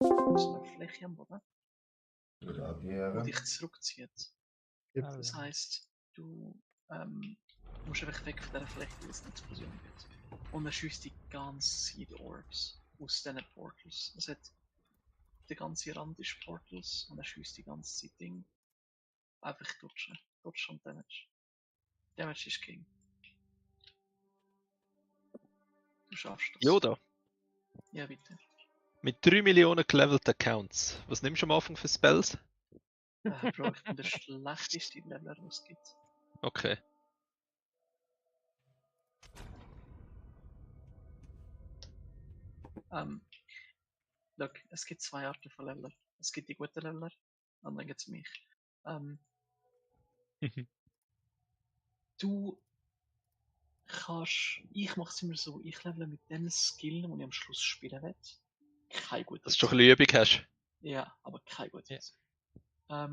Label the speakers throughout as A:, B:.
A: So eine Fläche am Boden, wo dich zurückzieht. Das heisst, du musst einfach weg von dieser Fläche, weil es eine Explosion gibt. Und er schießt die ganze Zeit Orbs aus diesen Portals. Es hat der ganze Rand ist Portals und er schießt die ganze Zeit Ding. Einfach dutschen. Dutschen und Damage. Damage ist King. Du schaffst das.
B: Yoda,
A: Ja, bitte.
B: mit 3 Millionen gelevelten Accounts, was nimmst du am Anfang für Spells?
A: Bro, ich bin der schlechteste Leveler, was es gibt.
B: Okay.
A: Look, es gibt zwei Arten von Leveler. Es gibt die guten Leveler und dann gibt es mich. Du kannst. Ich mache es immer so, ich levele mit dem Skill, den ich am Schluss spielen will. Kein guter
B: Dass du schon ein bisschen Übung hast.
A: Ja, aber kein gutes.
B: Ja.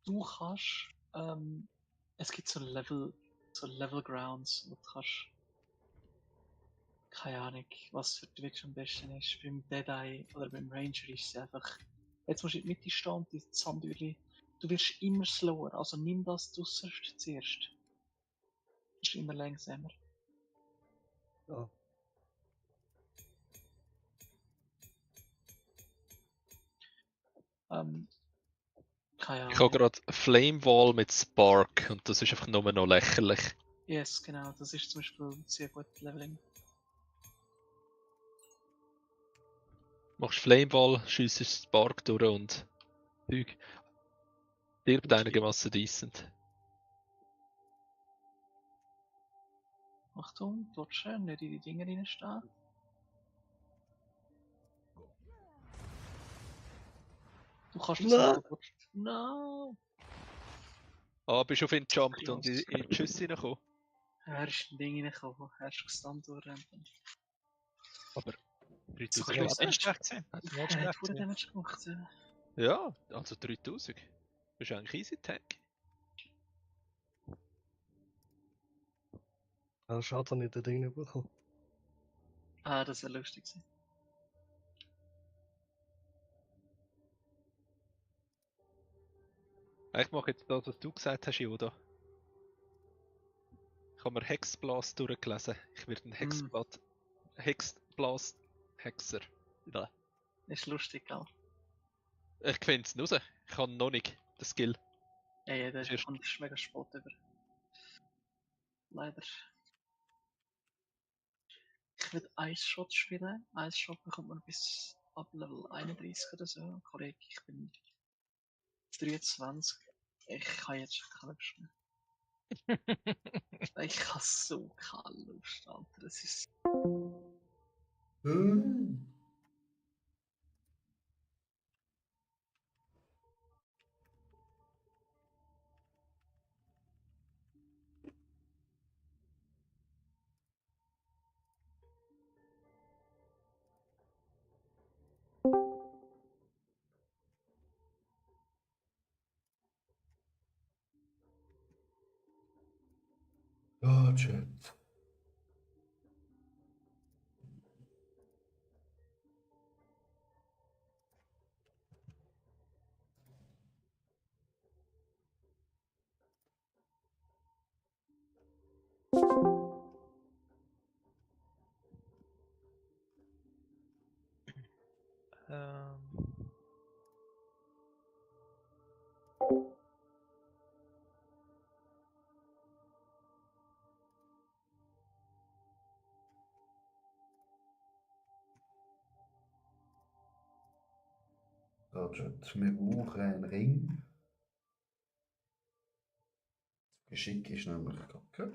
A: Du kannst. Es gibt so Level Grounds, wo du kannst. Keine Ahnung, was für Twitch am besten ist. Beim Deadeye oder beim Ranger ist es einfach. Jetzt musst du in die Mitte stehen und die Sandwürli. Du wirst immer slower, also nimm das zuerst zuerst. Das ist immer langsamer.
C: Ja.
A: Keine Ahnung.
B: Ich habe gerade Flame Wall mit Spark und das ist einfach nur noch lächerlich.
A: Yes, genau, das ist zum Beispiel sehr gut Leveling.
B: Machst Flame Wall, schiessest Spark durch und Zeug. Stirbt einigermaßen decent.
A: Achtung, dutschen, nicht in die Dinger reinstehen. Du kannst das
C: Nein.
A: nicht dutschen. No!
B: Ah, bist du auf ihn gejumpt und in die Schüsse reingekommen?
A: Er ist in Ding reingekommen, er ist gestunt worden.
B: Aber 3000
A: Sogar
B: Leben.
A: das
D: Nicht schlecht sein. Hat
A: Er
D: nicht
A: hat
D: schlecht
A: gute
D: sein.
A: Damage gemacht.
B: Ja, also 3000. Das ist eigentlich easy Tank.
C: Ja, schade, dass ich nicht das Ding nicht bekommen.
A: Das wäre lustig gewesen.
B: Ich mache jetzt das, was du gesagt hast, Yoda. Ich habe mir Hexblast durchgelesen. Ich werde ein Hexblast Hexer. Ja.
A: Ist lustig, gell?
B: Ich finde es raus. Ich habe noch nicht den Skill.
A: Ja, der
B: Zuerst-
A: kommt mega spät über. Leider. Ich will Ice Shot spielen. Ice Shot bekommt man bis ab Level 31 oder so. Korrekt, ich bin 23. Ich kann jetzt schon keine Lust mehr. Ich habe so keine Lust, Alter. Das ist.
E: Ja, Chat. Ja, Chat. Wir brauchen einen Ring. Geschick ist nämlich kacke.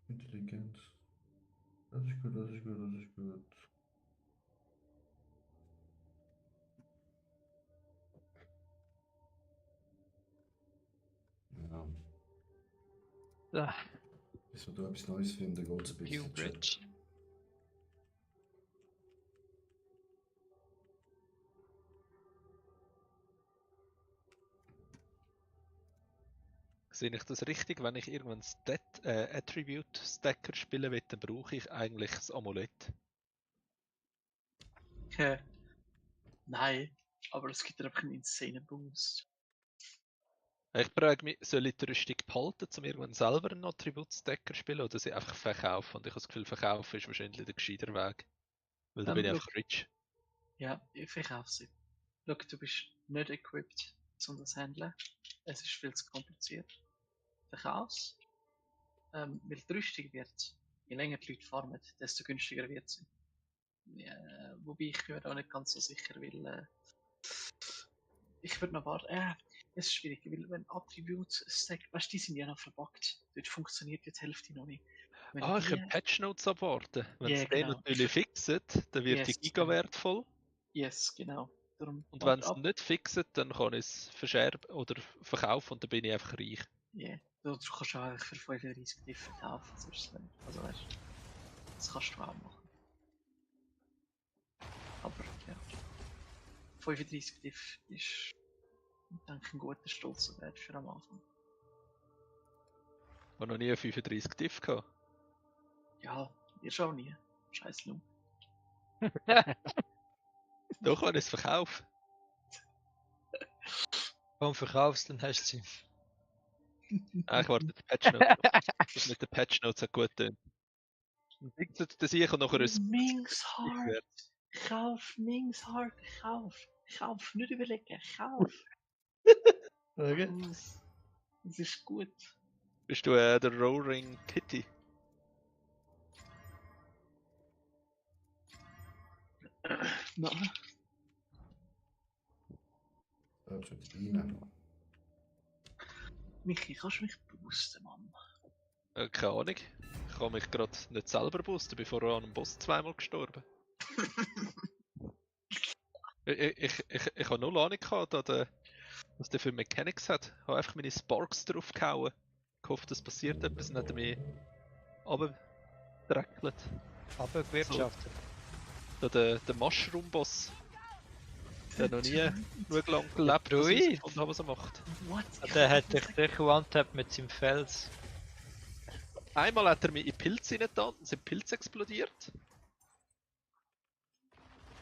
E: Intelligenz. Das ist gut, das ist gut, das ist gut. Ja.
D: Ah,
E: Bis wir da etwas Neues finden, geht es ein bisschen.
D: Q-Bridge.
B: Sehe ich das richtig? Wenn ich irgendwann Attribute Stacker spielen will, dann brauche ich eigentlich das Amulett.
A: Nein, aber es gibt dir einfach einen insane Boost.
B: Ich frage mich, soll ich die Rüstung behalten, um irgendwann selber einen Attribute Stacker spielen oder sie einfach verkaufen? Und ich habe das Gefühl, verkaufen ist wahrscheinlich der gescheiter Weg. Weil da bin ich einfach rich.
A: Ja, ich verkaufe sie. Schau, du bist nicht equipped, um das zu handeln. Es ist viel zu kompliziert. Verkauf's. Weil die Rüstung wird, je länger die Leute farmen, desto günstiger wird sie. Ja, wobei ich mir auch nicht ganz so sicher will. Ich würde noch warten. Es ist schwierig, weil wenn Attributes Stack, weißt du, die sind ja noch verbuggt. Dort funktioniert jetzt die Hälfte noch nicht. Wenn
B: Ich kann Patch Notes abwarten. Wenn sie den
A: genau.
B: natürlich fixen, dann wird die Giga wertvoll.
A: Yes, genau. Darum
B: Und wenn sie es nicht fixen, dann kann ich es verscherben oder verkaufen und dann bin ich einfach reich.
A: Ja, du kannst auch eigentlich für 35 Diff verkaufen, sonst also weißt du, das kannst du auch machen. Aber ja, 35 Diff ist, denke ich, ein guter Stolzenwert für am Anfang.
B: Ich habe noch nie 35 Diff gehabt.
A: Ja, ihr schon nie. Scheiß Lump.
B: Doch, wenn ich es verkaufe.
D: Warum verkaufst du, dann hast du sie.
B: Ich warte die Patch Notes. Das mit den Patch Notes hat gut getan. Dann fixet das ich und nachher ist
A: Minx Heart! Kauf Minx Heart! Kauf! Nicht überlegen! Kauf!
C: Okay.
A: Das ist gut.
B: Bist du der Roaring Kitty?
A: Nein.
E: Ja, Chat. Rein.
A: Michi, kannst du mich boosten, Mann?
B: Keine Ahnung. Ich kann mich gerade nicht selber boosten, bevor an einem Boss zweimal gestorben. Ich habe null Ahnung gehabt, was der für Mechanics hat. Ich habe einfach meine Sparks drauf gehauen. Gehofft, es passiert etwas und hat er mich runtergedreckelt.
D: Aber gewirtschaftet.
B: So, der Mushroom-Boss. Der hat noch nie genug lang gelebt,
D: Der
B: dass ich
D: Rui?
B: gefunden habe, was er macht.
A: What?
D: Der hat dich sicher one-tapped mit seinem Fels.
B: Einmal hat er mich in Pilze reingetan und sind Pilze explodiert.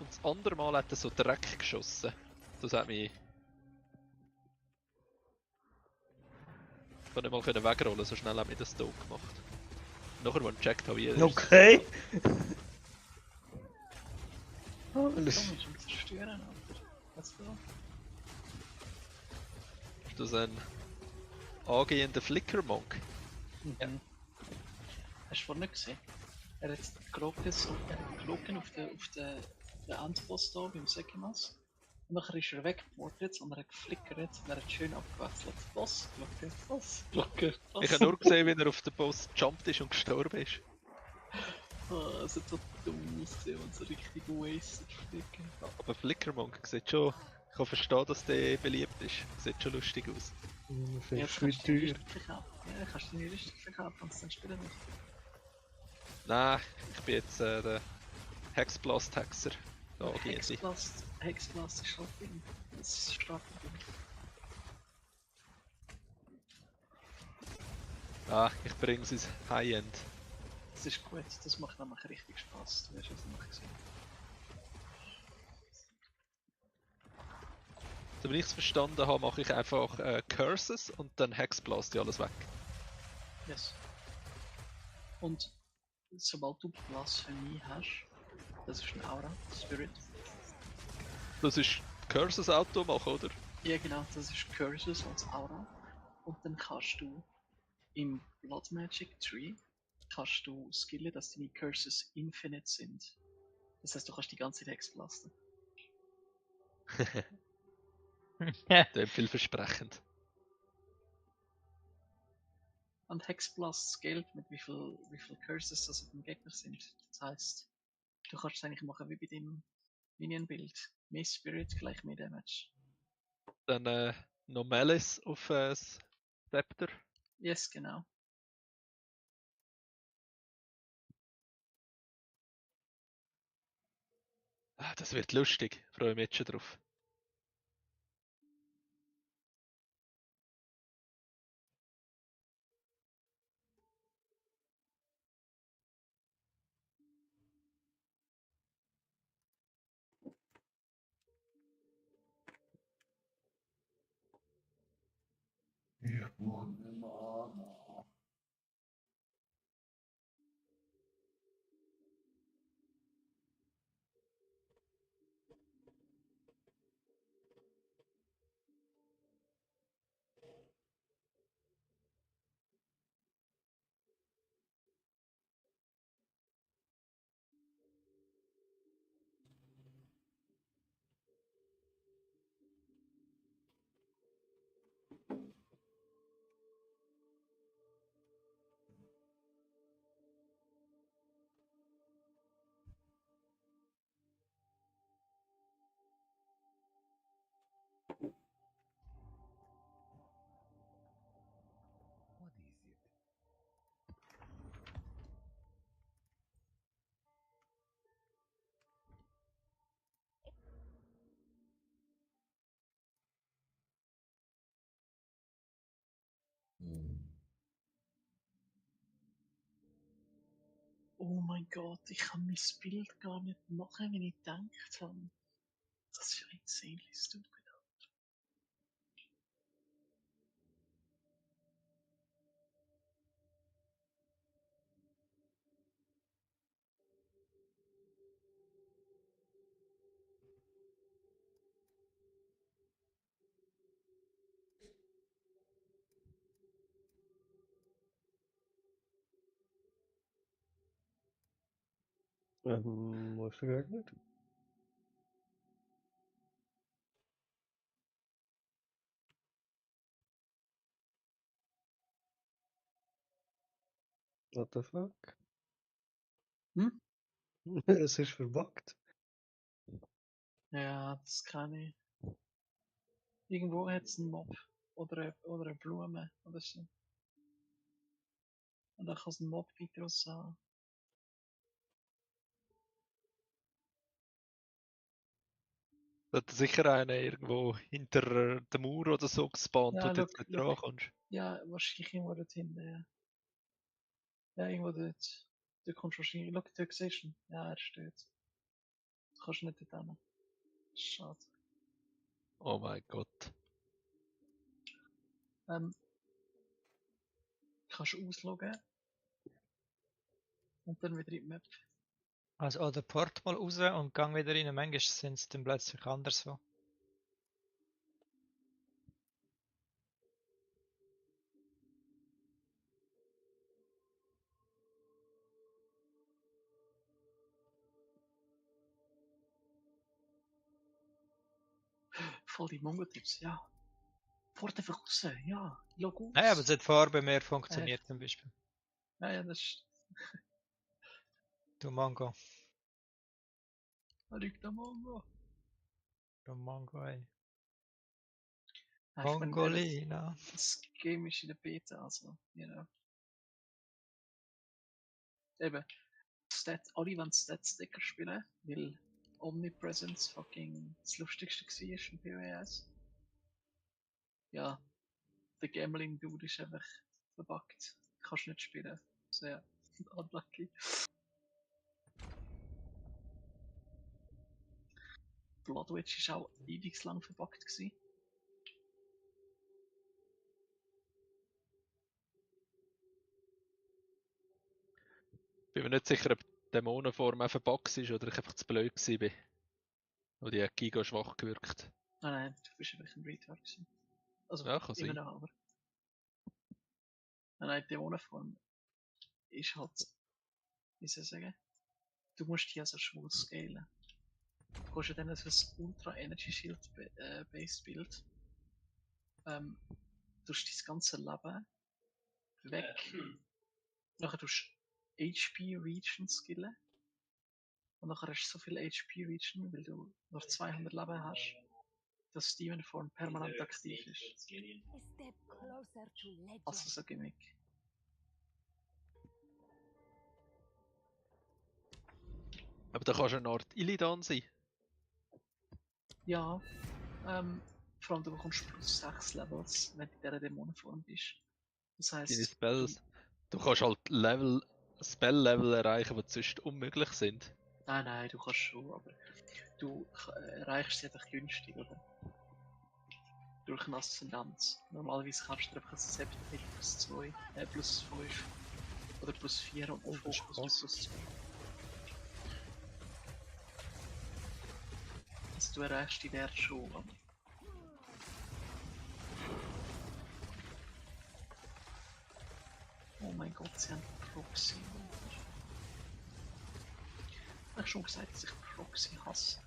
B: Und das andere Mal hat er so Dreck geschossen. Das hat mich... Ich konnte nicht mal wegrollen, so schnell hat mich das tot gemacht. Nachher, als ich gecheckt habe, wie er ist.
C: Okay.
A: Komm, ich will zerstören, Alter. Was für?
B: Ist das ein angehender Flicker-Monk?
A: Ja. Hast du vorhin nicht gesehen? Er hat Glocken auf den Endboss da beim Sekimas. Und nachher ist er weggeportet und er hat geflickert und er hat schön abgewechselt. Boss, Glocke, Boss, Glocke, Boss.
B: Ich habe nur gesehen, wie er auf den Boss gejumpt ist und gestorben ist.
A: Es hat so dumm ausgesehen und so richtig wasted flicken.
B: Aber Flicker-Monk sieht schon... Ich kann verstehen, dass der beliebt ist. Sieht schon lustig aus.
C: Finde ich viel
A: kannst du die
C: teuer.
A: Rüstung verkaufen. Ja, kannst du die Rüstung verkaufen und es dann spielen nicht.
B: Nein, ich bin jetzt der Hexblast-Hexer. Da geht sie.
A: Hexblast ist halt Ding. Das ist stark.
B: Ich bringe es ins High-End.
A: Das ist gut, das macht nämlich richtig Spaß. Du hast es noch gesehen.
B: So wie ich es verstanden habe, mache ich einfach Curses und dann Hexblast alles weg.
A: Yes. Und sobald du Blasphemie hast, das ist eine Aura, Spirit,
B: Das ist Curses Auto machen, oder?
A: Ja genau, das ist Curses als Aura. Und dann kannst du im Blood Magic Tree kannst du skillen, dass deine Curses infinite sind. Das heißt, du kannst die ganze Zeit Hexblasten.
B: Das ist vielversprechend.
A: Und Hexblasts gilt mit wie viel Curses das auf dem Gegner sind. Das heißt, du kannst es eigentlich machen wie bei dem Minion-Bild. Mehr Spirit gleich mehr Damage.
B: Dann noch Malice auf das Scepter.
A: Yes, genau.
B: Ah, das wird lustig. Freue mich jetzt schon drauf.
E: Ich brauche Mana.
A: Oh mein Gott, ich kann mein Bild gar nicht machen, wenn ich gedacht habe. Das ist ja insanely stupid.
C: Wo ist der Gegner? What the fuck?
A: Hm?
C: Es ist verbuggt.
A: Ja, das kann ich. Irgendwo hat es einen Mob. Oder eine Blume oder so. Und dann kann es einen Mob weiter haben.
B: Da hat sicher einer irgendwo hinter der Mauer oder so gespawnt, wo
A: Ja,
B: du jetzt nicht drankommst.
A: Ja, wahrscheinlich irgendwo dort hinten, ja. Ja, irgendwo dort. Du kommst wahrscheinlich. Schau, dort siehst du ihn. Ja, er steht. Du kannst nicht dort hin. Schade.
B: Oh mein Gott.
A: Kannst du ausloggen und dann wieder in die Map.
D: Also, oder Port mal raus und gang wieder rein. Manchmal sind es dann plötzlich anderswo.
A: Voll die Mongo-Tipps, ja. Fort einfach raus, ja. Log aus.
D: Nein, aber seit Farbe mehr funktioniert zum Beispiel.
A: Ja, das ist.
D: Du Mongo.
A: Da liegt der Mongo.
D: Du Mongo, ey.
A: Ja, ich meine,
D: Mongolina.
A: das Game ist in der Beta, also, you know. Eben, alle wollen Stat-Sticker spielen, weil Omnipresence fucking das Lustigste war im PoES. Ja, der Gambling-Dude ist einfach verbuggt. Kannst nicht spielen. Sehr unlucky. Bloodwitch war auch ewig lang verbuggt gewesen.
B: Bin mir nicht sicher, ob die Dämonenform einfach Box ist oder ich einfach zu blöd war. Oder die hat Giga schwach gewirkt.
A: Nein, du bist einfach ein Retard gewesen. Also,
B: Ja, kann
A: immer
B: sein.
A: noch, aber. Nein, die Dämonenform ist halt, wie soll ich sagen, du musst die also schon scalen. Du kannst ja dann so ein Ultra Energy Shield Base Build. Du hast dein ganze Leben weg. Nachher tust du HP Region skillen. Und nachher hast du so viel HP Region, weil du noch 200 Leben hast, dass Demon Form permanent aktiv ist. Also so Gimmick.
B: Aber da kannst du eine Art Illidan sein.
A: Ja, vor allem du bekommst plus 6 Levels, wenn du in dieser Dämonenform bist. Das
B: Deine
A: heisst,
B: Spells. Du kannst halt Spell-Level erreichen, die sonst unmöglich sind.
A: nein, du kannst schon, aber du erreichst sie einfach günstig, oder? Durch eine Aszendenz. Normalerweise kannst du einfach ein Scepter mit plus 2, plus 5 oder plus 4 und ein Fokus mit plus 2. Also du erreichst die Wert schon, aber... Oh mein Gott, sie haben Proxy. Ich habe schon gesagt, dass ich Proxy hasse.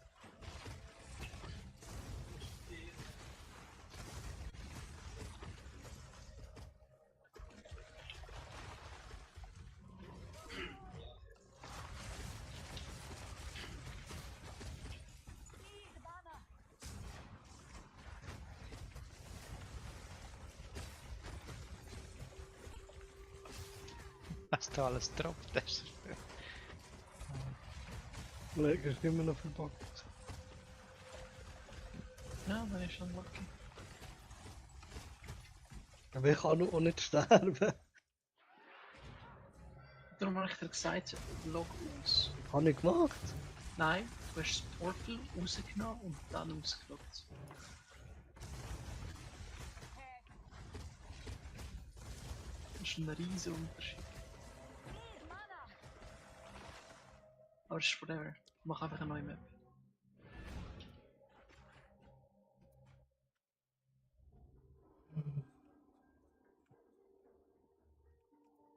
D: Was da alles droppt, das ist
C: Kollege ist immer noch verbuggt.
A: Ja, dann ist schon lucky.
C: Aber ich kann auch nicht sterben.
A: Darum habe ich dir gesagt, log aus.
C: Habe ich gemacht.
A: Nein, du hast das Portal rausgenommen und dann ausgeloggt. Das ist ein riesiger Unterschied. Aber es ist whatever. Mach einfach eine neue Map.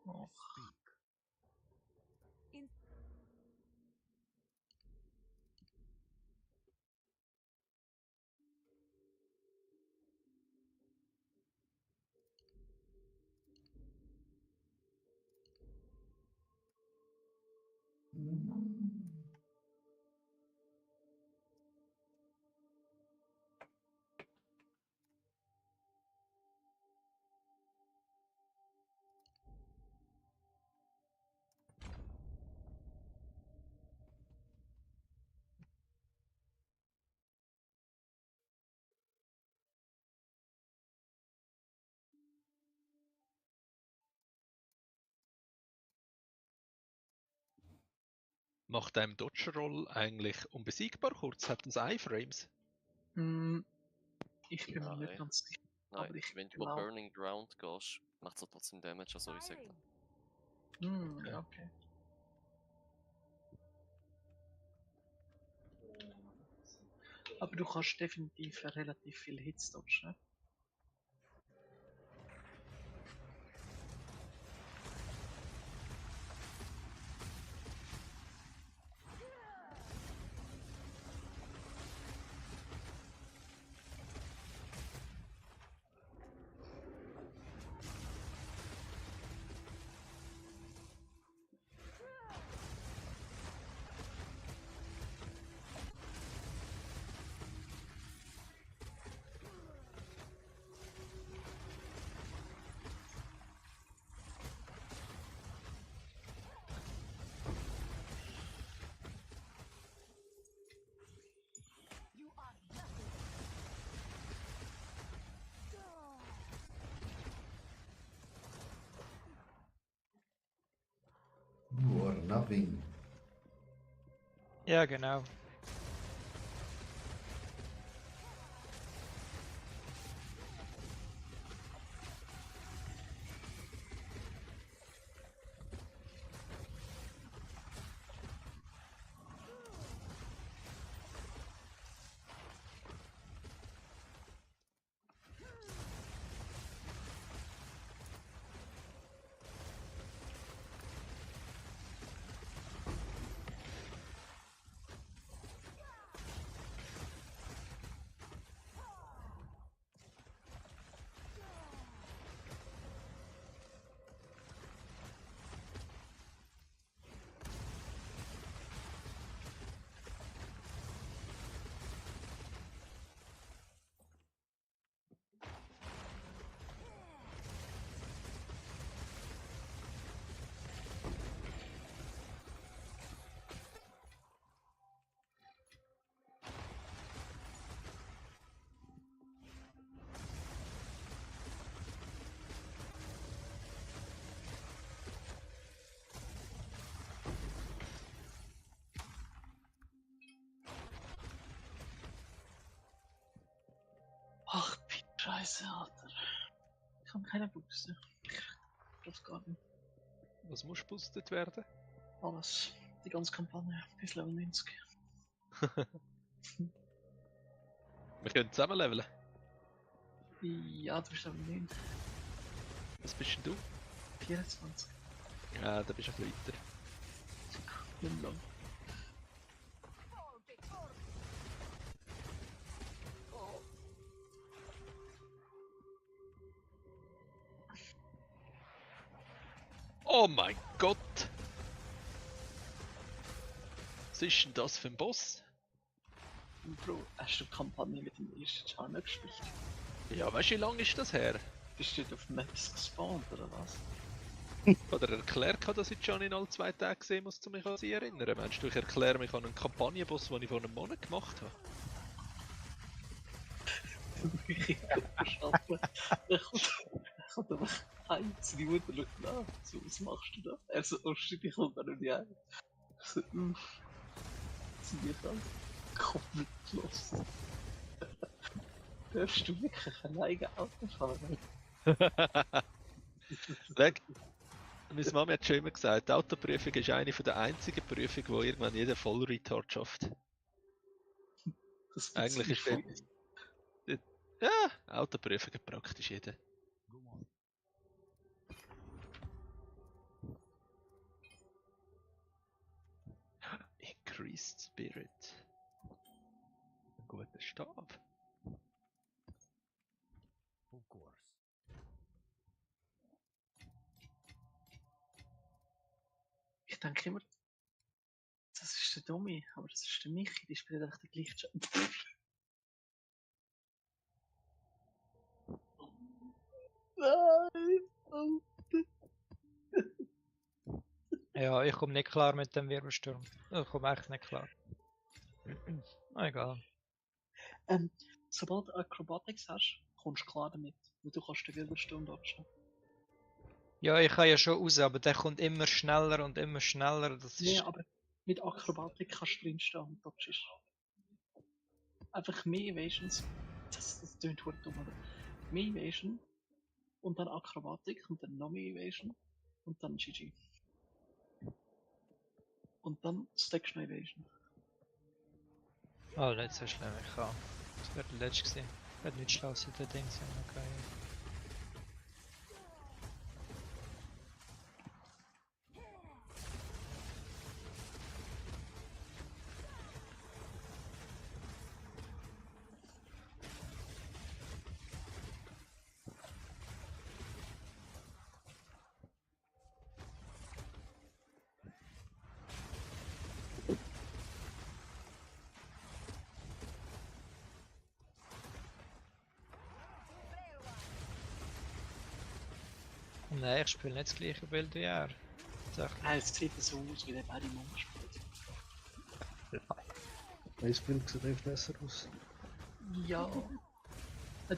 A: Och.
B: Macht einem Dodger-Roll eigentlich unbesiegbar kurz? Hat das Iframes?
A: Ich bin mir nicht
F: Nein.
A: ganz sicher.
F: Nein,
A: Aber ich
F: wenn du
A: glaub-
F: Burning Ground gehst, macht es trotzdem Damage, also ich sag
A: Ja, okay. Aber du kannst definitiv relativ viel Hits dodgen.
E: You are nothing.
D: Ja, genau.
A: Scheiße, Alter. Ich habe keine Buchse. Das gar nicht.
B: Was muss boostet werden?
A: Alles. Die ganze Kampagne. Bis Level 90.
B: Wir können zusammen leveln.
A: Ja, du bist Level 9.
B: Was bist denn du?
A: 24.
B: Ja, da bist du ein bisschen weiter.
A: Nicht lang.
B: Oh mein Gott! Was ist denn das für ein Boss?
A: Bro, hast du die Kampagne mit dem ersten Charmer gespielt?
B: Ja, weißt du, wie lange ist das her?
A: Bist du auf Maps gespawnt oder was?
B: Oder erklärt, dass ich John in alle 2 Tage sehen muss, um mich an sie erinnern. Meinst du, ich erkläre mich an einen Kampagnenboss, den ich vor einem Monat gemacht habe?
A: Ich verstanden. Er kommt einfach heim, seine Mutter schaut nach. So, was machst du da? Er so, oh shit, ich komme da noch nicht heim. Ich so, sind wir da? Komplett los. Darfst du wirklich alleine Auto fahren?
B: Weg! Meine Mama hat schon immer gesagt, die Autoprüfung ist eine der einzigen Prüfungen, wo irgendwann jeder Vollretard schafft.
A: Das
B: Eigentlich ist
A: voll.
B: Ja, Autoprüfungen praktisch jeder. Increased Spirit. Ein guter Stab.
A: Ich denke immer, das ist der Domi, aber das ist der Michi, die spielen echt den gleichen Nein!
D: Ja, ich komme nicht klar mit dem Wirbelsturm. Ich komme echt nicht klar. Egal.
A: Sobald du Acrobatics hast, kommst du klar damit. Weil du kannst den Wirbelsturm dodgen.
D: Ja, ich kann ja schon raus, aber der kommt immer schneller und immer schneller. Das
A: Nee,
D: ist...
A: aber mit Akrobatik kannst du drinstehen und dodgest. Einfach mehr Evasions. Das tönt verdammt dumm, oder? Mehr Evasion und dann Akrobatik und dann noch mehr Evasion und dann GG. Und dann stackst du noch Evasion.
D: Oh, nicht so schlimm, ich kann. Das wäre der letzte gewesen. Ich hätte nicht schlau sein, der Ding sein, okay. Nein, ich spiele nicht das gleiche Bild wie er.
A: Es sieht so aus, wie der Barry Monk spielt.
C: Mein Bild sieht einfach besser aus.
A: Ja.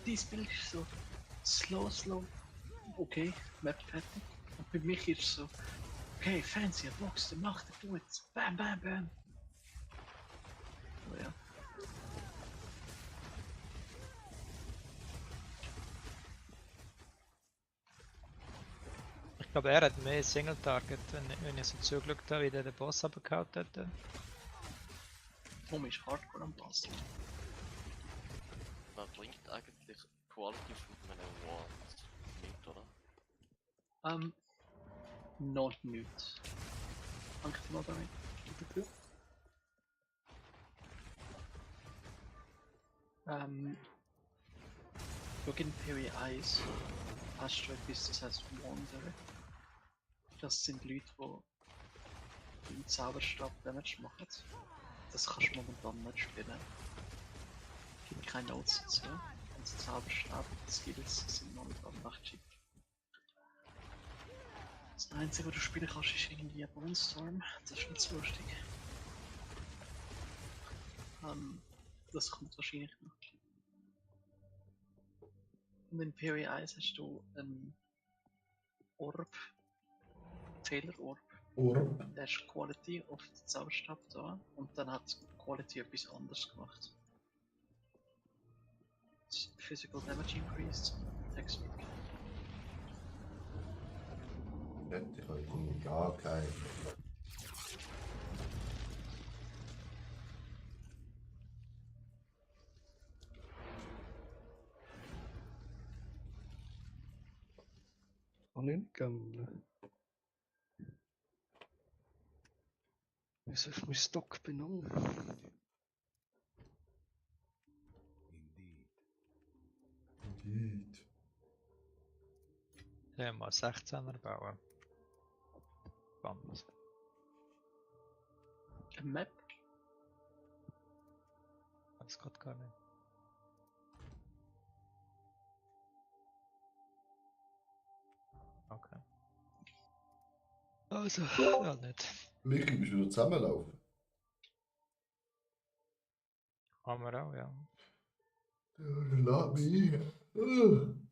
A: Dieses Bild ist so slow. Okay, Map fertig. Und bei mich ist es so, okay, fancy, Box, der macht er gut. Bam, bam, bam. Oh ja.
D: Ich glaube, er hat mehr Single-Target, wenn ich so zugeschaut habe, wie der den Boss abgehauen hat.
A: Tom ist hardcore am Passen.
F: Was bringt eigentlich Quality von einem Wand? Nicht, oder?
A: Noch nicht. Danke dir mal damit. Dafür. Schau in Peri Eyes. Hast du etwas, das heißt Wander. Das sind Leute, die im Zauberstab Damage machen. Das kannst du momentan nicht spielen. Es gibt keine Notes dazu. Und der Zauberstab, die Skills sind momentan recht cheap. Das Einzige, was du spielen kannst, ist irgendwie ein Bonestorm. Das ist nicht so lustig. Das kommt wahrscheinlich noch. Und in Peri Eyes hast du einen Orb. Taylor Orb. Der ist Quality auf den Zauberstab da und dann hat Quality etwas anderes gemacht. physical damage increased. Text speak.
E: Hätte ich heute gar keinen.
C: Kann ich nicht gammeln. Wieso ist mein Stock benommen?
E: Indeed.
D: Ja, mal 16er bauen. Spannend.
A: A map?
D: Das geht gar nicht. Okay. Also, ja nicht.
E: Michi, bist du wieder zusammenlaufen?
D: Haben wir auch, ja.
E: Lass mich ein.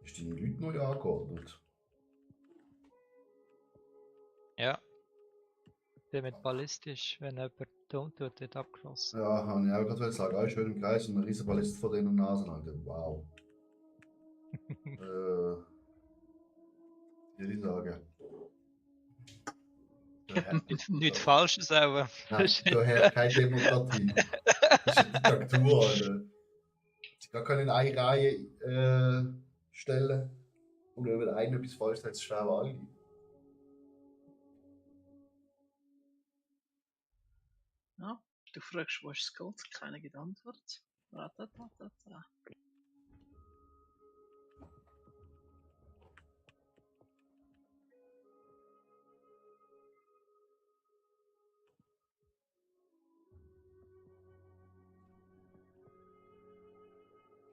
E: Ist deine Leute neu angeordnet?
D: Ja. Der mit ballistisch, wenn jemand dumm tut, wird abgeschossen.
E: Ja, habe ich auch gerade sagen. Alles schön im Kreis und ein riesen Ballist vor deiner Nase. Alter. Wow. Würde ich sagen.
D: Nicht Falsches, aber.
E: Nein, daher keine Demokratie. Das ist eine Diktatur, Alter. Sie gar keine in eine Reihe stellen. Und wenn der eine etwas falsch sagt, sterben alle.
A: Ja, du fragst, wo ist das Gold? Keiner gibt Antwort. Ratatatata.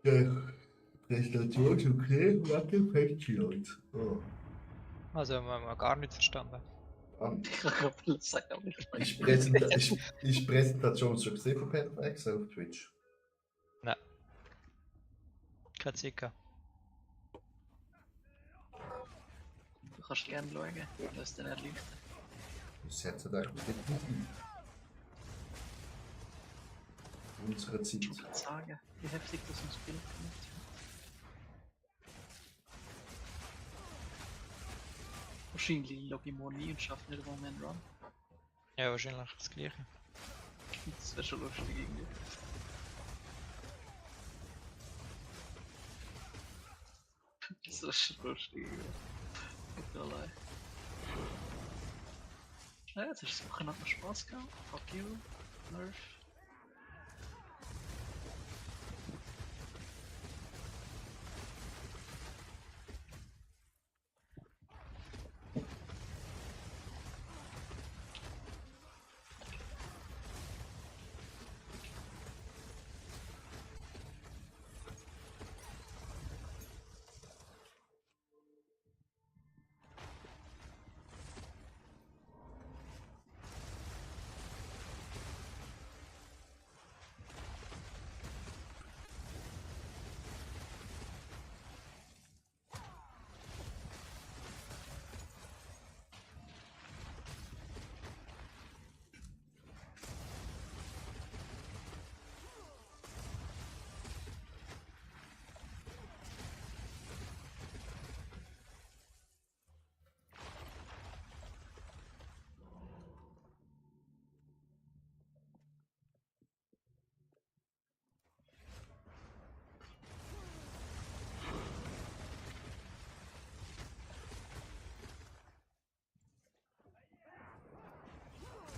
E: Ja, Präsentation ist okay, warte, Fechtshield. Oh.
D: Also, haben wir gar nicht verstanden.
E: An.
A: Ich kann gerade sagen, aber ich
E: Ist Präsentation schon gesehen von Petrex auf Twitch?
D: Nein. Kein Zicker.
A: Du kannst gerne schauen, lass den erleuchten.
E: Das setzt er eigentlich nicht ein. Unsere Zeit.
A: Ich kann sagen, wie heftig das ins Bild kommt. Wahrscheinlich logge ich morgen ein und schaffe nicht einen Man Run.
D: Ja, wahrscheinlich das gleiche.
A: Das wäre schon lustig irgendwie. Das wäre schon lustig irgendwie. Tut mir leid. Ja, jetzt ist das Wochenende noch Spaß gehabt. Fuck you, Nerf.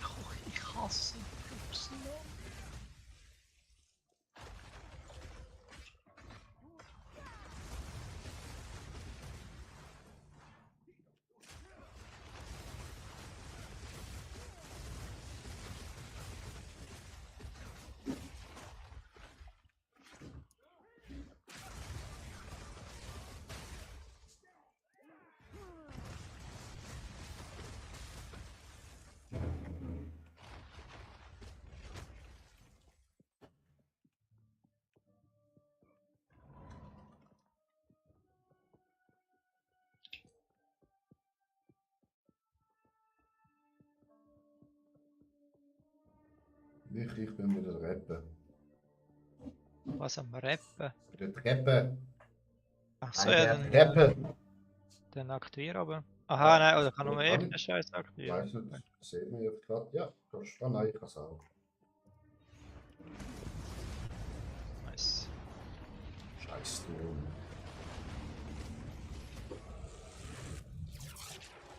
A: Oh, ich hasse Füchse.
E: Ich bin wieder rappen.
D: Was am Rappen?
E: Wieder rappen.
D: Ach so, ja,
E: Rappen.
D: dann aktivieren aber. Aha, nein, oder kann nur
E: Kann
D: ich den Scheiß aktivieren?
E: Weiß nicht, sehen wir jetzt gerade. Ja, kannst du. Nein, ich kann es auch.
D: Nice.
E: Scheiß Turm.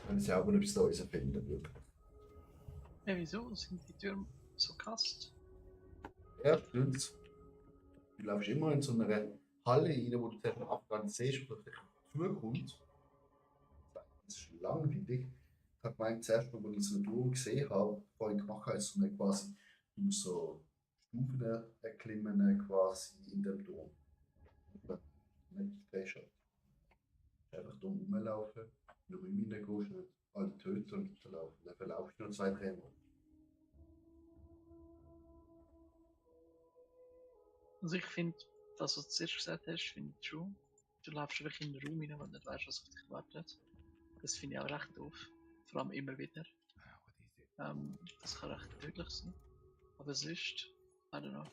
E: Wenn sie auch mal etwas Neues erfinden würden.
A: Ja, wieso? Sind die Türme so kast?
E: Ja, stimmt's. Du läufst immer in so einer Halle rein, wo du den Abgang siehst, wo dich zukommt. Das ist langweilig. Ich habe gemeint, zuerst, als ich so eine Tour gesehen habe, vorhin gemacht habe, so eine quasi, du musst so Stufen erklimmen quasi in dem Turm. Nicht Pressure. Einfach dumm rumlaufen, in den Räume reingehen, alle töten und weiterlaufen. Dann verlaufst du noch 2-3 Mal.
A: Also ich finde, das was du zuerst gesagt hast, finde ich true. Du läufst wirklich in den Raum rein, weil du nicht weißt, was auf dich wartet. Das finde ich auch recht doof. Vor allem immer wieder. Das kann recht tödlich sein. Aber sonst, I don't know.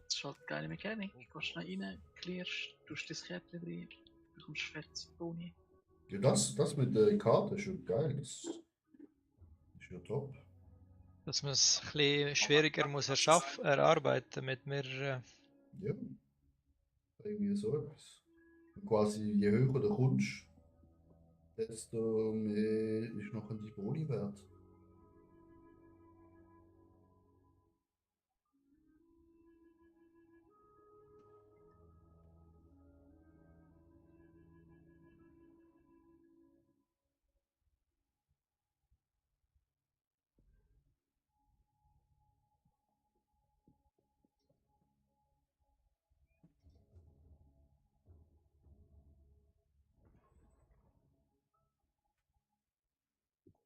A: Das ist halt eine geile Mechanik. Du gehst schnell rein, clearst, tust das Kärtchen rein, bekommst fette Boni.
E: Ja, das mit der Karte ist schon geil. Das ist ja top.
D: Dass man es ein bisschen schwieriger muss erarbeiten mit mehreren.
E: Ja. Irgendwie so etwas. Und quasi je höher du kommst, desto mehr ist noch die Boni wert.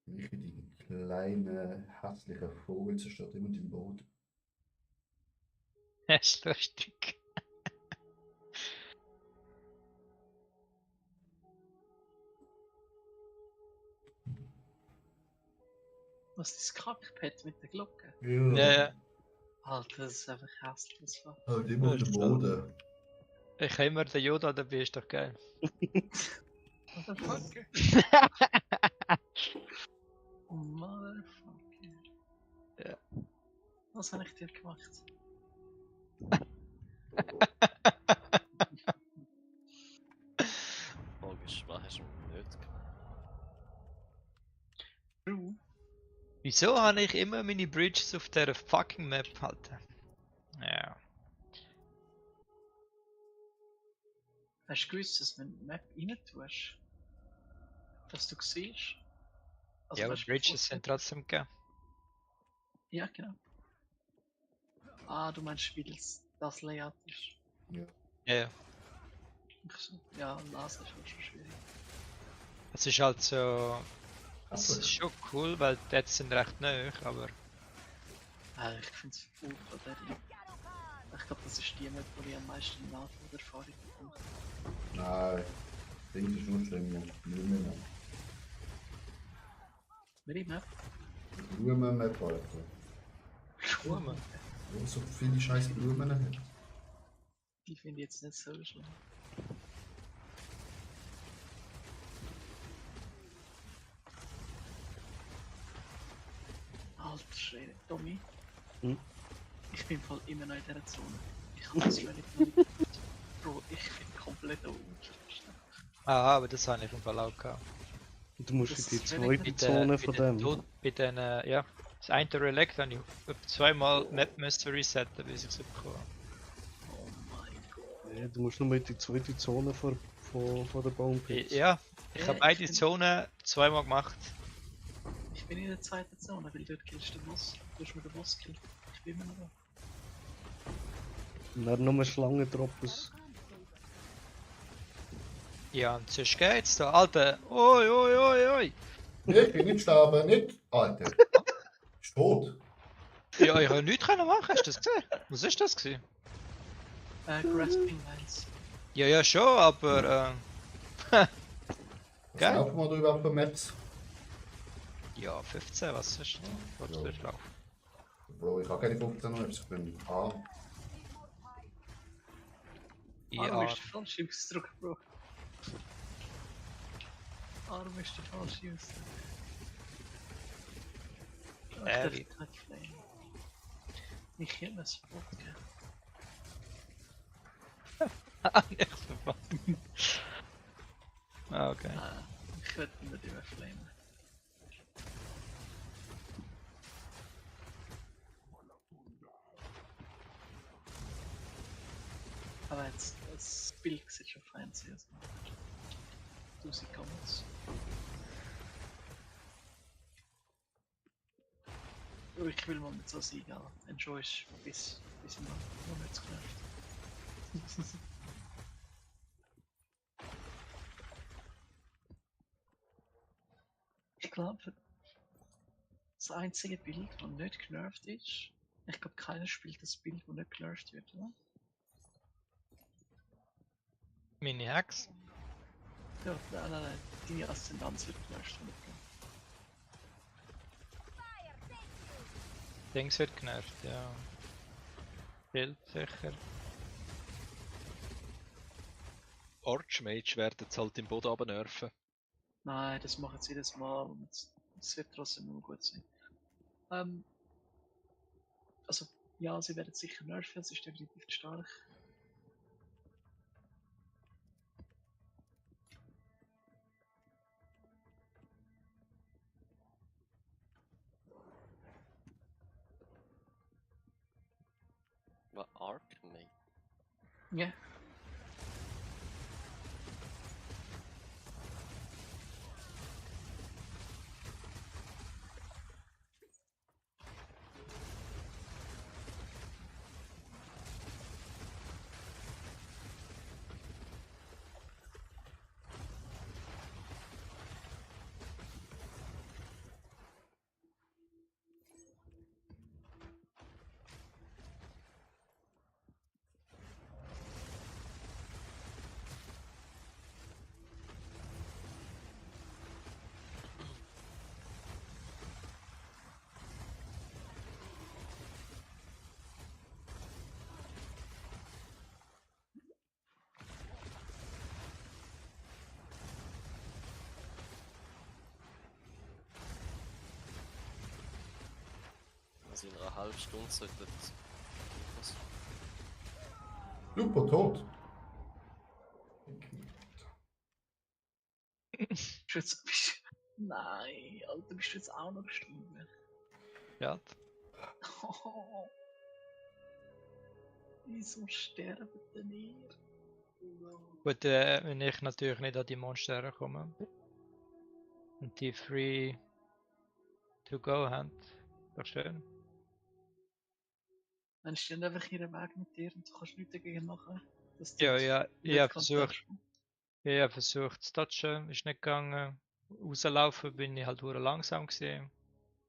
E: Michi, die kleine hässliche Vogel zerstört immer den Boden.
D: Das ist lustig.
A: Was ist das Kackpad mit der Glocke?
D: Ja.
A: Alter, das ist einfach hässlich. Das war.
E: Halt immer auf den Boden.
D: Ich habe immer den Yoda dabei, ist doch geil.
A: Motherfucker. Oh, Motherfucker.
D: Ja.
A: Was habe ich dir gemacht?
F: Logisch, was hast du mir nicht gemacht?
A: True.
D: Wieso habe ich immer meine Bridges auf der fucking Map halten? Ja.
A: Hast du gewusst, dass wenn du die Map rein tust, dass du siehst? Also,
D: Ja, aber
A: weißt du,
D: Bridges sind trotzdem gegeben.
A: Ja, genau. Ah, du meinst, weil es das Layout ist.
D: Ja.
A: Ja, Laser ist auch schon schwierig.
D: Es ist halt so. Es ist schon cool, weil die Deads sind recht neu, aber.
A: Ich finde es furchtbar, der Ich glaube, das ist die Map, wo ich am meisten Nahtoderfahrung bekomme.
E: Nein, das ist nur schlimm. Blumen.
A: Welche Map?
E: Blumen mit Alter.
A: Blumen?
E: Wo so viele scheiß Blumen hat.
A: Die finde ich jetzt nicht so schlimm. Alter Schwede, Tommy.
C: Hm?
A: Ich bin voll immer noch in dieser Zone. Ich habe das völlig nicht. Bro, ich bin komplett unverständlich.
D: Ah, aber das habe ich im Fall auch gehabt.
C: Du musst
A: Das
C: in die
A: ist
C: zweite
A: relativ-
C: Zone von dem.
D: Bei den, ja. Das eine Relikt habe ich etwa zweimal Map müssen resetten, bis ich es bekommen habe.
A: Oh mein Gott.
C: Ja, du musst nur in die zweite Zone von der Baumpitz.
D: Ja, ich habe
A: Ja,
D: beide
A: ich find-
D: Zonen zweimal gemacht.
A: Ich bin in der zweiten Zone, weil dort killst du den Boss. Du hast mir den Boss killt. Ich bin immer noch da.
C: Und dann nur Schlangen droppen.
D: Ja, und sonst geht's da. Alter, oi, oi, oi, oi.
E: Ich bin nicht sterben, nicht. Alter. Ist tot.
D: Ja, ich habe nichts können machen, hast du das gesehen? Was ist das gewesen?
A: Grasping Lines.
D: Ja, ja, schon, aber
E: Was
D: Geil.
E: laufen wir da überhaupt für Maps?
D: ja, 15, was ist das?
E: Ja.
D: Durchlauf.
E: Bro, ich habe keine 15 noch, ich bin arm.
A: Arm ist der falsche Ausdruck, Bro. Arm ist der falsche Ausdruck.
D: Wie?
A: Ich hätte mir ein Spot gegeben.
D: Nicht verpasst. Ah, okay.
A: Nein, ich würde nicht überflamen. Aber jetzt, das Bild sieht schon fancy aus. 1000 Comments. Oh, ich will mal mit so Sieg an. Enjoy bis im Monat geknüpft. Ich glaube, das einzige Bild, das nicht genervt ist, ich glaube, keiner spielt das Bild, das nicht genervt wird, oder?
D: Meine Hex?
A: Ja, nein, deine Aszendanz wird genervt.
D: Dings wird genervt, ja. Bild sicher.
B: Archmage werden jetzt halt im Boden aber nerven.
A: Nein, das machen sie jedes Mal und es wird trotzdem nur gut sein. Also, ja, sie werden sicher nerven, es ist definitiv stark.
F: What arc, mate?
A: Ja.
F: Also in einer halben Stunde sollte das.
E: Super tot.
A: Bist du jetzt, nein, Alter, bist du jetzt auch noch gestorben?
D: Ja.
A: Oh, wieso sterben denn ihr?
D: Gut, wenn ich natürlich nicht an die Monster komme. Und die free to go haben. Doch schön.
A: Dann stehen einfach ihren Weg mit dir und du kannst nichts dagegen machen. Dass
D: Ja,
A: dort
D: ja, ich
A: nicht
D: habe
A: Kontakt
D: versucht, zu touchen, ist nicht gegangen. Rauslaufen bin ich halt hure langsam gesehen.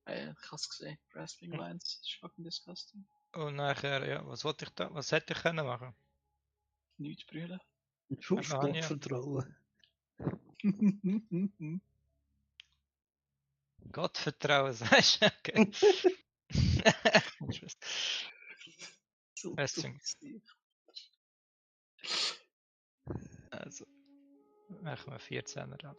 A: Ich hab's gesehen. Grasping Lines ist fucking disgusting.
D: Und nachher, ja, was wollte ich da? Was hätte ich können machen?
A: Nichts brüllen.
C: Auf
D: Ah,
C: Gott
D: ja.
C: vertrauen.
D: Gott vertrauen, sagst du? Okay.
A: So
D: Deswegen.
A: dumm.
D: Also, machen wir 14er ab.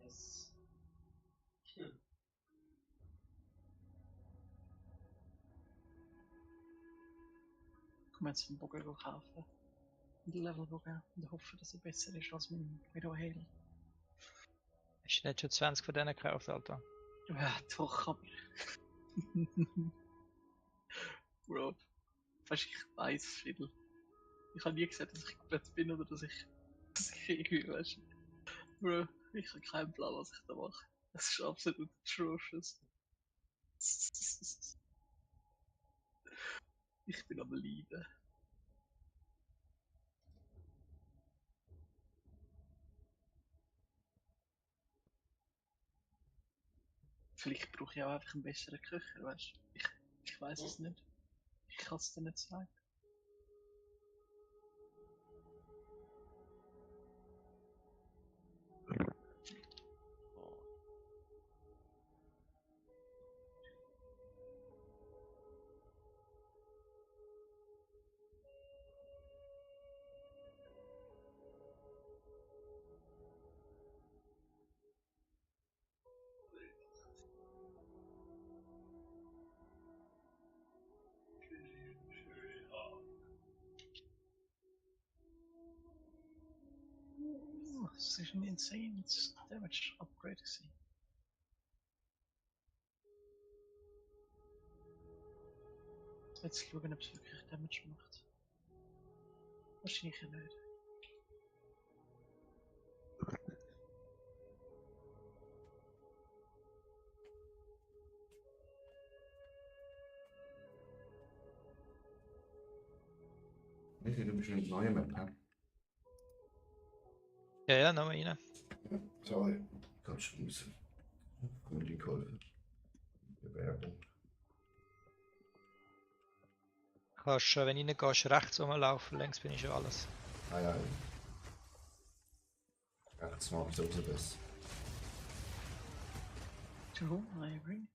A: Yes. Ich komme jetzt einen Bogen kaufen. Den Levelbogen. Und hoffe, dass er besser ist als mein Widow Hail.
D: Hast du nicht schon 20 von denen gekauft, Alter?
A: Ja, doch, aber. Bro. Weißt du, ich weiß viel. Ich habe nie gesagt, dass ich gut bin oder dass ich irgendwie, weißt du. Bro, ich habe keinen Plan, was ich da mache. Das ist absolut atrocious. Ich bin am Leiden. Vielleicht brauche ich auch einfach einen besseren Köcher, weißt du? Ich weiß es nicht. Ich kann es dir nicht sagen.
F: Oh.
A: Das ist ein insane Damage Upgrade gewesen. Jetzt schauen, ob es wirklich Damage macht. Wahrscheinlich nicht.
E: Michi, du bist nicht neu Map, hä?
D: Ja, noch mal rein.
E: Sorry. Ganz schmutzig. Haben die geholfen. Bewerbung.
D: Kannst, wenn du reingehst, rechts rumlaufen, links bin ich schon alles.
E: Ah ja. Rechts macht es auch besser.
A: True, I agree.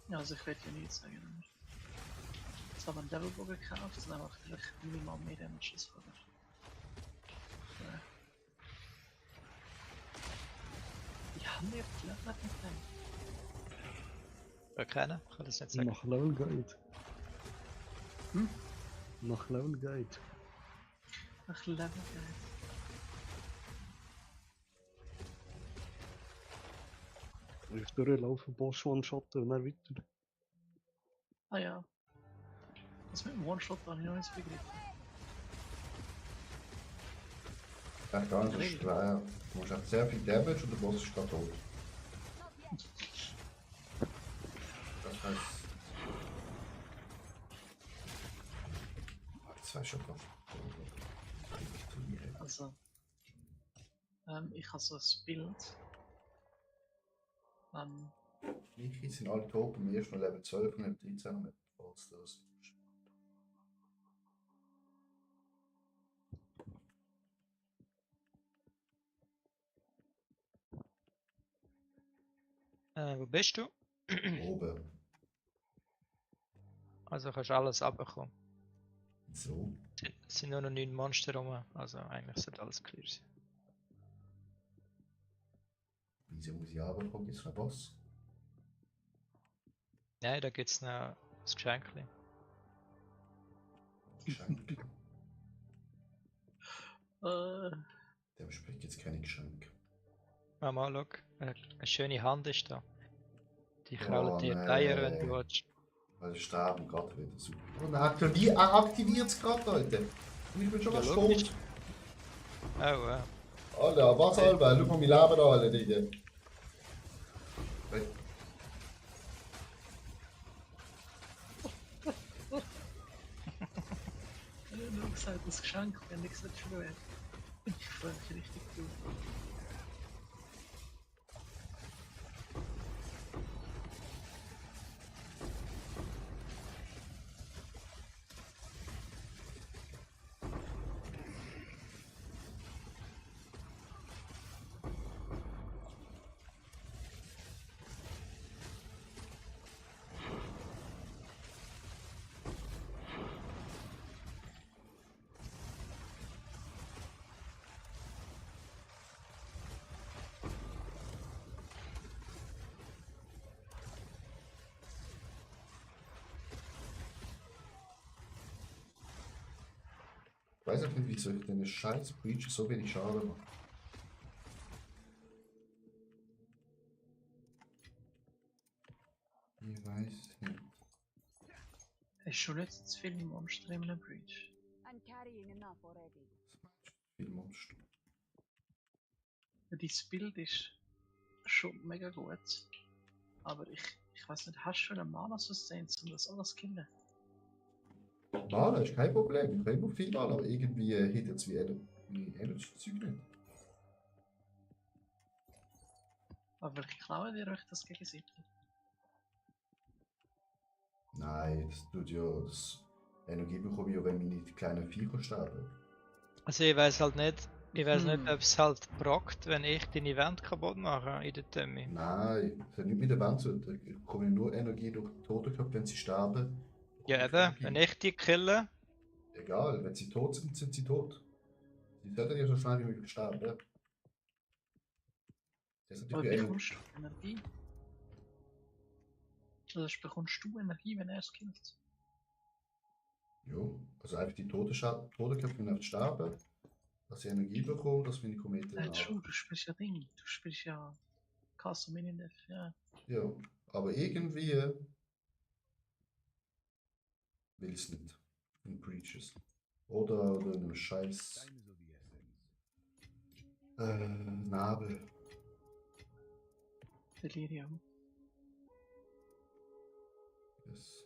A: Ja, also ich werde ja nichts sagen. Jetzt haben wir einen Levelbogen gekauft, dann mache ich vielleicht minimal mehr Damage als vorher. Ja. Die haben wir gelevelt mit dem.
D: Keiner? Ich kann das nicht sagen.
C: Nach Level Guide.
A: Hm?
C: Nach Level Guide.
A: Ach, Level Guide.
C: Ich durchlaufen, Boss One-Shotten und dann weiter.
A: Ah ja. Das mit dem One-Shot war ich noch nicht so begriffen.
E: Echt gar nicht so schwer. Du machst echt sehr viel Damage und der Boss ist gerade tot. Das heißt. Das weiß schon gar nicht.
A: Also. Ich habe so ein Bild.
E: Die sind alle tot und wir schon Level 12 und Level 13 mit Bolsters.
D: Wo bist du?
E: Oben.
D: Also kannst du alles abbekommen.
E: So.
D: Es sind nur noch 9 Monster rum, also eigentlich sollte alles clear sein.
E: Wieso muss ich aber kommen? Jetzt noch was?
D: Nein, da gibt es noch das Geschenk.
E: Geschenke.
A: Äh,
E: Der bespricht jetzt keine Geschenke.
D: Mal, schau. Eine schöne Hand ist da. Die
E: Oh,
D: krault dir die
E: nee.
D: Eier, wenn du willst.
E: Weil ich sterben gerade wieder. Super. Und er aktiviert es gerade, Leute. Und ich bin schon
D: Ja,
E: fast
D: logisch.
E: tot.
D: Oh, wow.
E: Alter, was, Alter? Schau mal, mein Leben da, Alter, Digga.
A: nur gesagt, das Geschenk, wenn ich es nicht schwöre. Ich freue mich richtig gut.
E: Ich weiß auch nicht, wieso ich den scheiß Breach so wenig Schaden mache. Ich weiß nicht.
A: Es ist schon nicht zu viele Monster in einem Breach.
G: I'm carrying enough already.
E: Das macht viel Monster.
A: Dein Bild ist schon mega gut. Aber ich weiß nicht, hast du schon einen Mana-Sustain, um das alles zu killen?
E: Mana ist kein Problem. Ich habe immer viel Mana, aber irgendwie hittet es wie Energy-Zeug nicht.
A: Aber ich klaue dir euch das gegenseitig.
E: Nein, das tut ja. Das Energie bekomme ich ja, wenn meine kleinen Viecher sterben.
D: Also ich weiß halt nicht,
A: Hm.
D: ob es halt brockt, wenn ich dein Event kaputt mache in der Demi.
E: Nein, das hat nicht mit der Wand zu tun. Ich bekomme nur Energie durch die Totenköpfe, wenn sie sterben.
D: Ja
E: bekomme ich
D: eben,
E: Energie.
D: wenn ich die kille,
E: Egal, wenn sie tot sind, sind sie tot. Sie sollten ja so schnell wie möglich sterben. Ja. Das ist
A: Aber
E: natürlich
A: bekommst du Energie? Also bekommst du Energie, wenn er es killt?
E: Ja, also einfach die Totenköpfe müssen einfach sterben, dass ich Energie bekomme, dass meine Kometen
A: Nein,
E: nach.
A: schon, du spielst ja Ding. Du spielst ja Castle Mininev, ja.
E: Ja, aber irgendwie will ich es nicht. In Breaches. Oder in einem scheiß Nabel.
A: Delirium.
E: Yes.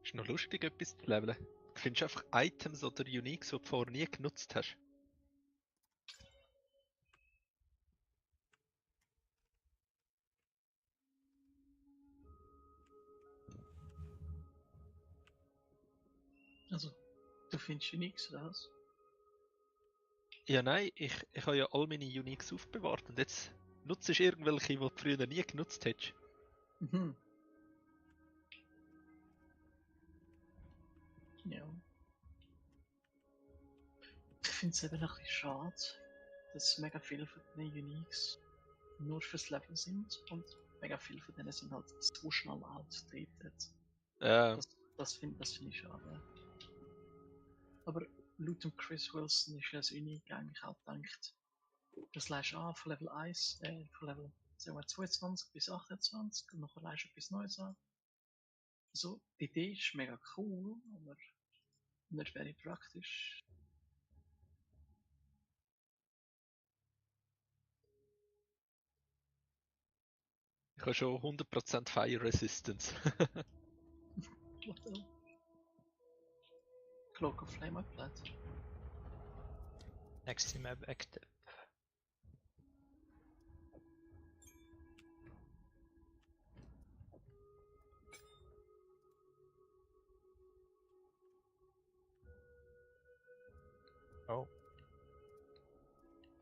B: Ist noch lustig, etwas zu leveln. Du findest einfach Items oder Uniques, die du vorher nie genutzt hast.
A: Also, du findest ja nichts oder was?
B: Ja, nein, ich habe ja all meine Uniques aufbewahrt und jetzt nutzt du irgendwelche, die du früher nie genutzt hättest.
A: Mhm. Ja. Ich finde es eben ein bisschen schade, dass mega viele von den Uniques nur fürs Level sind und mega viele von denen sind halt so schnell outdated. Das finde ich schade. Aber laut dem Chris Wilson ist ja das Unique eigentlich auch gedacht, das leist du an von Level 1, von Level sagen wir 22 bis 28 und nachher leist du etwas Neues an. Also, die Idee ist mega cool, aber nicht very praktisch.
B: Ich habe schon 100% Fire Resistance.
A: What the hell? Cloak of Flame Outlet.
D: next map active. Oh.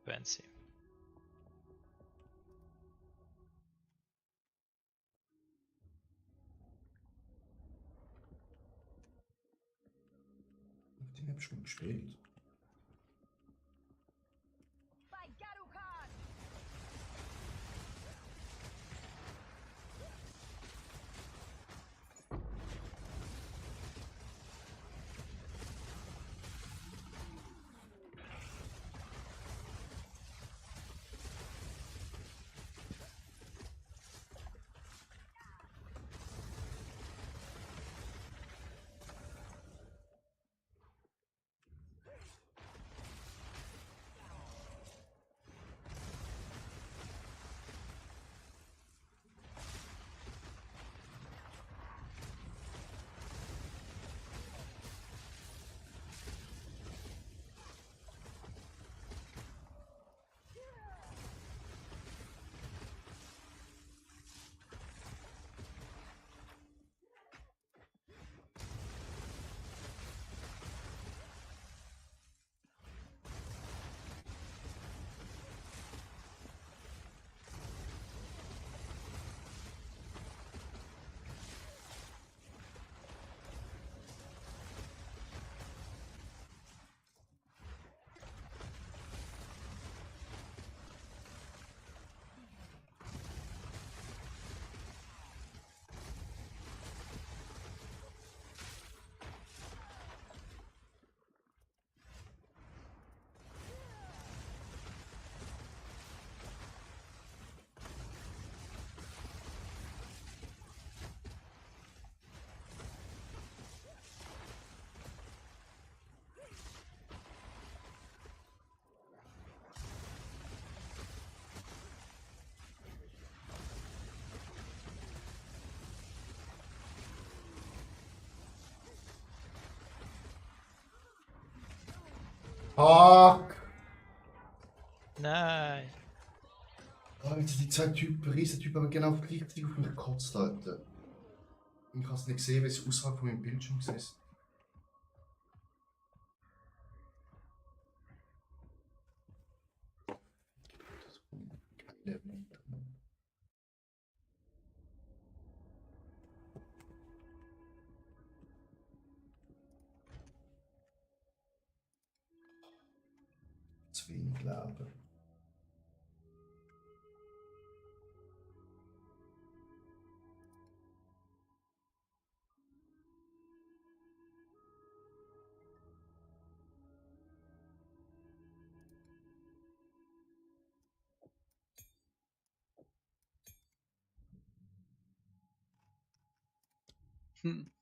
D: Fancy.
E: Den hab ich schon gespielt.
G: By Garukan!
E: Fuck!
D: Nein.
E: Alter, die zwei Typen, Riesentypen, haben genau gleichzeitig auf mich gekotzt, Alter. Ich habe es nicht gesehen, weil es außerhalb von meinem Bildschirm ist. Zu wenig Leben.
A: Hm.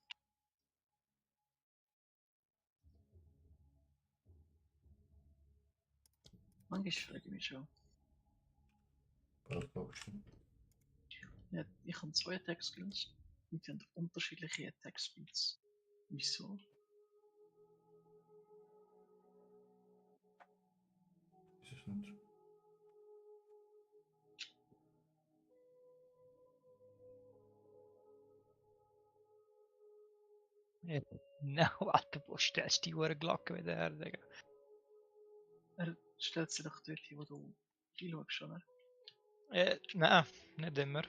A: Manchmal frage ich mich schon. Ja, ich habe 2 Attack Skills und die haben unterschiedliche Attack Speeds. Wieso?
E: Ist es nicht?
D: Nou, Alter, wo stellst du die Uhrglocke wieder her, Digga?
A: Er stellt sie doch dort hin, wo du hinschaust, oder?
D: Nein, nicht immer.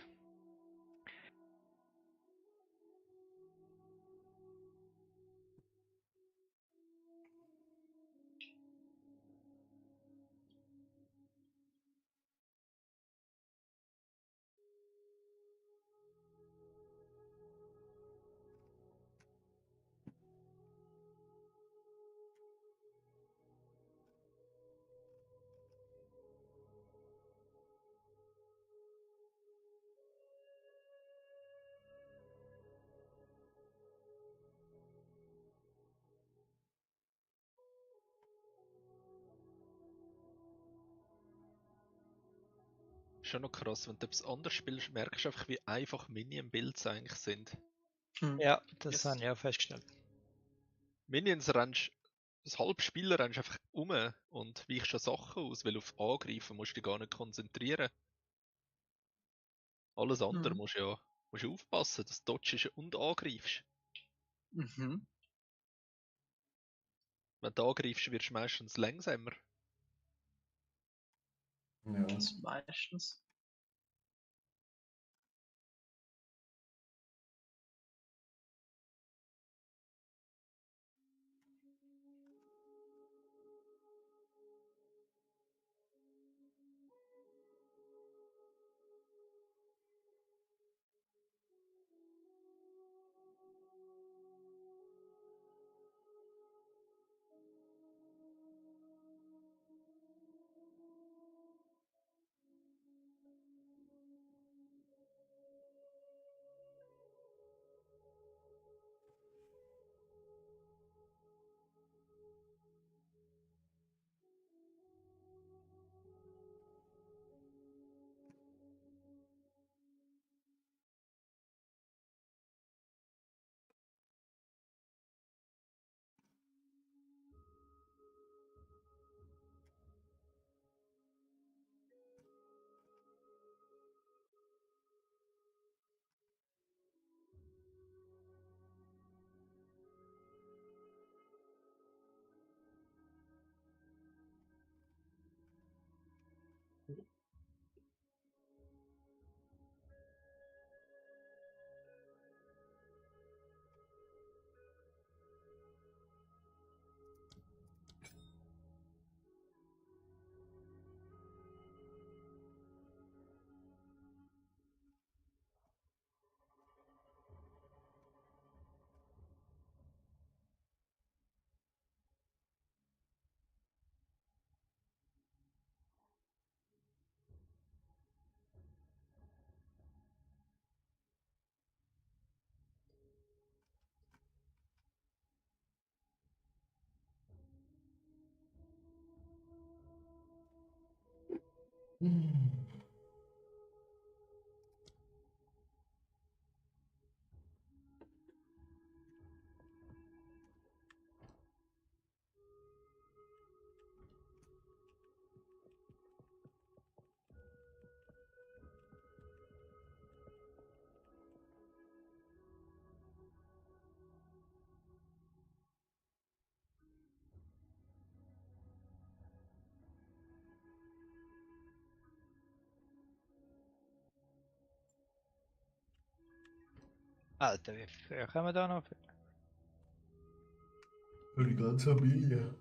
B: Schon noch krass, wenn du etwas anderes spielst, merkst du einfach, wie einfach Minion-Builds eigentlich sind.
D: Ja, das
A: Yes.
D: habe ich auch festgestellt.
B: Minions rennst, das halbe Spiel rennst einfach um und weichst schon Sachen aus, weil auf Angreifen musst du dich gar nicht konzentrieren. Alles andere musst du aufpassen, dass du dodgest und angreifst.
A: Mhm.
B: Wenn du angreifst, wirst du meistens langsamer.
E: Ja.
A: Das meistens.
D: Alter, wie viel können wir da noch?
E: Für die ganze Familie.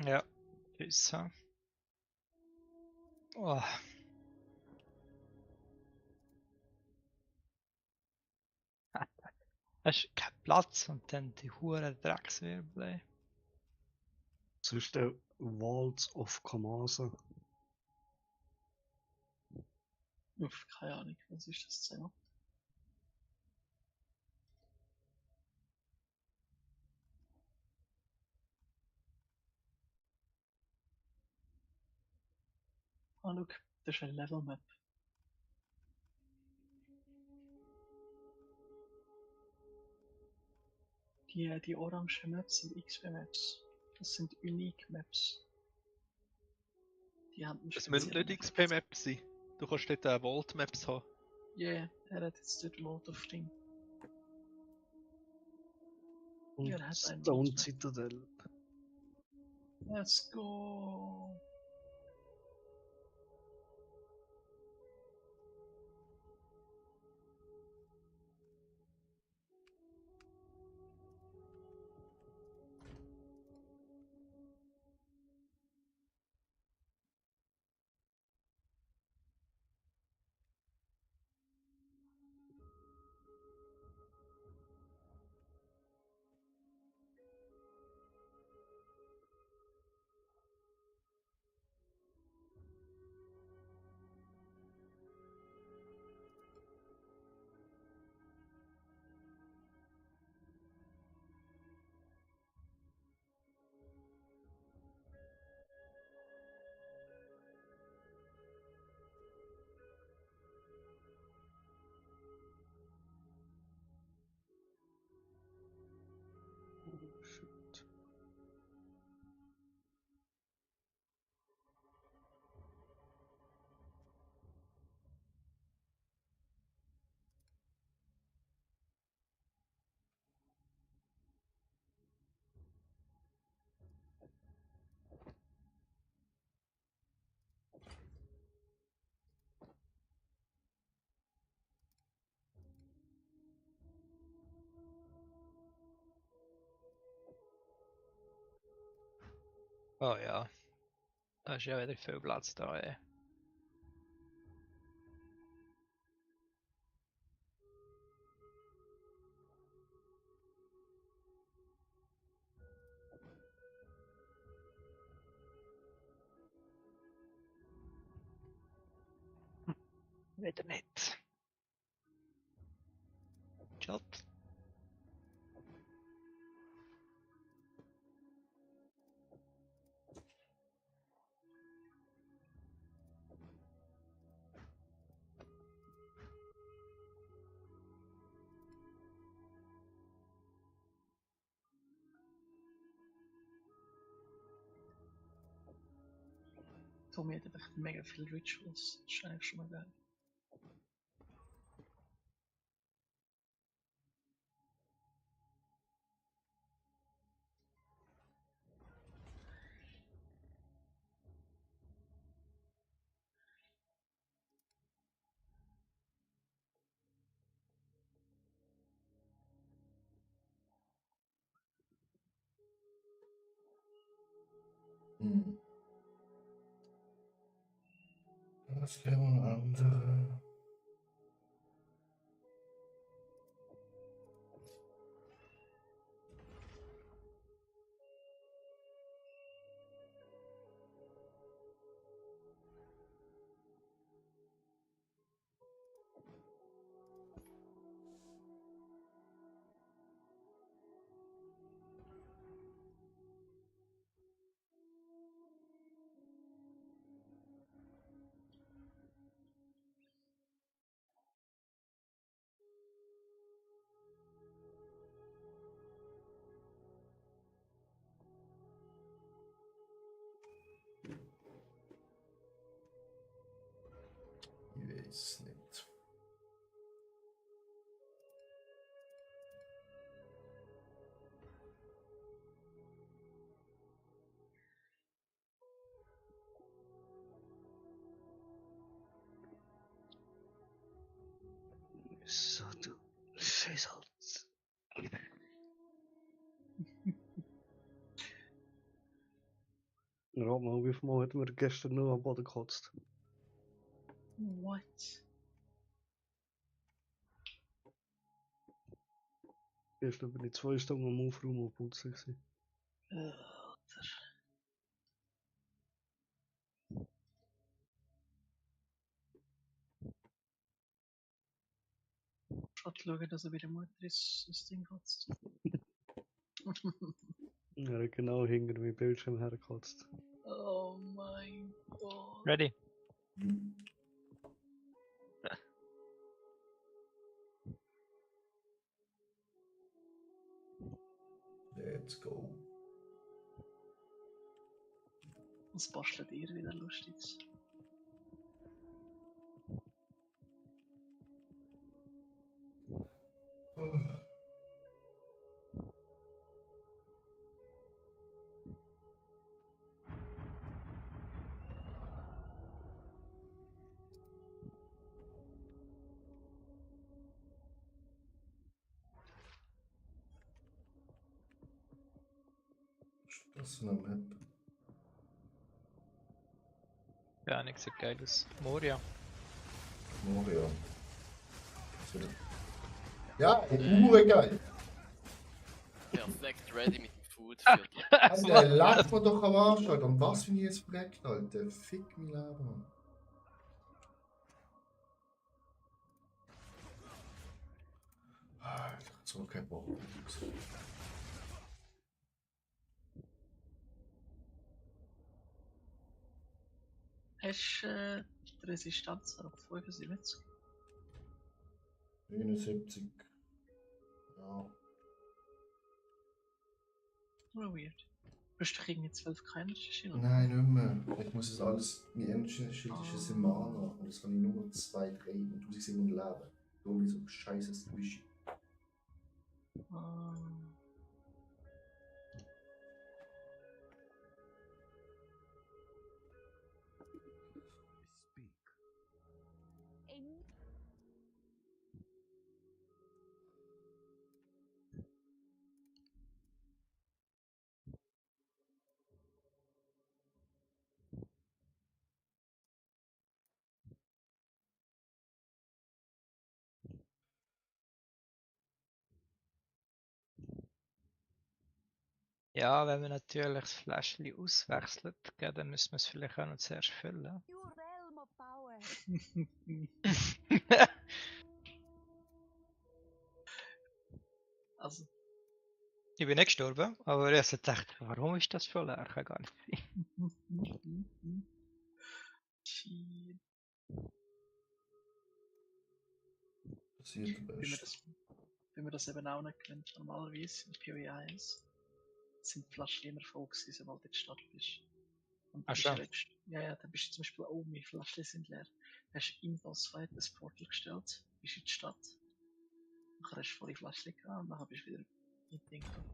D: Ja, tschüss. Ha. Oh. Hast du keinen Platz und dann die hure Dreckswirbel, ey.
C: Das ist der Walls of Kamasa.
A: Uff, keine Ahnung, was ist das Thema? Ah, schau, das ist eine Level-Map. Die orangen Maps sind XP-Maps. Das sind Unique Maps. Die haben einen
B: Es müssen
A: speziellen
B: nicht
A: Effekt.
B: XP-Maps sein. Du kannst dort auch Vault-Maps haben.
A: Yeah, er hat jetzt dort Vault auf Ding.
C: Und
A: Ja, er hat einen
C: Stone
A: Vault-Map.
C: Citadel.
A: Let's go!
C: Shit.
D: Oh ja. Da ist ja wieder viel Platz da, ey. Wieder nicht. Chat.
A: Tommy hat einfach mega viele Rituals. Das ist eigentlich schon mal geil.
E: Hm. Das wäre eine andere. Ich weiß nicht.
C: So, du Scheißholz. Rat mal, wie viel Mal hat mir gestern nur am Boden gekotzt?
A: What?
C: Gestern bin ich 2 Stunden am Aufräumen und Putzen gewesen.
A: Alter. Schaut schauen, dass er bei der Mutter das Ding kotzt.
C: Er hat genau hinter meinem Bildschirm hergekotzt.
A: Oh mein Gott.
D: Ready?
E: Let's go.
A: Was bastelt ihr wieder Lustiges?
E: Das ist eine Map.
D: Ja, nichts sieht geil aus. Moria.
E: Moria. Ja, geil.
F: Perfekt ready mit dem Food für die.
E: Alter, lag mir doch am Arsch, Alter. Und was, wenn ich jetzt verreckt, Alter? Fick mich Leben, Mann. Alter, so kein Bock.
A: Hast du die Resistenz auf 75?
E: 79. Ja.
A: Oder weird. Bist du irgendwie 12 keine Schild?
E: Nein, nicht mehr. Ich muss es alles. Mein Energy-Schild ist ein Mana. Und das kann ich nur 2, 3 und 1700 leben. Darum wie so scheiße Squishy.
G: In
D: Ja, wenn man natürlich das Fläschchen auswechselt, gell, dann müssen wir es vielleicht auch noch zuerst füllen.
G: your realm of power.
A: Also,
D: Ich bin nicht gestorben, aber ich habe gedacht, warum ist das schon leer? Kann gar nicht sein.
A: Shit.
E: Passiert der
A: Wenn
E: Beste.
A: wir das eben auch nicht gewöhnt, normalerweise in PoE 1 sind die Flaschen immer voll gewesen, sobald du in der Stadt bist. Und
D: Ach
A: bist
D: schon.
A: dann bist du zum Beispiel, oh, meine Flaschen sind leer. Dann hast du im Bossfight ein Portal gestellt, bist in die Stadt. Dann hast du volle Flaschen gehabt und dann bist du wieder in die Dinge.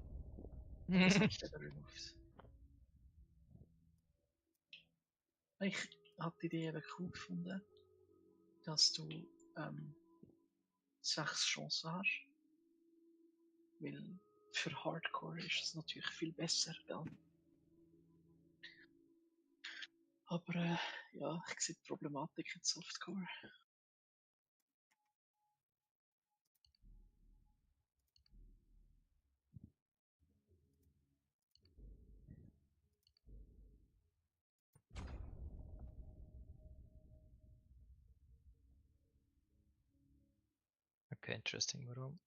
A: Das sind eben Removes. Ich habe die Idee eben cool gefunden, dass du 6 Chancen hast. Weil für Hardcore ist es natürlich viel besser, gell? Aber ja, ich sehe die Problematik in Softcore.
D: Okay, interesting, warum?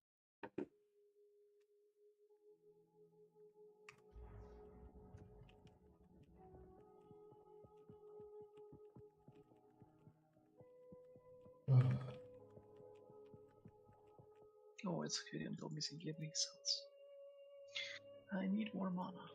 A: Oh, jetzt höre ich da meinen Lieblingssatz. I need more mana.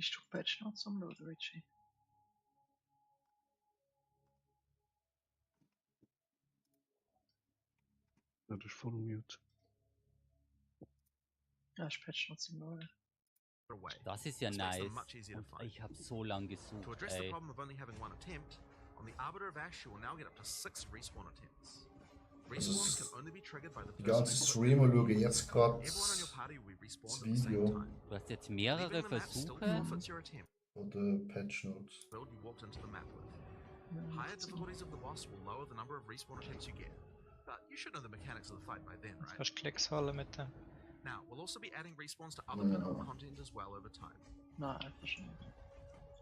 A: Bist du Patch Notes am Laden, Richie?
C: Ja, das ist voll mute.
A: Ja, ist Patch Notes im Laden.
H: Das ist ja nice. Und ich habe so lange gesucht,
I: To address the
H: ey.
I: problem of only having one attempt, on the Arbiter of Ash you will now get up to 6 respawn attempts. Respawns can only be triggered by the
E: Die
I: person
E: ganzen
I: who
E: Streamer schauen jetzt gerade
I: Everyone on your party will be respawned
E: das
I: at the same
E: Video
I: time.
H: Du hast jetzt
I: Leaving
H: mehrere
I: the map still
H: Versuche.
I: forfeits your attempt.
E: von den Patch Notes.
I: Build you walked into the map with.
A: Ja,
I: Higher
A: 15.
I: difficulties of the boss will lower the number of respawn attempts you get. But you should know the mechanics of the fight by then,
D: Jetzt
I: right?
D: kannst du Klicks holen mit dem.
I: Now, we'll also be adding respawns to other
E: Ja.
I: pinnacle content as well over time.
A: Nein, einfach schon nicht.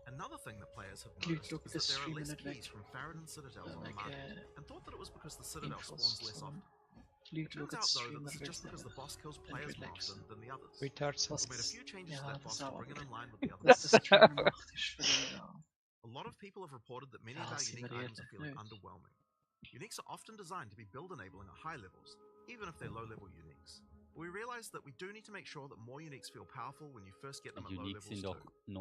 I: Another thing that players have
A: Die
I: noticed
A: Leute
I: is that there are
A: streamen
I: less
A: nicht weg.
I: keys from Farad and Citadels on the
A: Wegen
I: market, and thought that it was because the Citadel
A: Infos.
I: spawns less often.
A: Die
I: It
A: Leute
I: turns
A: schauen
I: out though that
A: Streamer
I: this is just
A: weg.
I: because the boss kills players more
A: relax.
I: often than the others.
D: Retards.
A: Was
I: We made a few changes to
A: ja,
I: that
A: das
I: boss to
A: auch
I: bring it in line with the other
A: Was der
I: bosses.
A: Streamer macht, ist für den da.
I: A lot of people have reported that many
A: Ja,
I: of our
A: sind
I: unique
A: wir
I: items are
A: ehrlich,
I: feeling
A: nicht?
I: underwhelming. Uniques are often designed to be build enabling at high levels, even if they're low level uniques. But we realized that we do need to make sure that more uniques feel powerful when you first get them at
H: Die
I: low
H: Uniques
I: levels
H: sind doch
I: too. In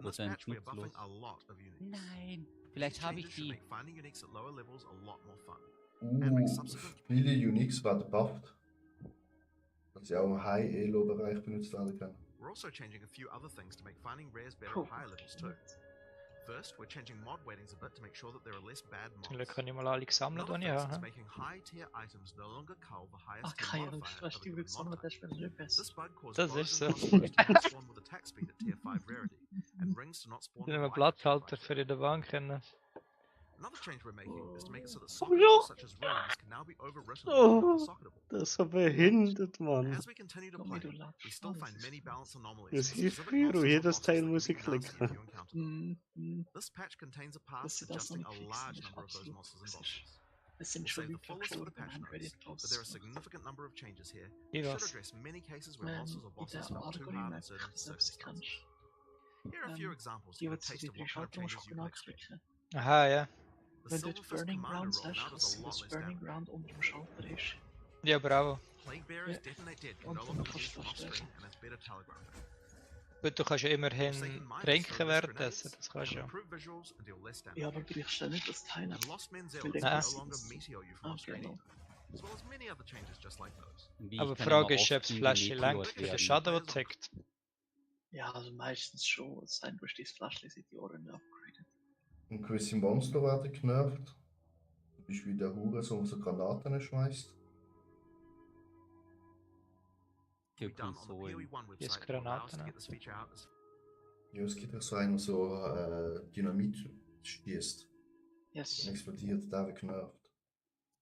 I: this
H: 90%
I: patch we are buffing
H: nutzlos.
I: a lot of uniques.
H: Nein,
I: These
H: vielleicht habe ich
I: changes should
H: die.
I: make finding uniques at lower levels a lot more fun. And make subsequent
E: Viele Uniques werden bufft. Dass sie auch im High-Elo-Bereich benutzt werden können.
I: We're also changing a few other things to make finding rares better
A: Puh.
I: at higher levels too. First, we're changing mod weightings a bit to make sure that there are less bad
D: Zum Glück
I: mods.
D: kann ich mal alle gesammelt,
I: Another
D: die ich
I: fix is
D: habe.
I: making high tier items no longer cull the highest
A: Ah,
I: tier
A: keine
I: modifier
A: Angst,
I: of
A: was
I: a
A: die
I: given
A: gesammelt
I: mod type.
A: hast, wenn du nicht bist.
I: This bug caused
D: Das
I: bows
D: ist
I: and
D: so.
I: crossbows to not spawn with attack speed at tier 5 rarity, and rings to not spawn
D: Ich
I: with
D: nehme
I: life at tier
D: Platzhalter
I: 5
D: für in der Bank. Rennen.
I: Another change we're making is to make it so that
C: Oh,
I: socketables
C: ja.
I: such as runes can now be overwritten
C: Oh.
I: with a socketable.
C: Das ist so behindert,
I: And
C: Mann.
I: as we continue to
A: Junge,
I: play,
A: du lachst
I: we still
A: schon,
I: find
A: das ist
I: many
A: krass.
I: balance anomalies.
C: Das
I: with
C: hilft
I: specific
C: mir,
I: monsters or
C: jedes
I: bosses
C: Teil
I: that
C: muss
I: can
C: ich
I: be nasty if
C: klicken.
I: you encounter them.
A: Mhm.
I: This patch contains a path
A: Dass sie das noch
I: suggesting
A: nicht
I: a
A: fixen,
I: large
A: ist
I: number of those
A: absolut
I: monsters and
A: klassisch.
I: bosses.
A: Es sind
I: We'll
A: schon
I: save the
A: Leute
I: fullest for the
A: gestorben,
I: patch
A: haben Reddit
I: notes, but there are a
A: Posts.
I: significant number of changes here
D: Die
I: that should
D: was?
I: address many cases where monsters or
A: In
I: bosses
A: der
I: felt too
A: Argory
I: hard in
A: Map,
I: certain
A: ich glaube, sie kannst.
I: circumstances. Here are a few examples to
A: Die
I: get a
A: wird sie
I: taste
A: die
I: of what kind of
A: Schaltung
I: changes you
A: schon
I: can expect.
A: anklicken.
D: Aha, ja.
I: The
A: Wenn du jetzt
I: Silverfist
A: Burning
I: Commander
A: Ground
I: roll
A: sagst,
I: now does
A: dass
I: a lot
A: das
I: less
A: Burning
I: damage.
A: Ground unter dem Schalter ist.
D: Ja, bravo.
I: Plague Bearers
A: Ja.
I: Detonate Dead can
A: Und
I: no
A: dann
I: longer be
A: kannst
I: used
A: du
I: from off
A: fast
I: screen and it's better telegraphed.
D: Gut, du kannst ja immerhin trinken währenddessen.
I: Grenades
D: Das kannst
I: can
D: du ja.
I: improve visuals and deal less damage.
A: Ja, aber brichst du nicht das Teil ab.
I: And Lost Men
A: Will
I: Zealots
A: der
I: can
A: Klasse
I: no longer
A: ist-
I: meteor you from off screen
A: genau.
I: either. As well as many other changes just like those.
D: Aber die Frage ist, ob das Fläschchen lenkt für den Schaden, der tickt.
A: Ja, also meistens schon. Es sei denn, du hast dieses Fläschchen seit Jahren nicht upgraded.
E: Und gewisse Monster werden genervt. Zum Beispiel der Hurensohn, der so Granaten schmeißt.
H: Für
I: Be done on the
H: Konsolen.
I: PoE1
D: Hier ist
I: website to allow us to
D: Granaten.
I: get this feature out as
E: Ja, es gibt auch so einen, der so Dynamit schießt.
A: Yes.
E: Dann explodiert, der wird genervt.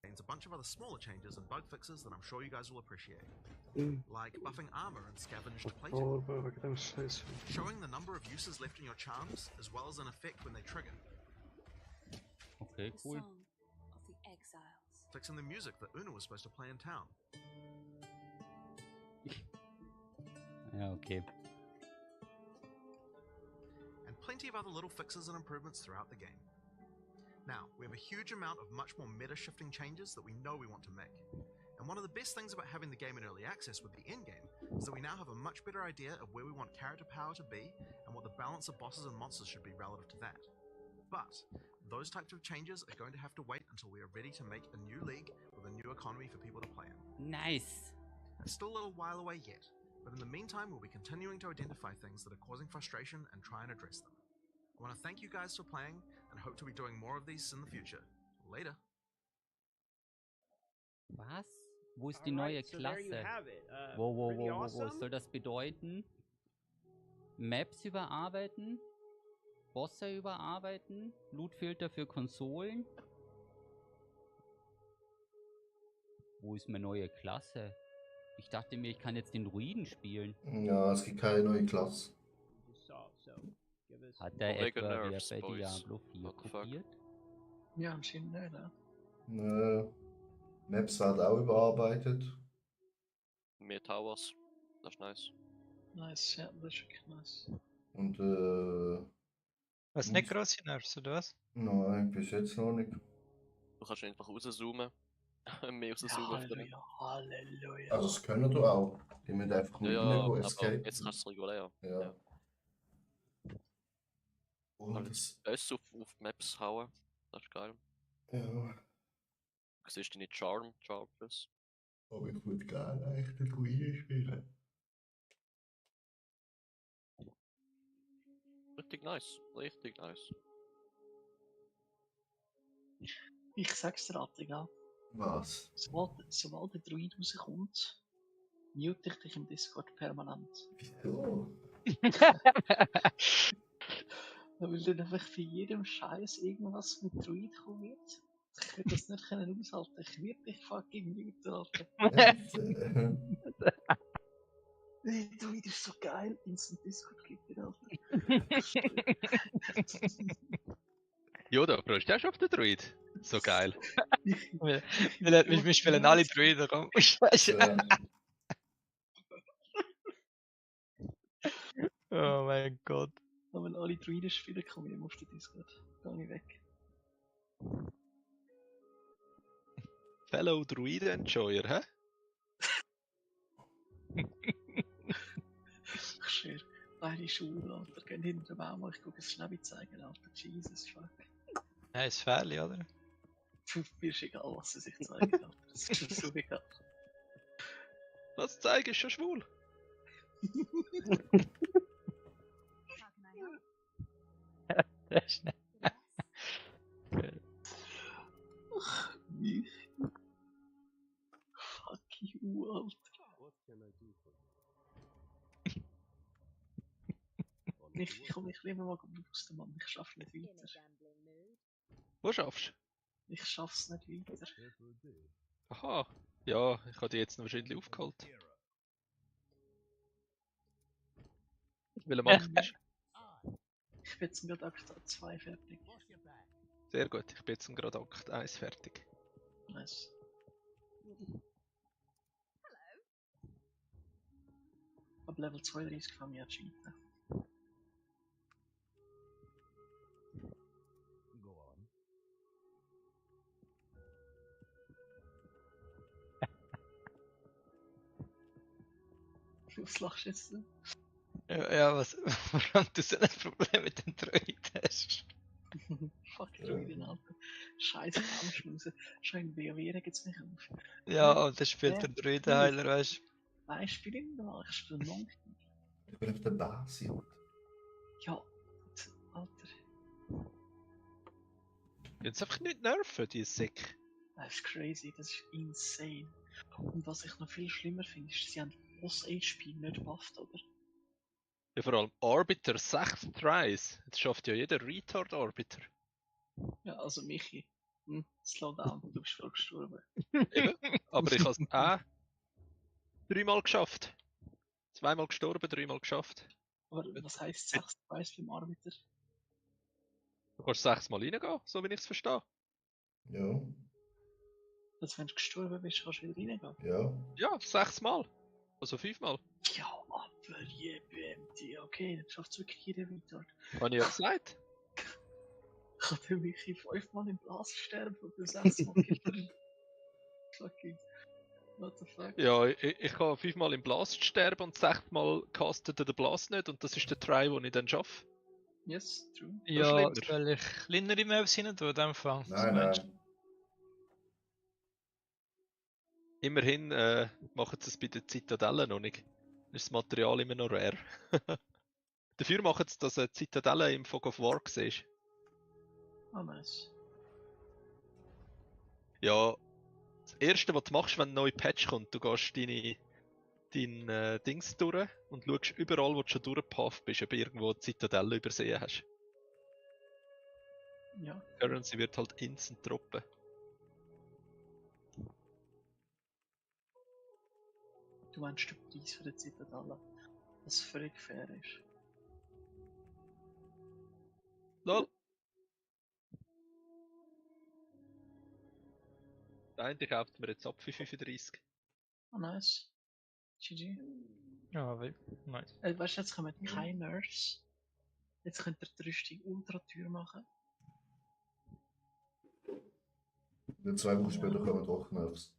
I: contains a bunch of other smaller changes and bug fixes that I'm sure you guys will appreciate.
C: Mhm.
I: Like buffing armor and scavenged plating.
C: Torbe wegen dem Scheiß.
I: Showing the number of uses left in your charms, as well as an effect when they trigger.
H: Okay,
G: The
H: cool.
G: song of the exiles.
I: Fixing the music that Una was supposed to play in town.
H: Ja, okay.
I: And plenty of other little fixes and improvements throughout the game. Now, we have a huge amount of much more meta-shifting changes that we know we want to make. And one of the best things about having the game in early access with the endgame is that we now have a much better idea of where we want character power to be and what the balance of bosses and monsters should be relative to that. But those types of changes are going to have to wait until we are ready to make a new league with a new economy for people to play in.
H: Nice.
I: It's still a little while away yet, but in the meantime we'll be continuing to identify things that are causing frustration and try and address them. I want to thank you guys for playing and hope to be doing more of these in the future. Later.
H: Was? Wo ist die neue Klasse? Was soll das bedeuten? Maps überarbeiten? Bosse überarbeiten? Lootfilter für Konsolen? Wo ist meine neue Klasse? Ich dachte mir, ich kann jetzt den Druiden spielen.
E: Ja, es gibt keine neue Klasse.
H: Hat der
F: Omega
H: etwa wer
F: Nerves,
H: bei
F: boys.
H: Diablo 4
F: What the fuck?
H: kopiert?
A: Ja, anscheinend nicht, ne?
E: Nö. Maps werden auch überarbeitet.
F: Mehr Towers. Das ist nice.
A: Nice, ja, das ist wirklich nice.
E: Und
D: Was nicht grosse Nerves, oder was?
E: nein, bis jetzt noch nicht.
F: Du kannst einfach rauszoomen. Mehr rauszoomen auf den.
A: Halleluja, Halleluja.
E: Also das können du auch. Die müssen einfach
F: Ja,
E: nicht
F: ja,
E: reingehen,
F: aber
E: Escape.
F: jetzt kannst du es regulär.
E: Ja. Und das,
F: S auf die Maps hauen. Das ist geil.
E: ja,
F: Du siehst deine Charges.
E: aber ich würde gerne eigentlich den Druiden spielen.
F: Richtig nice. Richtig nice.
A: Ich sag's dir, Attiga.
E: Was?
A: Sobald der Druid rauskommt, mute ich dich im Discord permanent.
E: Wieso?
A: Weil dann einfach für jedem Scheiß irgendwas mit Druid kommen wird. Ich will das nicht können aushalten. Ich werde dich fucking muten, Alter. Der Druid ist so geil. Instant Discord gibt dir, Alter.
B: Yoda, brauchst du auch schon auf den Druid? So geil.
D: Wir spielen alle Druiden, komm. Oh mein Gott.
A: Aber wenn alle Druiden spielen, komme ich nicht mehr auf den Discord. Geh ich weg.
B: Fellow Druiden Enjoyer, hä?
A: Ich schwöre, beide Schuhe, Alter. Gehen hinter dem Baum, ich gucke es schnell zeigen, Alter. Jesus fuck.
D: Nein, ist Fährli, oder?
A: Mir ist egal, was sie sich zeigen, Alter. Das ist mir so egal.
B: Was zeige ich schon schwul?
D: Sehr schnell.
A: Mich. Fuck you, Alter. Ich komme mich lieber mal bewusst, Mann. Ich schaff nicht weiter.
B: Wo schaffst du?
A: Ich schaff's nicht weiter.
B: Aha. Ja, ich habe die jetzt noch wahrscheinlich aufgeholt. Welcher Macht bist du?
A: Ich bin jetzt gerade Akt 2 fertig.
B: Sehr gut, ich bin jetzt gerade Akt 1 fertig.
A: Nice. Ab Level 32 kann ich cheaten. Was lachst du jetzt?
D: Ja, warum du so ein Problem mit dem Druiden hast?
A: Fuck Druiden, Alter. Scheiße, Anschmusen. Schon in WoW regt's mich auf.
D: Ja, und das spielt der Druidenheiler, weißt du?
A: Nein, ich spiele nicht mal, ich spiele Monk.
E: Ich bin auf der Basis.
A: Ja, Alter.
B: Jetzt einfach nicht nerven, die Sick.
A: Das ist crazy, das ist insane. Und was ich noch viel schlimmer finde, ist, sie haben Boss-HP nicht bufft, oder?
B: Ja, vor allem Arbiter 6 Tries. Jetzt schafft ja jeder Retard Arbiter.
A: Ja, also Michi. Slow down, du bist voll gestorben.
B: Eben. Aber ich habe es auch 3-mal geschafft. 2-mal gestorben, 3-mal geschafft.
A: Aber was heisst 6 Preis beim Arbiter?
B: Du kannst 6-mal reingehen, so wie ich es verstehe.
E: Ja.
A: Dass wenn du gestorben bist, kannst du wieder reingehen?
E: Ja.
B: Ja, 6-mal. Also 5-mal.
A: Ja, aber BMT, okay, dann schafft es wirklich jeder Retard.
B: Habe ich ja gesagt.
A: Kann der Michi 5-mal im Blas sterben und du 6-mal killen? Fucking. What the fuck?
B: Ja, ich kann 5-mal im Blast sterben und 6-mal castet der Blast nicht und das ist der Try, den ich dann schaffe.
A: Yes, true.
D: Ja,
B: schlimmer.
D: soll ich kleinere Maps rein tun, in dem Fall?
E: Nein.
B: Immerhin machen sie es bei den Zitadellen noch nicht. Dann ist das Material immer noch rare. Dafür machen sie, dass eine Zitadelle im Fog of War siehst.
A: Ah, nice.
B: Ja, das erste, was du machst, wenn ein neuer Patch kommt, du gehst dein Dings durch und schaust überall, wo du schon durchgepafft bist, ob du irgendwo eine Zitadelle übersehen hast.
A: Ja.
B: Currency wird halt instant droppen.
A: Du meinst den Preis für die Zitadelle, was völlig fair ist.
B: Lol. Der eine kauft mir jetzt ab für 35.
A: Ah, nice. GG.
D: Ja, nice.
A: Weißt du, jetzt kommen keine Nerfs. Jetzt könnt ihr die Rüstung ultra teuer machen.
E: Und 2 Wochen später kommen doch Nerfs.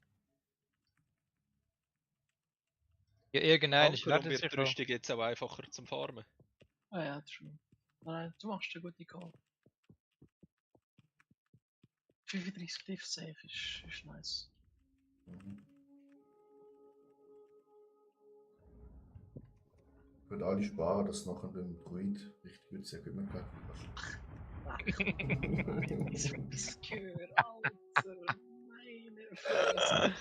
D: Ja, irgendein ist
B: Darum
D: werden
B: wird
D: sie
B: die Rüstung jetzt auch einfacher zum Farmen.
A: Ah ja, true. Nein, du machst eine gute Call. 35 Diff Safe ist nice.
E: Ich würde alle sparen, dass nachher beim Druid richtig gutes Equipment geht.
A: Ich hab das gehört, Alter. Meine Fresse.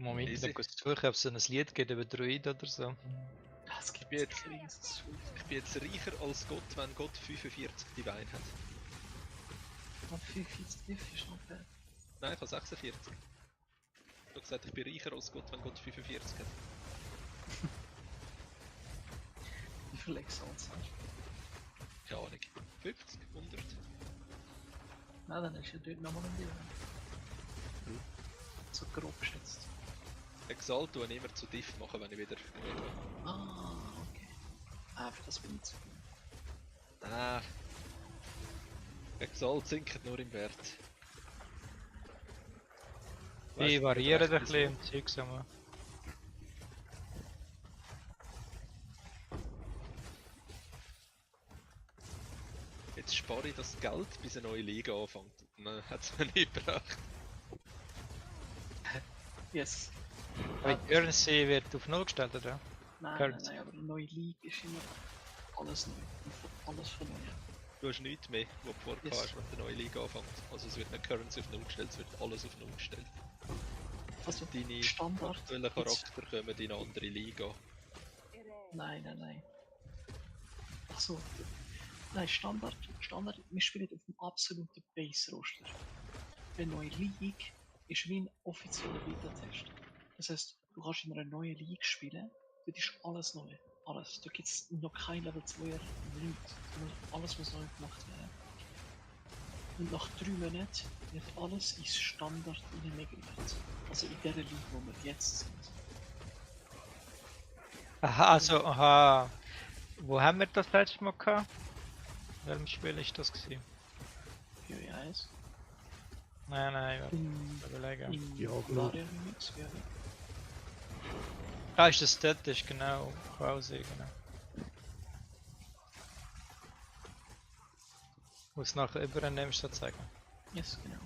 D: Moment,
B: Easy.
D: ich muss suchen, ob es so ein Lied gibt über Druid oder so.
A: Ja, es gibt
B: Jetzt-
A: jetzt.
B: Ich bin jetzt reicher als Gott, wenn Gott 45 Divine hat.
A: Aber 45 Diff ist noch bad.
B: Nein, ich habe 46. Ich habe gesagt, ich bin reicher als Gott, wenn Gott 45 hat.
A: Wie viel Exalts hast du?
B: Keine Ahnung. 50? 100?
A: Nein, dann ist ja dort nochmal ein Deal. So grob geschätzt.
B: Exalt tue ich immer zu Diff machen, wenn ich wieder genug habe.
A: Ah, okay. Einfach das bin ich zu viel.
B: Ah. Exalt sinkt nur im Wert.
D: Die variieren ein bisschen im Zeug, sagen wir.
B: Jetzt spare ich das Geld, bis eine neue Liga anfängt. Dann hat es mir nicht gebracht.
A: Yes.
D: Aber die Currency wird auf 0 gestellt, oder?
A: Nein, aber eine neue League ist immer alles neu. Alles von neu.
B: Du hast nichts mehr, was du vorher
A: Yes.
B: hast, wenn die neue Liga anfängt. Also es wird nicht Currency auf 0 gestellt, es wird alles auf 0 gestellt.
A: Also
B: Deine
A: Standard.
B: aktuellen Charakter kommen in eine andere Liga.
A: Nein. Achso. Nein, Standard. Wir spielen auf dem absoluten Base-Roster. Eine neue League ist wie ein offizieller Beta-Test. Das heisst, du kannst in einer neuen League spielen, dort ist alles neu. Alles. Da gibt es noch kein Level 2er, nichts. Sondern alles muss neu gemacht werden. Und nach 3 Monaten wird alles ins Standard migriert. Also in der League, wo wir jetzt sind.
D: Aha, also, aha. Wo haben wir das letzte Mal gehabt? In welchem Spiel ist das gewesen?
A: Fury 1.
D: Nein, ich will
A: In
D: überlegen.
C: Diablo.
A: Varia Remix, Fury.
D: Ah, ist das statisch, genau. Krause, genau. Muss nachher übernehmen, sozusagen.
A: Yes, genau.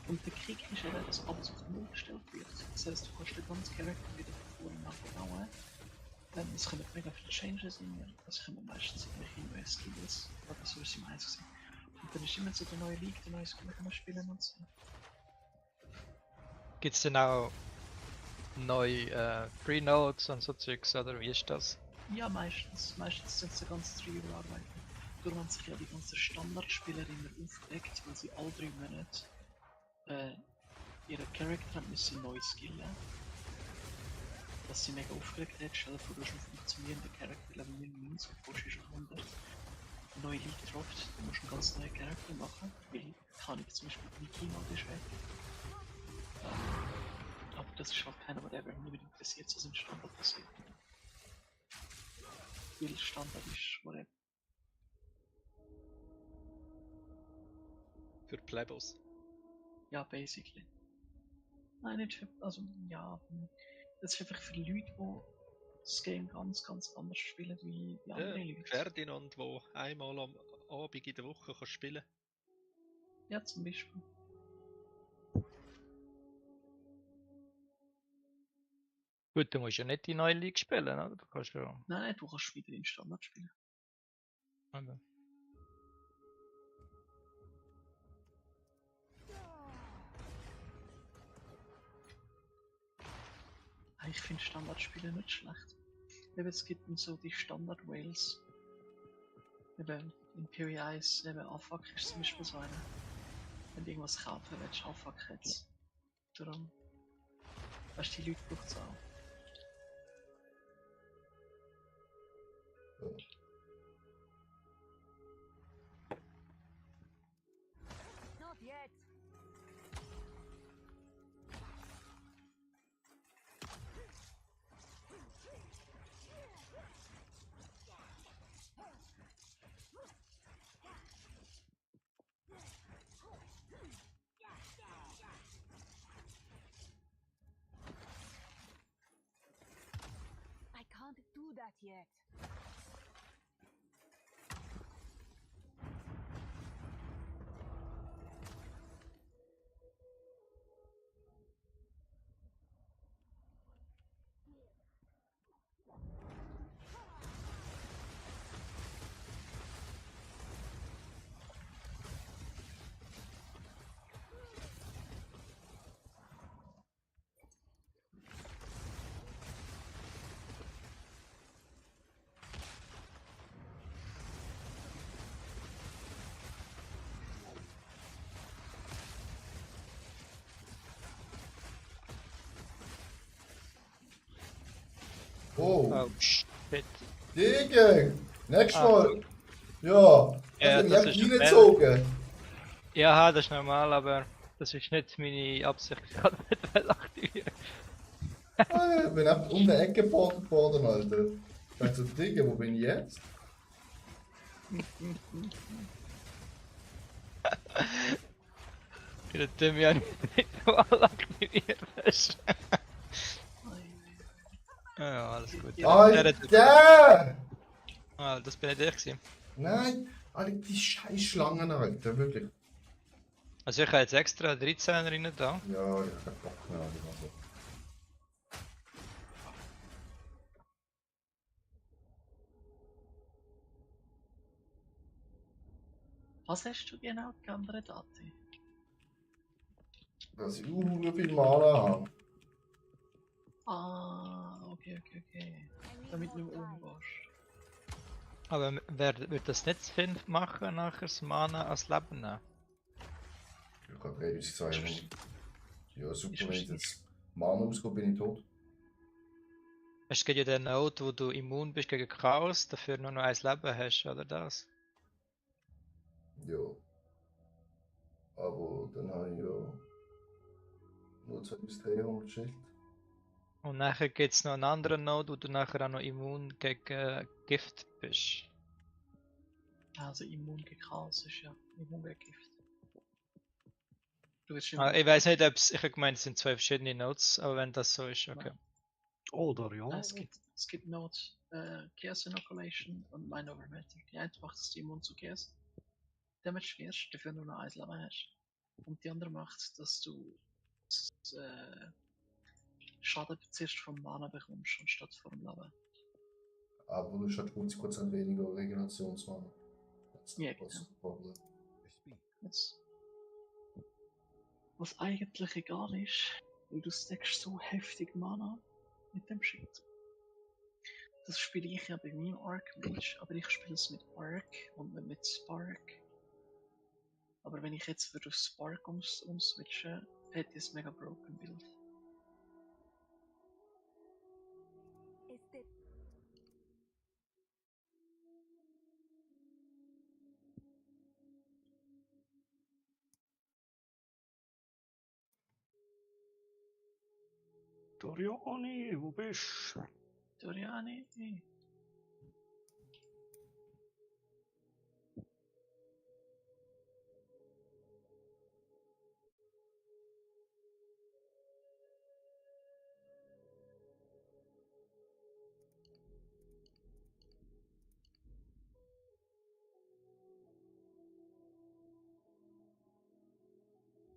A: Und der Krieg ist eben, dass alles auf Null gestellt wird. Das heisst, du kannst den ganzen Charakter wieder von vorne nachbauen. Es kommen mega viele Changes rein. Es kommen meistens irgendwelche neue Skills. Oder so ist es im Eis gewesen. Und dann ist immer so der neue League, der neue Skill kann man spielen und so.
D: Gibt es denn auch neue Free Notes und so Zeugs, oder wie ist das?
A: Ja, meistens. Meistens sind es die ganze 3 überarbeiten. Darum haben sich ja die ganzen Standardspieler immer aufgeregt, weil sie alle 3 Monate ihren Charakter haben müssen neu skillen. Dass sie mega aufgeregt hat. Stell dir vor, du hast einen funktionierenden Charakter Level 99 und forschst schon 100. Eine neue League droppt, du musst einen ganz neuen Charakter machen, weil kann ich zum Beispiel Wiki-Mod ist weg. Aber das ist halt keiner, der nicht interessiert, was im Standard passiert. Weil Standard ist, whatever.
B: Für Plebos.
A: Ja, basically. Nein, nicht für, also, ja, das ist einfach für Leute, die das Game ganz anders spielen wie die anderen Leute.
B: Ferdinand, der einmal am Abend in der Woche kann spielen
A: Ja, zum Beispiel.
D: Gut, du musst ja nicht die neue League spielen, oder? Du kannst ja.
A: Nein, du kannst wieder in Standard spielen.
D: Okay.
A: Ich finde Standardspiele nicht schlecht. Eben, es gibt so die Standard-Whales. Eben, Imperial 1, eben Afak ist zum Beispiel so einer. Wenn du irgendwas kaufen willst, Afak jetzt. Darum. Weißt du, die Leute braucht es auch.
G: Not yet. yet.
E: Oh,
D: Oh, shit.
E: Digga! Nächstes
D: Ah.
E: Mal! Ja!
D: Ja,
E: Also, ich
D: das
E: hab
D: ist
E: reingezogen!
D: Ja, das ist normal, aber das ist nicht meine Absicht. Ich kann nicht aktivieren.
E: Ah, ich bin einfach um die Ecke geportet worden, Alter. Ich dachte so, Digga, wo bin ich jetzt?
D: Ich hätte mich ja nicht mal aktiviert hast. Ja, alles gut.
E: Alter!
D: Ah, das bin nicht ich gewesen.
E: Nein! Alter, die scheiß Schlangen, Alter, wirklich.
D: Also ich habe jetzt extra 13 rein da.
E: Ja, ich hab Bock mehr, also.
A: Was hast du genau geändert, Ati?
E: Dass ich viel Mana habe.
A: Ah, okay. Damit du nicht mehr umgehst.
D: Aber wird das nicht Sinn machen, nachher das Mana als Leben nehmen?
E: Ich kann Radius 200. Ja, super,
A: Ist
E: wenn ich
A: wahrscheinlich-
E: jetzt Mana ausgehe, bin ich tot.
D: Es gibt ja den Node, wo du immun bist gegen Chaos, dafür nur noch ein Leben hast, oder das?
E: Ja. Aber dann habe ich ja nur 200 bis 300 Schild.
D: Und nachher gibt es noch einen anderen Node, wo du nachher auch noch immun gegen Gift bist.
A: Also immun gegen Chaos ist ja immun gegen Gift. Du wirst
D: Ich weiß nicht, ob es. Ich habe gemeint, es sind zwei verschiedene Nodes, aber wenn das so ist, okay.
C: Oder ja.
A: Es gibt Node Chaos Inoculation und Mind Over Matter. Die eine macht, dass du immun zu Chaos Damage wirst, dafür nur noch ein Leben hast. Und die andere macht, dass du Schaden zuerst vom Mana bekommst, anstatt vom Leben.
E: Aber du hast halt 50% weniger Regenerationsmana. Das ist
A: Ja,
E: das Problem.
A: Jetzt, was eigentlich egal ist, weil du stackst so heftig Mana mit dem Shit. Das spiele ich ja bei meinem Arc Mage, aber ich spiele es mit Arc und nicht mit Spark. Aber wenn ich jetzt würde auf Spark umswitchen, hätte ich ein mega broken Build.
G: Is it
C: Doriani, wo bist du?
A: Doriani?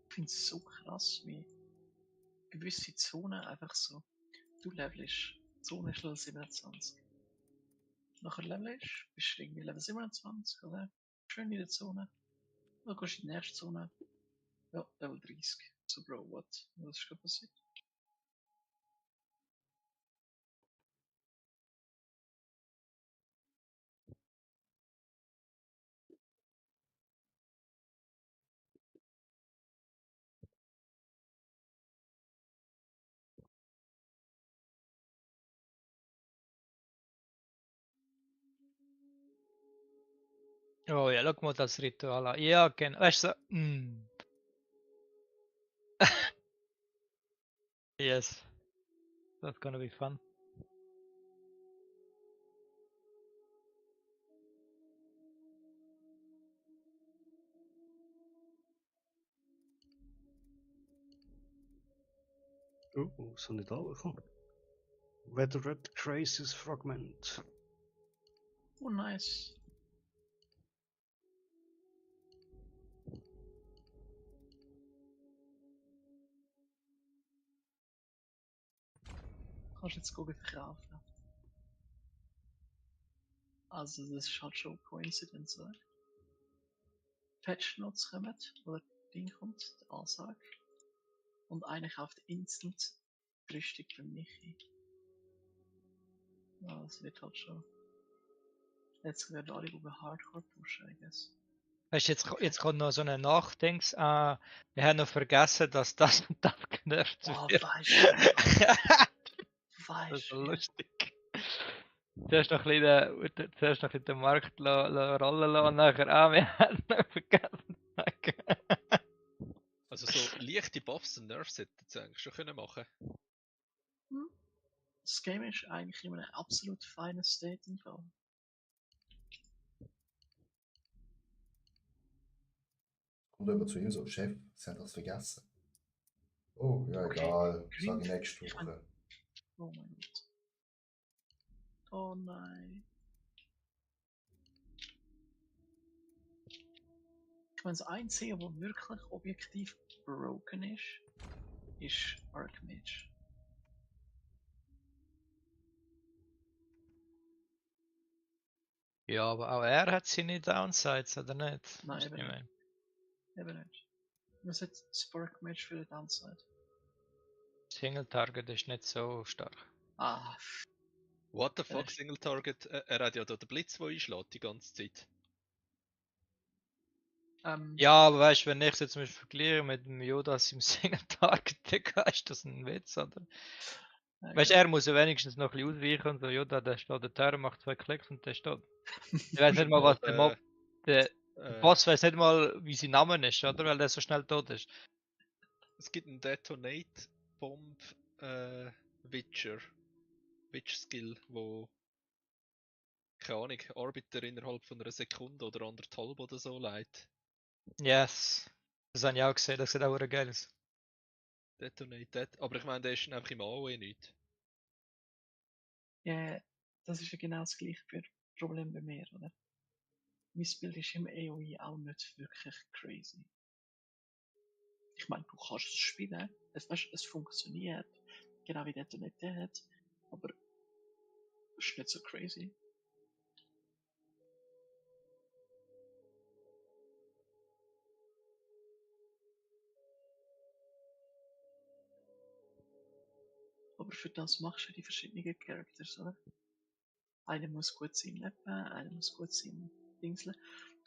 A: Ich finde es so krass, wie gewisse Zonen einfach so. Du levelst Zone ist Level 27. Nachher levelst, bist du irgendwie Level 27, oder? Schön in der Zone. Dann gehst du in die nächste Zone. Ja, Level 30. So, Bro, what? Was ist gerade passiert?
D: Oh ja, schau mal das Ritual an. Ja, genau. Weißt du, so, Yes. That's gonna be fun.
C: Oh, so nicht angekommen. Weathered Crisis Fragment.
A: Oh, nice. Kannst jetzt gucken, verkaufen. Also, das ist halt schon Coincidence, oder? Patch Notes kommen, oder Ding kommt, die Ansage. Und einer kauft instant 3 Stück für Michi. Ja, das wird halt schon. Jetzt werden alle über Hardcore pushen, I guess.
D: Weißt du, jetzt kommt noch so ein Nachdenks. Wir haben noch vergessen, dass das und das genervt
A: Oh,
D: wird.
A: weißt du.
D: Das
A: Weißt
D: ist so
A: du.
D: lustig. Zuerst noch ein bisschen den Markt rollen lassen und nachher wir haben noch vergessen.
B: Also so leichte Buffs und Nerfs hätten sie eigentlich schon können machen.
A: Das Game ist eigentlich in einem absolut feinen State im Fall.
E: Kommt jemand zu ihm so, Chef, Sie haben das vergessen. Oh, ja,
A: Okay.
E: egal, sage ich nächste
A: Ich
E: Woche.
A: Oh mein Gott. Oh nein. Ich meine, das Einzige, was wirklich objektiv broken ist Archmage.
D: Ja, aber auch er hat seine Downsides, oder nicht?
A: Nein,
D: Weißt
A: eben
D: du,
A: nicht. Eben nicht. Was hat Sparkmage für eine Downside?
D: Single Target ist nicht so stark.
A: Ah,
B: What the fuck, Single Target? Er hat ja da den Blitz, der einschlägt die ganze Zeit.
D: Ja, aber weißt du, wenn ich es jetzt zum Beispiel vergleiche mit dem Yodas im Single Target, Digga, ist das ein Witz, oder? Weißt du, er muss ja wenigstens noch ein bisschen ausweichen und so, Yoda, der steht, der Terror macht 2 Klicks und der steht. Ich weiß nicht mal, was der Mob. Der Boss weiß nicht mal, wie sein Name ist, oder? Weil der so schnell tot ist.
B: Es gibt einen Detonate Bomb Witch Skill, wo keine Ahnung, Arbiter innerhalb von einer Sekunde oder 1,5 oder so leitet.
D: Yes. Das habe ich auch gesehen, das sieht auch geil aus.
B: Detonate, aber ich meine, der ist einfach im AOE nicht.
A: ja, das ist ja genau das gleiche Problem bei mir, oder? Mein Bild ist im AOE auch nicht wirklich crazy. Ich meine, du kannst es spielen, es funktioniert, genau wie Detonate hat, aber es ist nicht so crazy. Aber für das machst du die verschiedenen Characters, oder? Einer muss gut sein Mappen, einer muss gut sein Dingseln.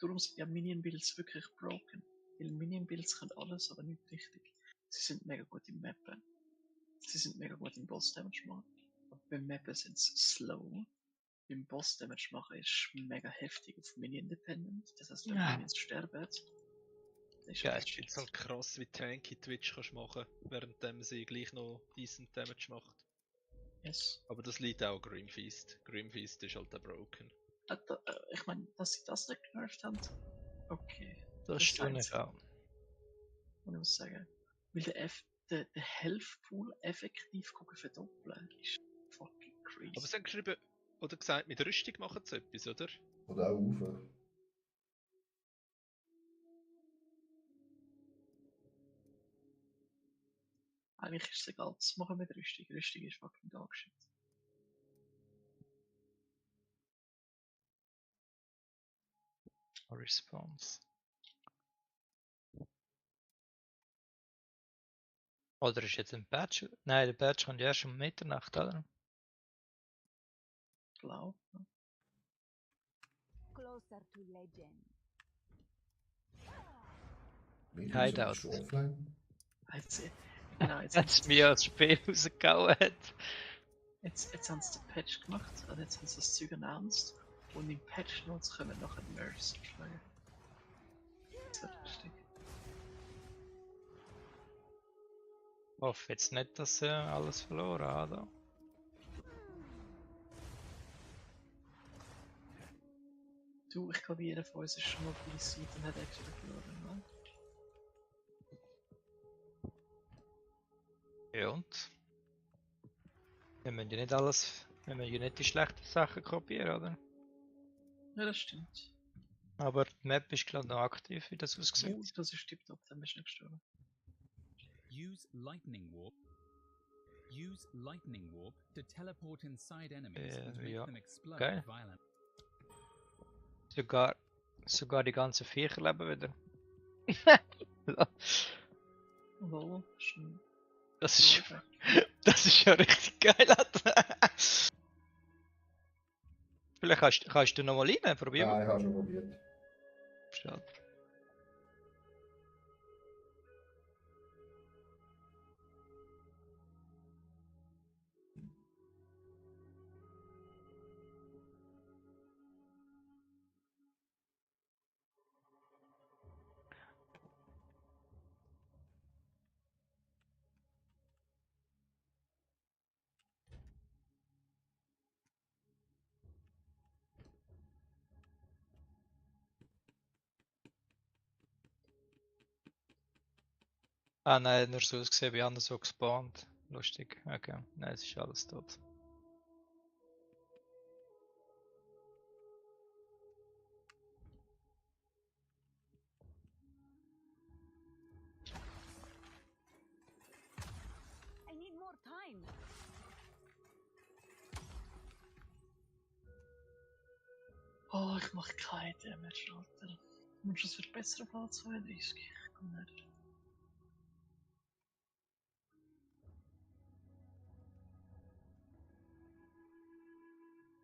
A: Darum sind ja Minion-Builds wirklich broken. Weil Minion-Builds können alles, aber nicht richtig. Sie sind mega gut im Mappen. Sie sind mega gut im Boss-Damage machen. Aber beim Mappen sind sie slow. Beim Boss-Damage machen ist mega heftig auf Minion-Dependent. Das heißt, wenn Minions sterben, das ist
B: Ja,
A: echt
B: es ist halt krass, wie tanky Twitch kannst machen, während sie gleich noch decent Damage macht.
A: Yes.
B: Aber das liegt auch Grimfeast. Grimfeast ist halt auch broken.
A: Ich meine, dass sie das nicht genervt haben, okay.
D: Das stimmt nicht auch.
A: Und ich muss sagen, weil der Health Pool effektiv verdoppeln ist fucking crazy.
B: Aber sie haben geschrieben, oder gesagt, mit Rüstung machen sie etwas, oder?
E: Oder auch rauf.
A: Eigentlich ist es egal, das machen wir mit Rüstung. Rüstung ist fucking dog shit.
D: Response. Oder ist jetzt ein Patch? Nein, der Patch kommt ja erst um Mitternacht, oder?
A: Glaub.
G: Closer to legend.
D: Hideout.
A: Genau,
D: Jetzt mir das Spiel rausgehauen hat.
A: Jetzt haben sie den Patch gemacht, und jetzt haben sie das Zeug announced. Und im Patch Notes kommen noch ein Nerfs schlagen. Das wird lustig.
D: Ich hoffe jetzt nicht, dass sie alles verloren haben.
A: Du, ich glaube, jeder von uns ist schon mal bei Seite und hat extra verloren, ne?
D: Ja und? Wir müssen ja nicht alles, wir müssen ja nicht die schlechten Sachen kopieren, oder?
A: Ja, das stimmt.
D: Aber die Map ist gerade noch aktiv, wie das aussieht.
A: Das ist tipptopp, dann bist du nicht gestorben.
J: Use lightning warp. Use lightning warp to teleport inside enemies and make
D: ja.
J: them explode
D: Geil.
J: violently.
D: Sogar die ganzen Viecher leben wieder.
A: Lol,
D: Das ist ja richtig geil, Alter. Vielleicht kannst du noch mal rein, probieren.
E: Ja, ich habe schon probiert.
D: Schade. Ah nein, nur so ausgesehen, wie anders so gespawnt. Lustig. Okay. Nein, es ist alles tot.
G: I need more time.
A: Oh, ich mache keinen Damage, Alter. Musst du es verbessern auf 32? Ich kann nicht.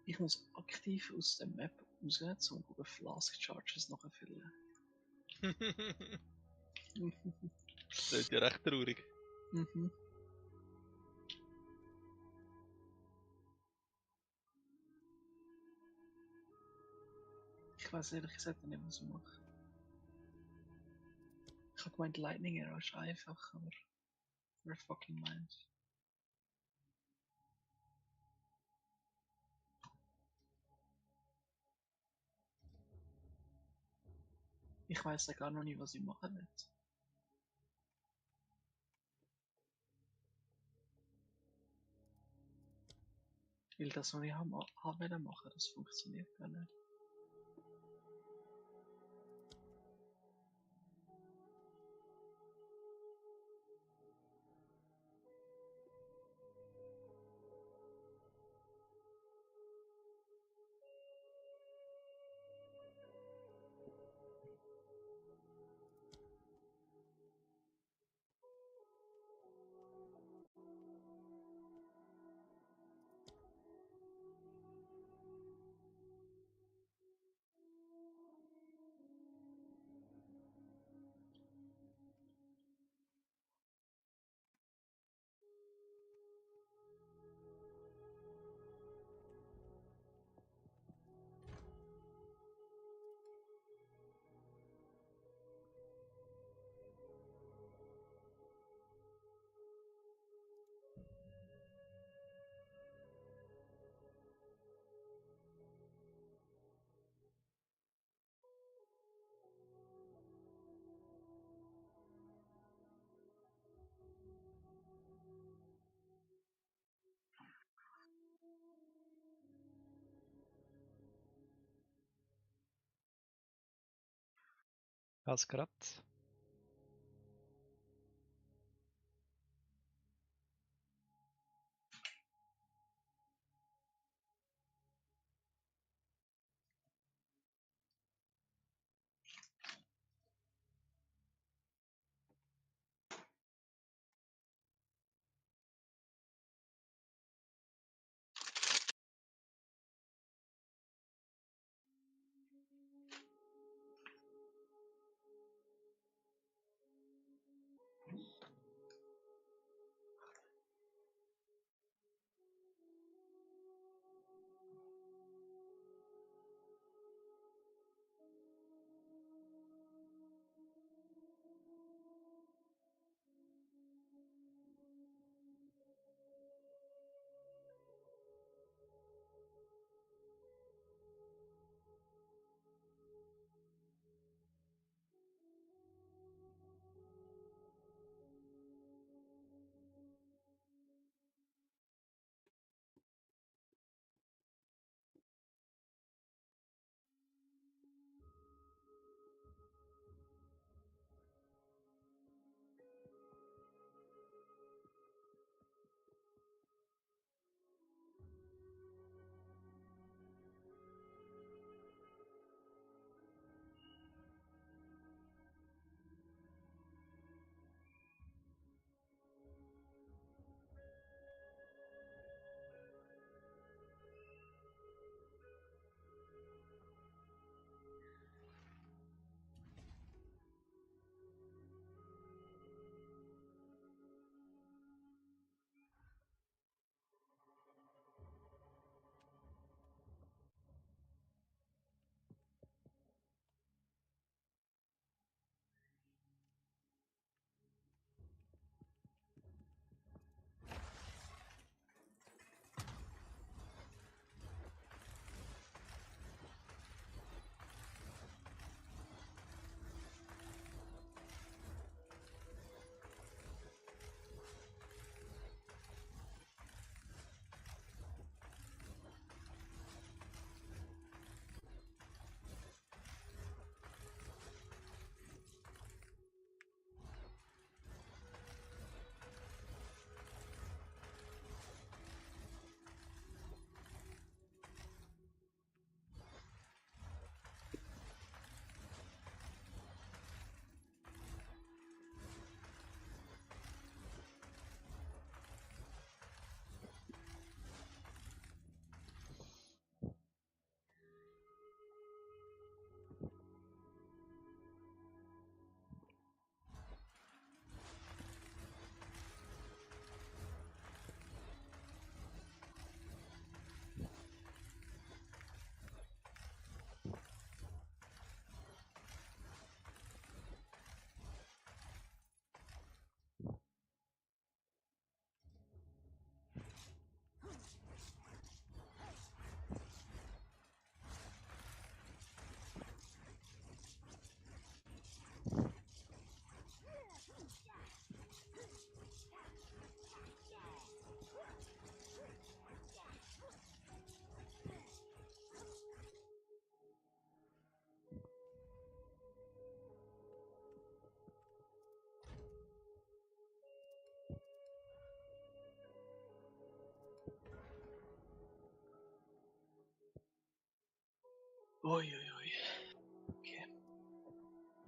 A: Ich muss aktiv aus der Map rausgehen, um Flask Charges noch erfüllen.
B: Das ist ja recht traurig.
A: Mhm. Ich weiß ehrlich gesagt nicht, was ich mache. Ich habe gemeint, Lightning Arrow ist einfach, aber wer fucking meint. Ich weiß ja gar noch nicht, was ich machen will. Weil das, was ich haben machen, das funktioniert gar nicht.
D: Was grad?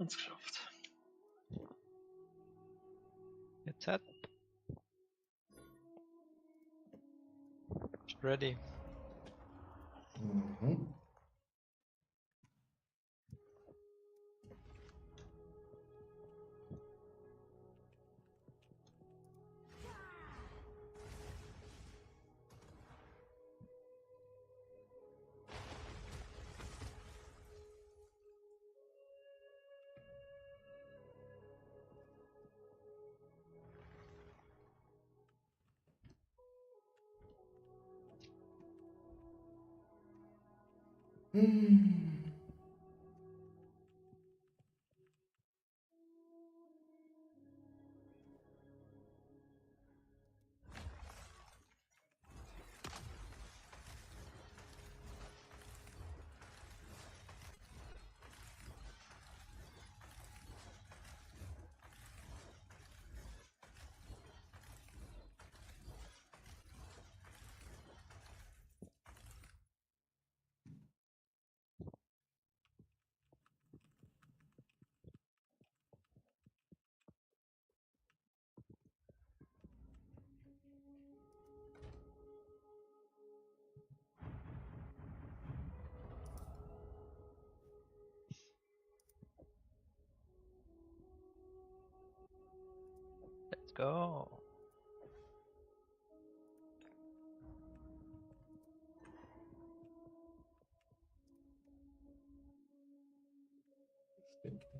A: haben es geschafft.
D: Jetzt hat. Ist ready.
E: Mhm.
D: Let's go.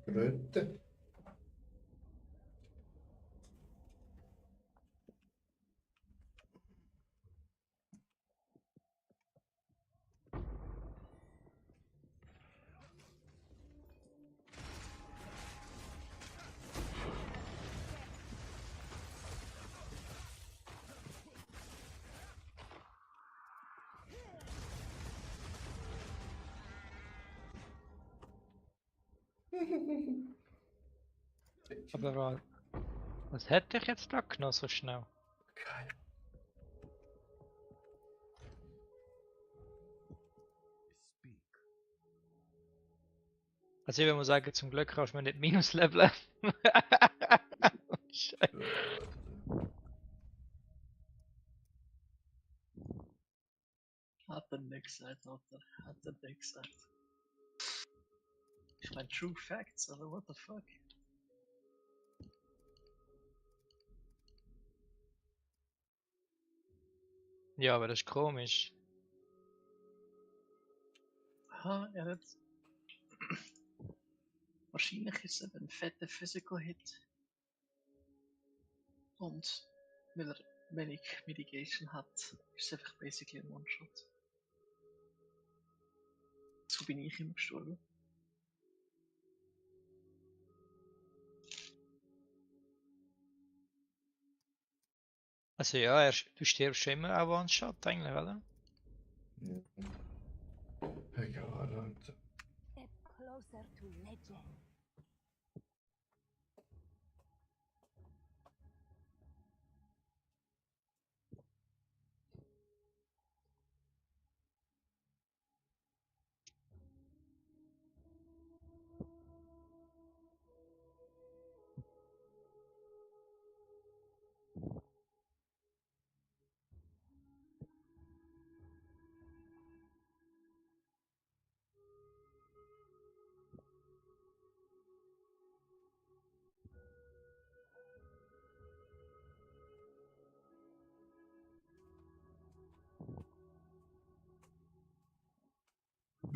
E: Gröte.
D: Aber was hätte ich jetzt da genommen so schnell?
E: Geil.
D: Also ich muss sagen, zum Glück kannst du mir nicht Minusleveln. Scheiße.
A: Hat er nicht gesagt, Alter. Hat er nicht gesagt. Ich meine, True Facts, aber what the fuck?
D: Ja, aber das ist komisch.
A: Aha, er hat. Wahrscheinlich ist es eben ein fetter Physical Hit. Und weil er wenig Mitigation hat, ist es einfach basically ein One-Shot. So bin ich immer gestorben.
D: Also ja, du stirbst schon immer auch One-Shot eigentlich, oder?
E: Ja. Egal, Alter.
G: Step closer to legend.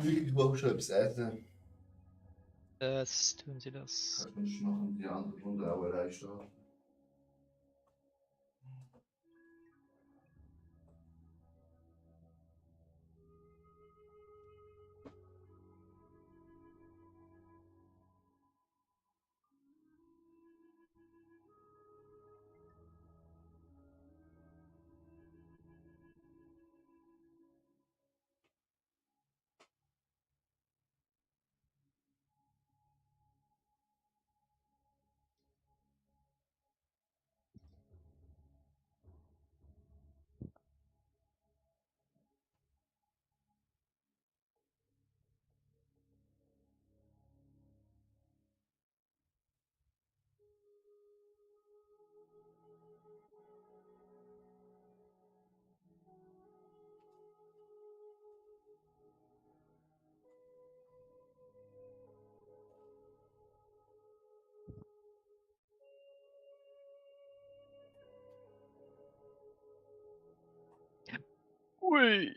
E: Ich brauche schon etwas essen.
D: Das tun sie das.
E: Kannst du noch die andere Runde auch allein starten?
D: Ui!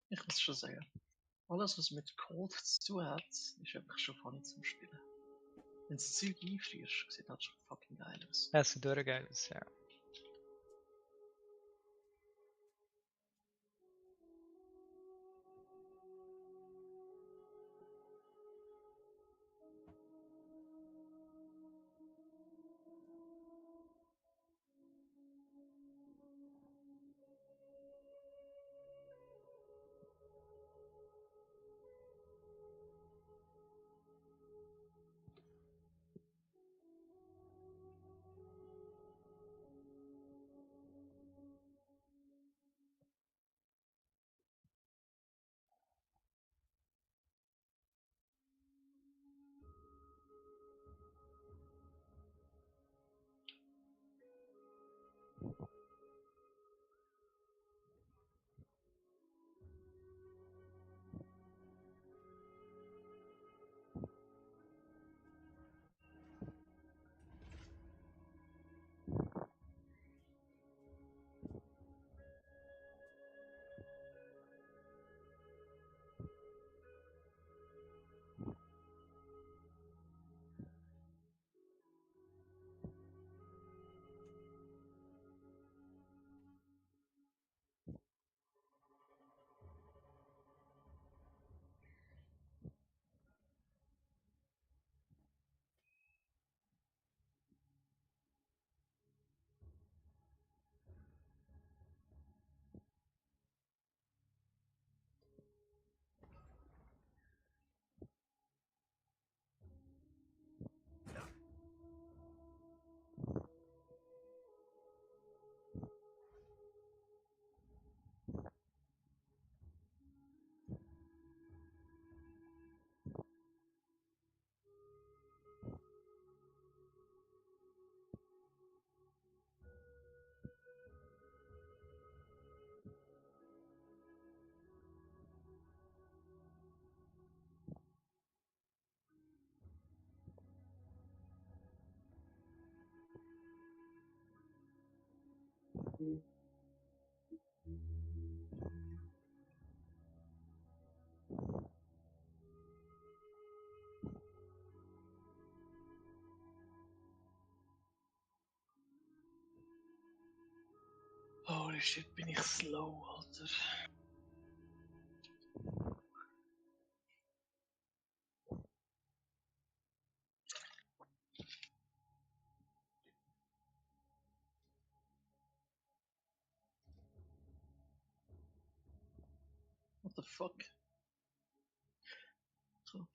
A: Ich muss schon sagen, alles was mit Code zu tun hat, ist einfach schon funny zum Spielen. Wenn du das Zeug einfrierst, sieht das schon fucking geil aus.
D: Das sieht durchgeil aus, ja.
A: Holy shit, bin ich slow, Alter. What the fuck? So.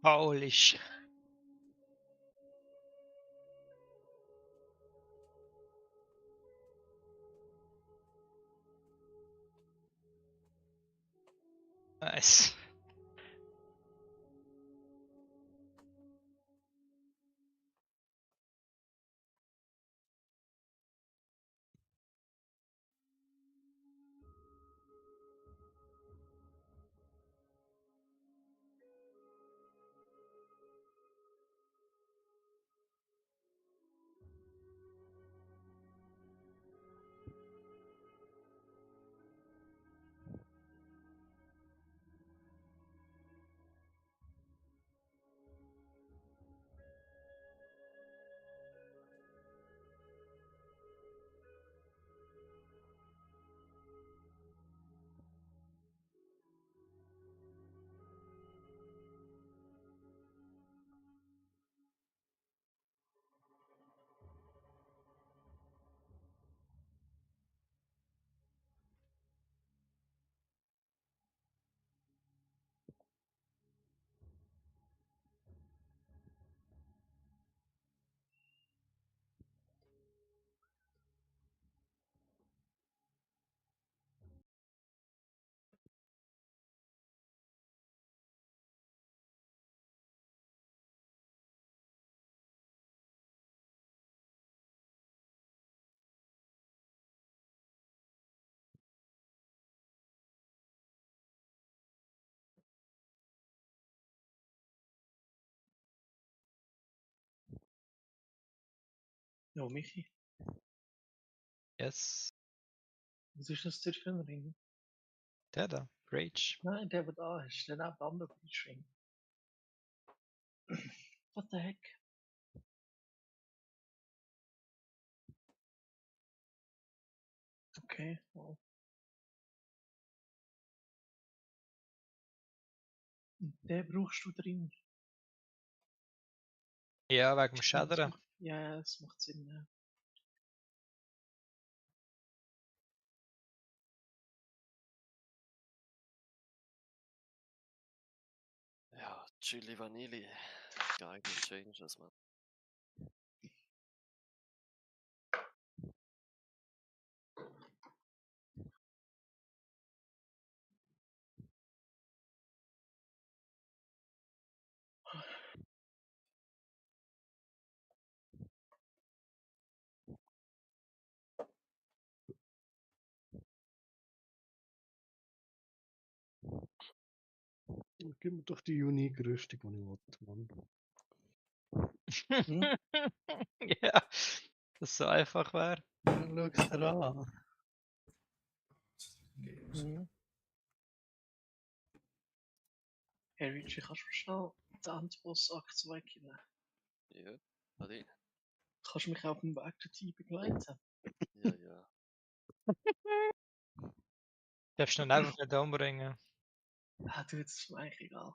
D: Paulisch. Nice.
A: Ja, Michi,
D: Yes.
A: was ist das für ein Ring?
D: Der da. Rage.
A: Nein, der da ist, der neben der andere Ring. What the heck? Okay, wow. Und den brauchst du drin.
D: Ja, wegen dem Schädern.
A: Ja, das macht Sinn, ja.
F: Ja, Chili Vanilli. Geeignet Changes, man.
C: Gib mir doch die Unique-Rüstung, die ich wollte, Mann.
D: Ja, das so einfach wäre.
C: Schau's dir an.
A: Hey Richie, kannst du schnell den Endboss Akt 2 killen?
F: Ja, Adi.
A: Kannst du mich auf dem Weg dorthin begleiten?
F: Ja, ja.
D: Darfst du ihn einfach nicht umbringen.
A: Ah, du, das ist mir eigentlich egal.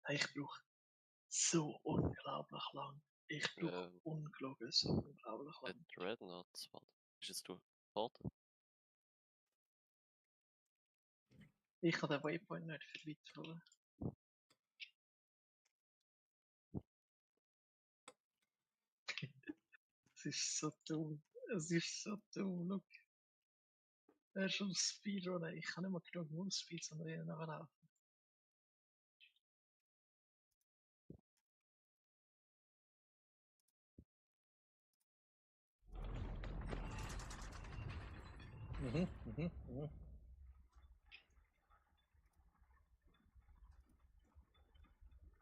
A: Ich brauche so unglaublich lang. Ich brauche unglaublich so unglaublich lang.
F: Dreadnoughts, warte. Ist es du? Warte.
A: Ich kann den Waypoint nicht verweitern. Es ist so dumm. Es ist so dumm. Look. Er ist am Speedrunnen. Ich kann nicht mal genug Movespeed, sondern eher nachlaufen.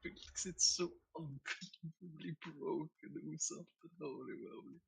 A: Wirklich sieht so unbelievably broken aus. Holy moly.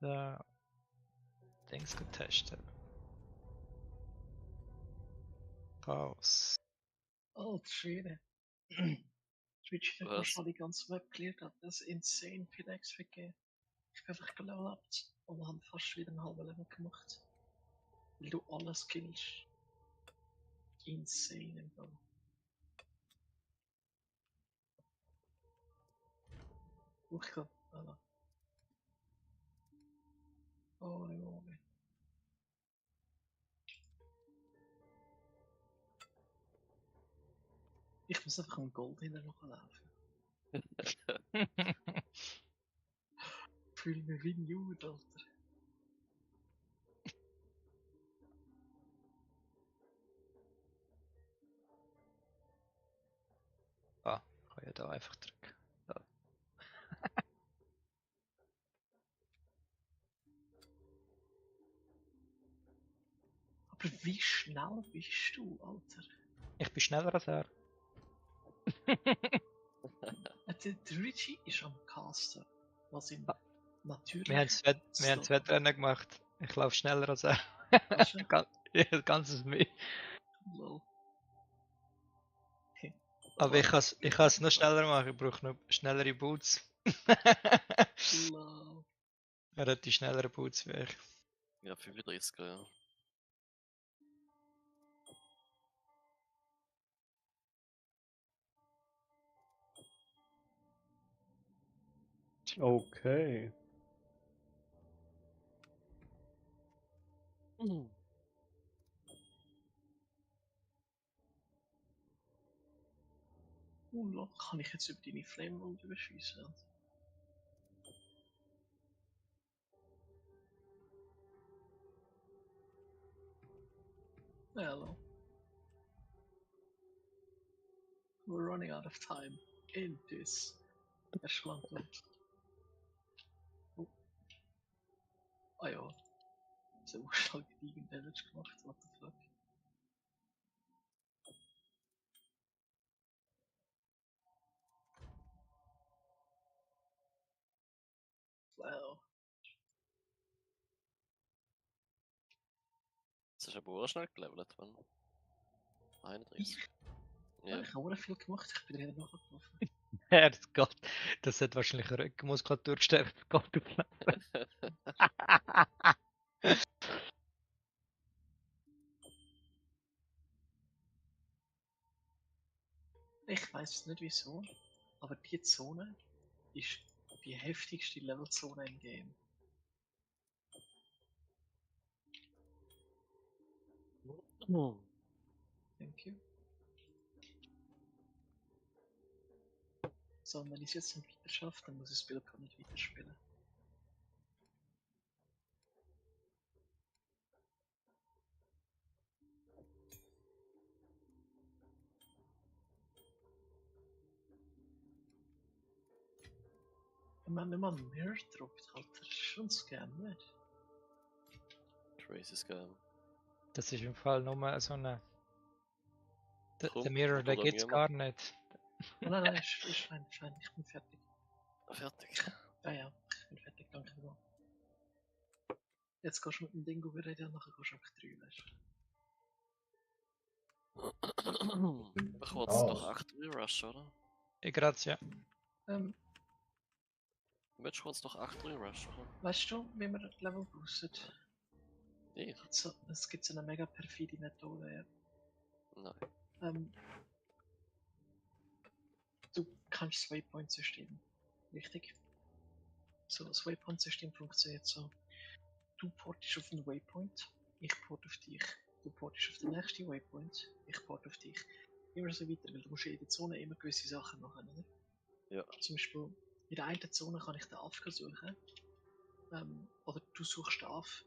D: Dings getestet. Raus.
A: Alter Schwede. Twitch hat mir
F: Was?
A: schon die ganze Map cleared, hat das insane viel XP gegeben. Ich bin einfach gelevelt und habe fast wieder einen halben Level gemacht. Weil du alles killst. Insane im Fall. Ich kann. Voilà. Oh, oh. Ich muss einfach am Gold hinterlaufen. Ich fühle mich wie ein Jude, Alter.
D: Ah, kann ich da einfach drücken. So.
A: Aber wie schnell bist du, Alter?
D: Ich bin schneller als er.
A: Der Richie ist am Casten, was ihm natürlich.
D: Wir haben das Wettrennen gemacht. Ich laufe schneller als er.
A: Hast du?
D: Ganzes Mühe.
A: Lol.
D: Aber ich kann es noch schneller machen. Ich brauche noch schnellere Boots.
A: Lol.
D: Er hat die schnelleren Boots wie ich.
F: Ja, 35, ja.
C: Okay.
A: Lol. Kann ich jetzt über deine Flame World überschießen? Hello. We're running out of time in this. Er schlankt uns. Oh. Ah ja. So schon gegen Damage gemacht, what the fuck. Wow.
F: Das ist aber auch schnell gelevelt, Mann. 31. Ja.
A: Ich habe auch viel gemacht, ich bin wieder nachgelaufen.
D: Herzgott, das hat wahrscheinlich eine Rückenmuskulatur gestärkt.
A: Ich weiß nicht wieso, aber die Zone ist die heftigste Levelzone im Game. Thank you. So, und wenn ich es jetzt nicht weiter schaffe, dann muss ich das Spiel gar nicht weiterspielen. Ich meine, wenn man Mirror droppt, halt, das ist schon Scam, nicht?
F: Crazy Scam.
D: Das ist im Fall nur so eine. Der
F: Komm,
D: Mirror, der
F: oder
D: geht's
F: mir
D: gar nicht.
A: Oh nein, ist fein, ich bin fertig.
F: Fertig.
A: Ja, ich bin fertig, danke mal. Jetzt gehst du mit dem Ding reden und nachher gehst du einfach 3, weißt
F: du? Ich wollte es doch 8 Rush, oder?
D: Ich grazie.
F: Willst du doch 8 Rush, oder?
A: Weißt du, wie man Level boostet?
F: Ich?
A: So, es gibt so eine mega perfide Methode, ja.
F: Nein.
A: Du kannst das Waypoint-System. Richtig? So, das Waypoint-System funktioniert so. Du portest auf einen Waypoint, ich port auf dich. Du portest auf den nächsten Waypoint, ich port auf dich. Immer so weiter, weil du musst in jeder Zone immer gewisse Sachen machen, oder?
F: Ja.
A: Zum Beispiel, in der einen Zone kann ich den Aff suchen. Oder du suchst den Aff.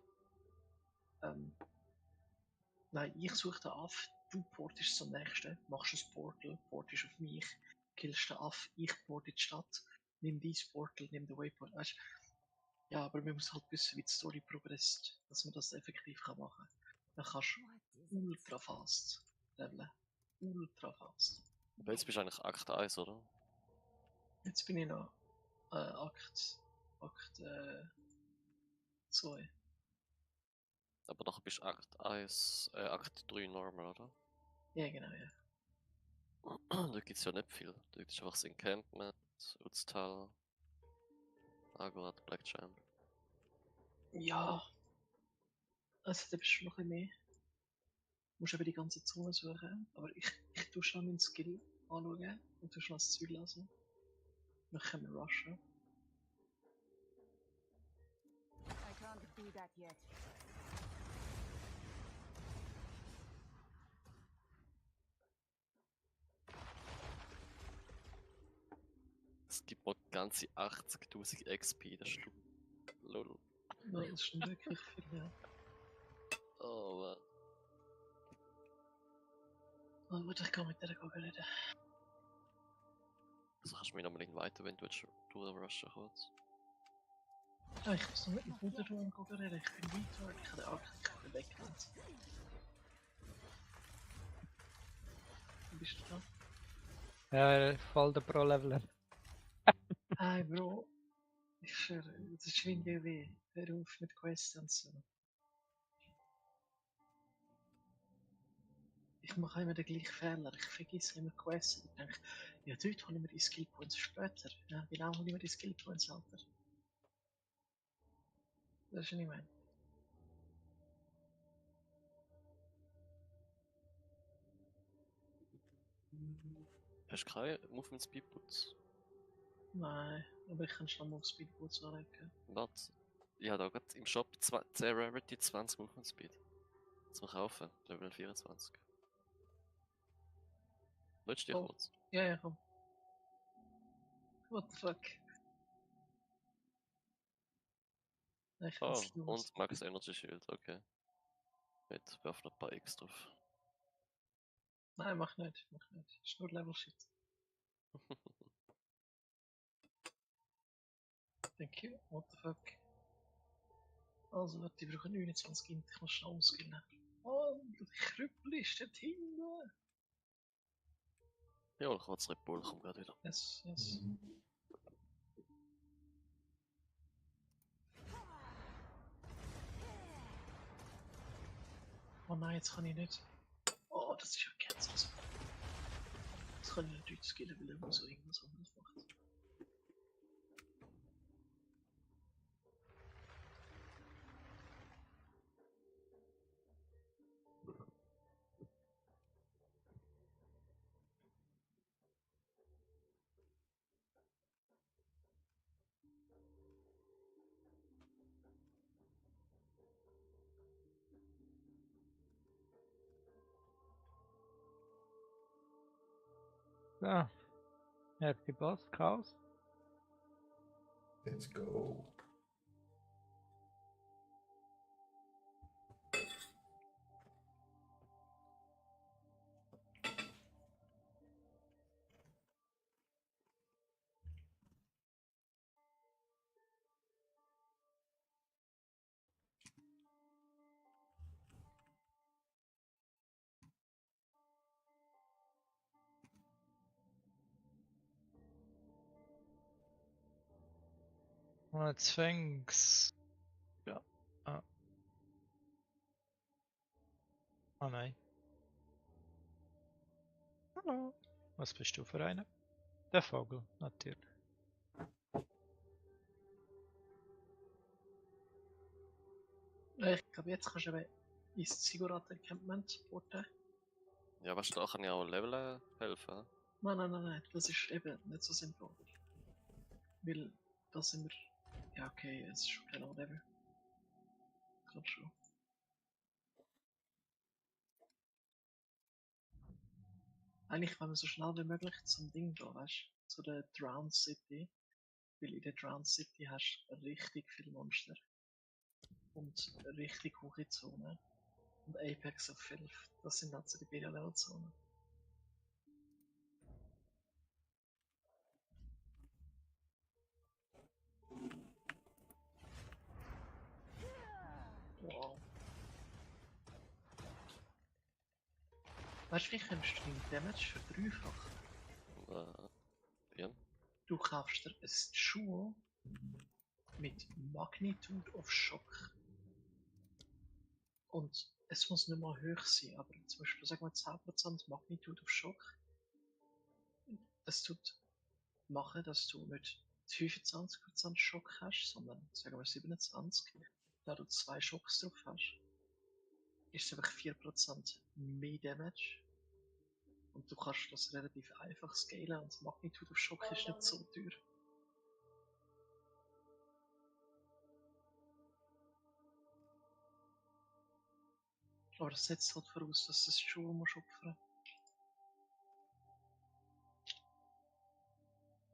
A: Nein, ich suche den Aff, du portest zum nächsten, machst ein Portal, portest auf mich, killst den Aff, ich porte die Stadt, nimm dein Portal, nimm den Waypoint, weißt du? Ja, aber man muss halt wissen, wie die Story progresst, dass man das effektiv machen kann. Dann kannst du ultra fast leveln. Ultra fast.
F: Aber jetzt bist du eigentlich Akt 1, oder?
A: Jetzt bin ich noch Akt 2.
F: Aber nachher bist du Akt 3 normal, oder?
A: Ja, genau, ja.
F: Da gibt's ja nicht viel. Da gibt's einfach das Encampment, Utztal, Agorat, Black Champ.
A: Ja. Also, da bist du noch ein bisschen mehr. Du musst eben die ganze Zone suchen. Aber ich tue schon meinen Skill anschauen und tu schon das Zeug lassen. Dann können wir rushen.
G: I can't do that yet.
F: Es gibt mal ganze 80.000 XP, das stimmt. Lol.
A: Ja, das stimmt wirklich viel, ja.
F: Oh man.
A: Oh, gut, ich kann mit der reden.
F: Also kannst du mich nochmal weiter, wenn du jetzt durchrushen kurz.
A: Ja, ich muss noch mit dem Bruder reden. Ich bin retard. Ich habe den Arc weggerannt. Wo bist du da?
D: Ja, voll der Pro-Leveler.
A: Hey Bro, ich schwöre, das ist wie ein GW. Hör auf mit Quests und so. Ich mache immer den gleichen Fehler. Ich vergesse immer Quests und denke, ja, dort holen wir die Skill Points später. Ja, genau holen wir die Skill Points, Alter. Das ist nicht mein.
F: Hast du keine Movement Speed Boots?
A: Nein, aber ich kann schnell mal auf Speedboots anlegen.
F: Warte. Ja, da gerade im Shop 10 Rarity, 20 Movement Speed. Zum Kaufen, Level 24. Willst du dir kurz?
A: Ja, ja, komm. What the fuck? Nein, ich
F: Oh,
A: bin's los.
F: und Max Energy Shield, okay. Jetzt werf noch ein paar X drauf.
A: Nein, mach nicht. Ist nur Level Shit. Thank you. What the fuck? Also, warte, ich brauche 29 Int, ich muss schnell umskillen. Oh, der Krüppel ist dort hinten.
F: Ja, kurz Red Bull, komm gerade wieder.
A: Yes, yes. Oh nein, jetzt kann ich nicht. Oh, das ist ja ganz. Jetzt kann ich nicht skillen, weil er so irgendwas anderes macht.
D: So. Happy Boss, Chaos.
E: Let's go.
D: Und Sphinx.
F: Ja.
D: Ah. Oh nein. Hallo. Was bist du für einer? Der Vogel, natürlich.
A: Ich glaube, jetzt kannst du eben ins Ziggurat-Encampment porten.
F: Ja, weißt du, da kann ja auch Leveln helfen.
A: Nein, das ist eben nicht so sinnvoll. Weil, da sind wir. Ja, okay, es ist schon kein Level. Gerade schon. Eigentlich wollen wir so schnell wie möglich zum Ding gehen, weißt du? Zu der Drowned City. Weil in der Drowned City hast du richtig viele Monster. Und richtig hohe Zonen. Und Apex of Filth. Das sind also die BLL-Zonen. Wow. Weißt du, wie kommst du deinen Damage verdreifachen?
F: Ja.
A: Du kaufst dir ein Schuh mit Magnitude of Shock. Und es muss nicht mal hoch sein, aber zum Beispiel sagen wir 10% Magnitude of Shock. Das tut machen, dass du nicht 25% Schock hast, sondern sagen wir 27. Da du 2 Schocks drauf hast, ist es einfach 4% mehr Damage. Und du kannst das relativ einfach scalen und Magnitude of Shock ist nicht so teuer. Aber das setzt halt voraus, dass du das Schuhe musst opfern.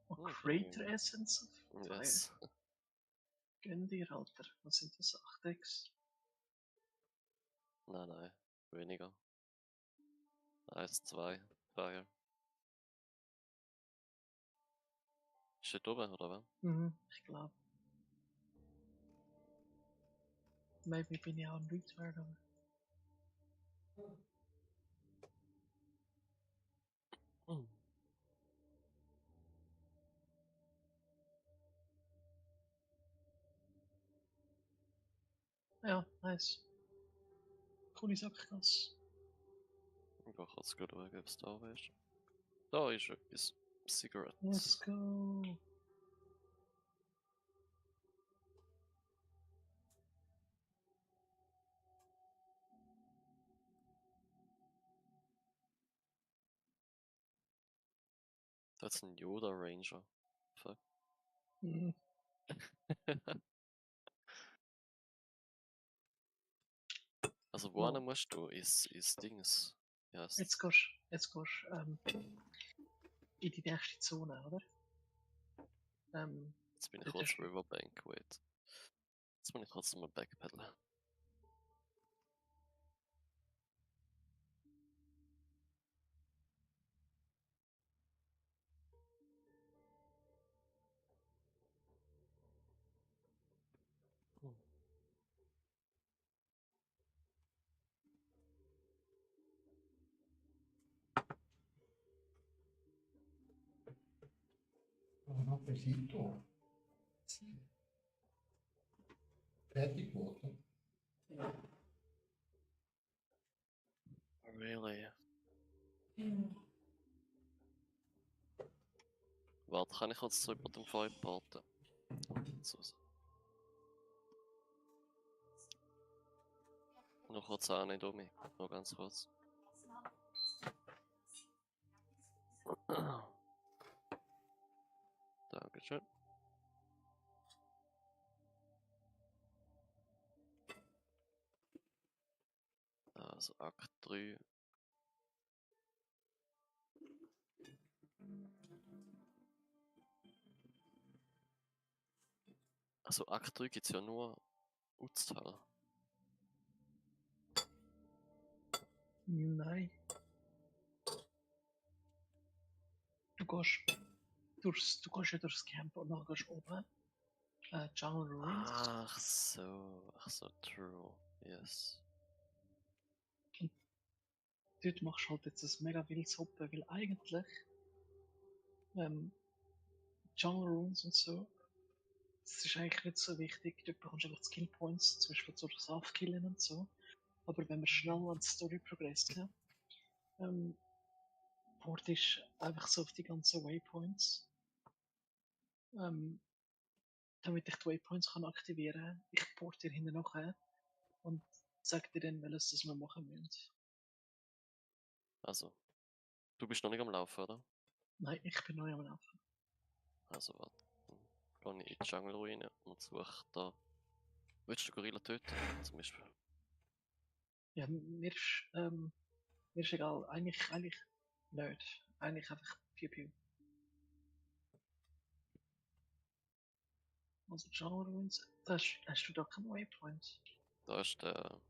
A: Oh, Greater Essence of Fire.
F: Yes.
A: Gönn dir, Alter. Was sind das? 8x?
F: Nein, weniger. 1, 2, Fire. Ist dort oben, oder was?
A: Ich glaube. Maybe bin ich auch ein Retard, aber... Ja, nice. Coole Sackgasse.
F: Ich gehe kurz schauen, ob es da ist. Da ist etwas. Cigarettes.
A: Let's go.
F: Das ist ein Yoda Ranger. Fuck. Also wohin musst du? Ist Dings. Ja,
A: Jetzt gehst in die nächste Zone, oder?
F: jetzt bin ich kurz Riverbank, wait. Jetzt muss ich kurz mal backpedalen.
E: Un appetito. Fertig geworden.
F: Really? Warte, kann ich kurz zurück mit dem Feuer porten? So. Noch kurz an, nicht um mich. Noch ganz kurz. Dankeschön. Also Akt 3. Also Akt 3 gibt es ja nur Utztal.
A: Nein. Du gehst ja durchs Camp und dann gehst du oben. Jungle Ruins.
F: Ach so, true. Yes.
A: Und dort machst du halt jetzt ein mega wildes Hoppen, weil eigentlich Jungle Ruins und so, das ist eigentlich nicht so wichtig. Dort bekommst du einfach Skill Points, zum Beispiel so das Aufkillen und so. Aber wenn wir schnell an die Story progressen, port ist einfach so auf die ganzen Waypoints. Damit ich die Waypoints kann aktivieren kann, ich port dir hinten nachher und sag dir dann, welches wir machen müssen.
F: Also, du bist noch nicht am Laufen, oder?
A: Nein, ich bin neu am Laufen.
F: Also warte. Dann gehe ich in die Jungle-Ruine und suche da. Willst du Gorilla töten, zum Beispiel?
A: Ja, mir ist egal. Eigentlich nicht. Eigentlich einfach Piu-Piu. Also Jungle Ruins, hast du da keinen Waypoint?
F: Da ist der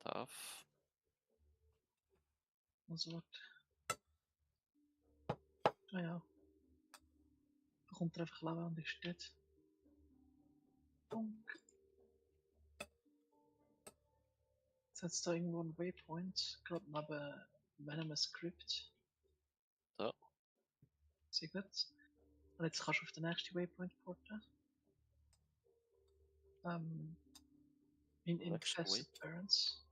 F: Taf.
A: Also warte. Ah ja. Da kommt er einfach Lava und ist dort. Bonk. Jetzt hat es da irgendwo einen Waypoint, gerade neben Venomous Crypt.
F: Da.
A: Sehr gut. Und jetzt kannst du auf den nächsten Waypoint porten. in
F: Next
A: Infested
F: week.
A: Barrens.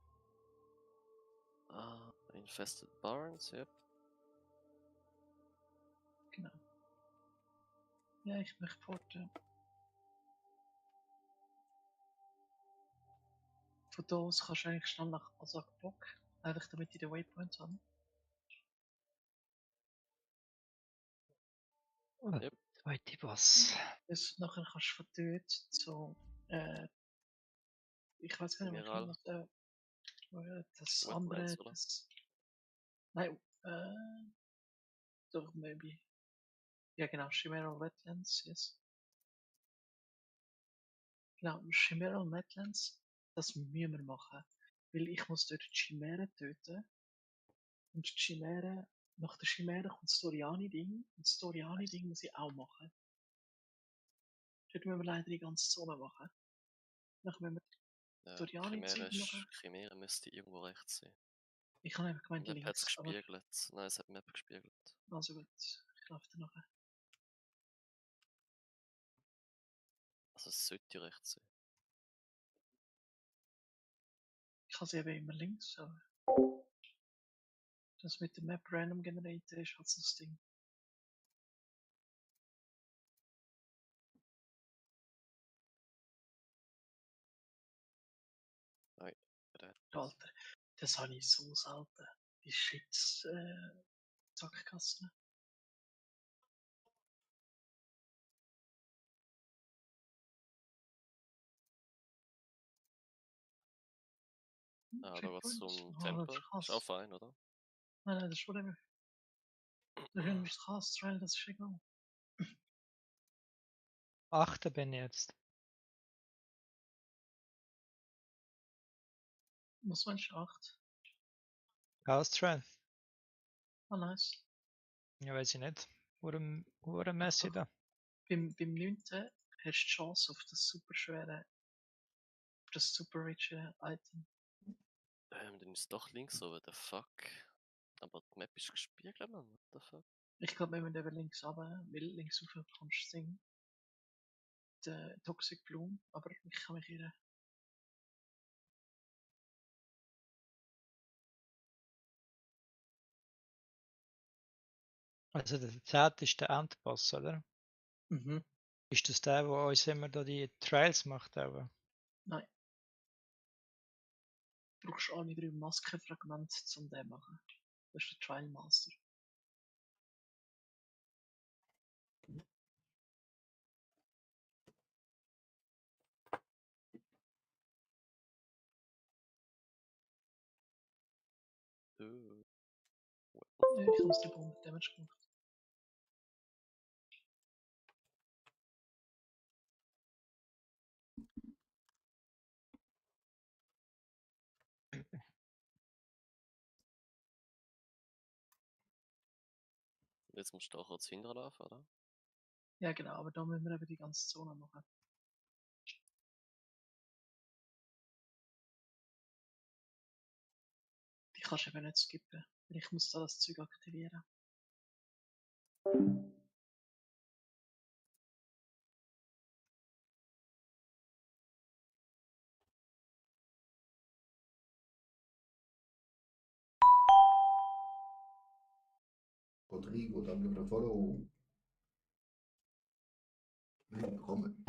F: Infested Barrens, ja.
A: Genau. Ja, ich möchte fort. Ja. Von da aus kannst du eigentlich schnell nach Azak-Bok, einfach damit ich den Waypoint habe.
F: Yep.
D: Zweite Boss.
A: Nachher kannst du von dort zu, ich weiß gar nicht mehr, was das andere,
F: Wetlands, oder?
A: das, nein, doch, maybe. Ja, genau, Chimeral Wetlands, yes. Genau, Chimeral Wetlands, das müssen wir machen. Weil ich muss dort die Chimäre töten. Und die Chimäre, nach der Chimäre kommt das Toriani-Ding. Und das Toriani-Ding muss ich auch machen. Dort müssen wir leider die ganze Zone machen. Nachher müssen wir Toriani-Zeug machen.
F: Chimäre müsste irgendwo rechts sein.
A: Ich habe einfach gemeint,
F: Map hat
A: links.
F: es gespiegelt. Nein, es hat Map gespiegelt.
A: Also gut, ich laufe da nachher.
F: Also es sollte rechts sein.
A: Ich habe sie eben immer links, aber das mit dem Map Random Generator ist halt so das Ding.
F: Nein,
A: Alter, das habe ich so selten. Die Shits Sackgassen.
F: Da geht's zum
A: Oh,
F: Tempel.
A: das ist krass.
F: Ist auch fein, oder?
A: Nein, das ist whatever. Da können wir das Cast Trial, das ist egal.
D: 8. bin ich jetzt.
A: Was meinst du, 8?
D: Chaos Trail.
A: Ah, nice.
D: Ja, weiß ich nicht. Oder Messi da.
A: Beim 9. hast du die Chance auf das super schwere, auf das super riche Item.
F: Dann ist es doch links, so, what the fuck. Aber die Map ist gespiegelt, man, what the fuck.
A: Ich glaube, wir müssen eben links runter, weil links rauf kommst du singen. Der Toxic Bloom, aber ich kann mich irren.
D: Also der 10. ist der Endboss, oder?
A: Mhm.
D: Ist das der, wo uns immer da die Trials macht, aber?
A: Nein. Du brauchst alle 3 Maskenfragmente zum den machen. Das ist der Trial Master. Ja, ich habe es 300 Damage gemacht.
F: Jetzt musst du auch kurz hinterlaufen, oder?
A: Ja, genau, aber da müssen wir eben die ganze Zone machen. Die kannst du eben nicht skippen, weil ich muss da das Zeug aktivieren.
E: Rodrigo, danke für den Follow. Willkommen.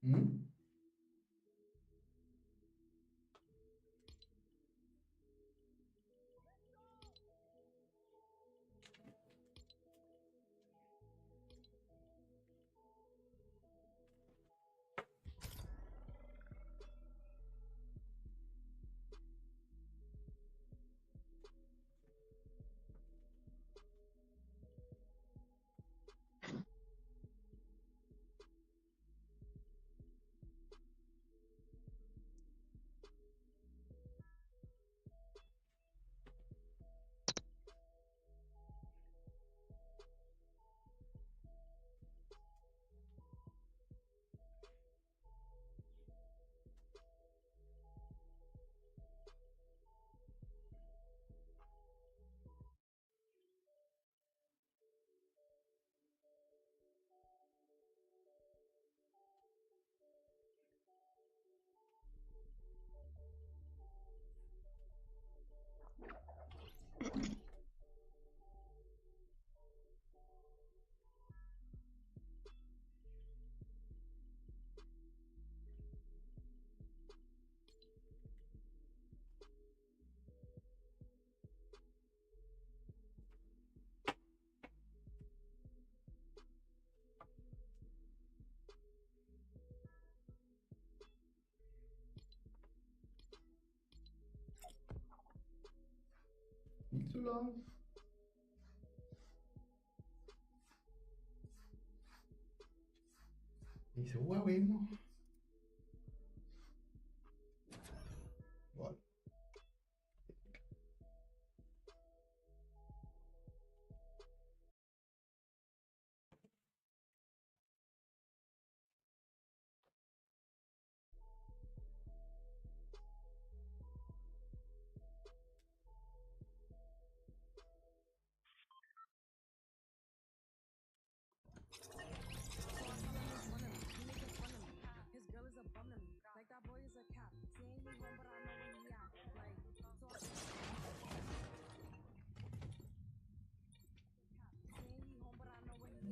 E: Mhm. Nicht zu lang. Wieso auch immer? Voilà.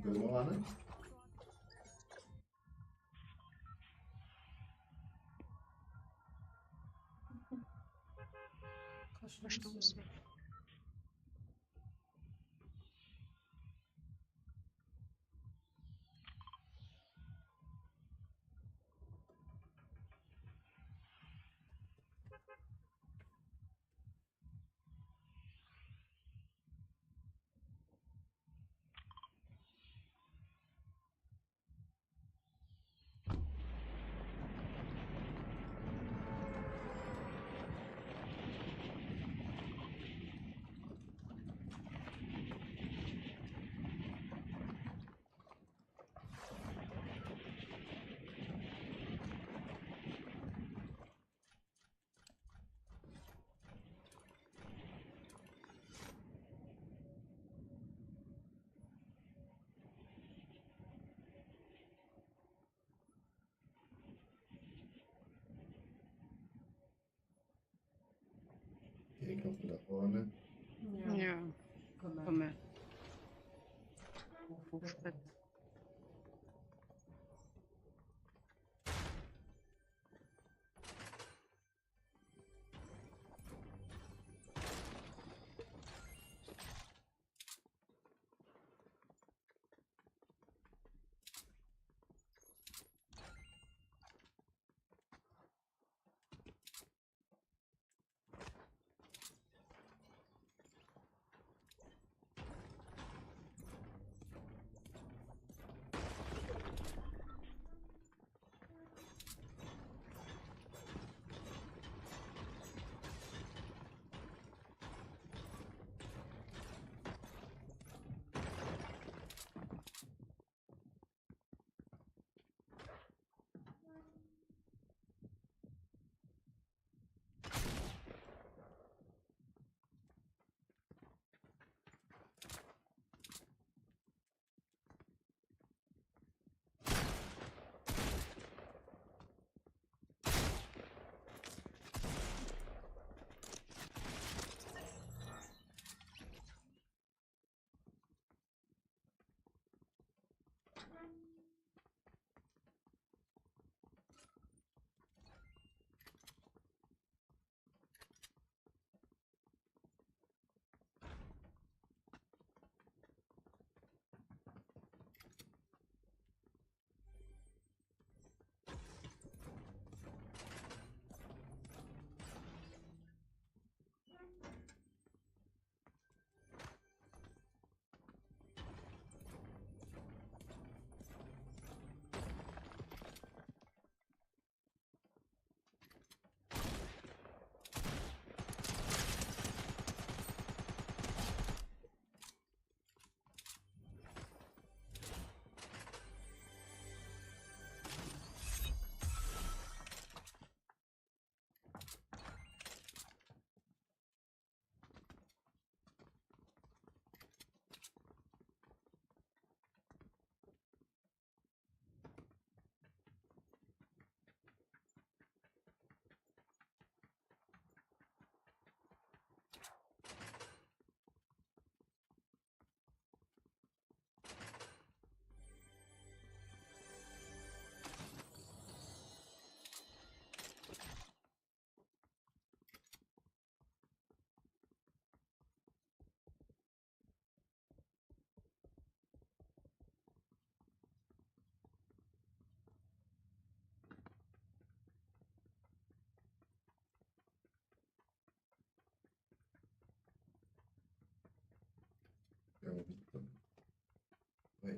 E: Gehen wir ran.
A: Verstoßen.
E: Direkt auf da vorne.
A: Ja. Komm her. Aufs Bett.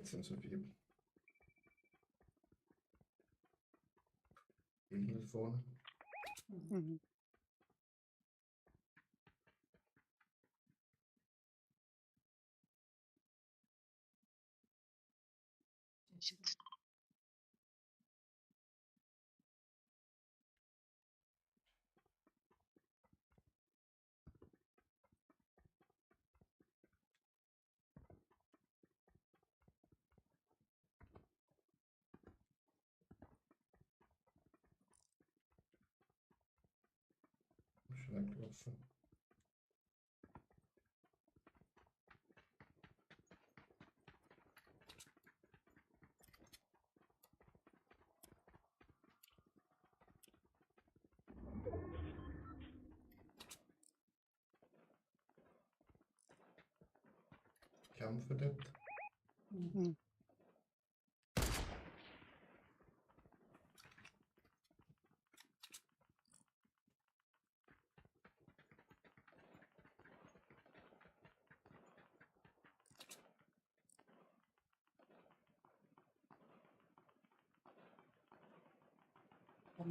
E: Jetzt sind so viel. Gegner vorne.
G: Mhm.
E: Schnell gelaufen. Kämpfe dort.
G: Mhm.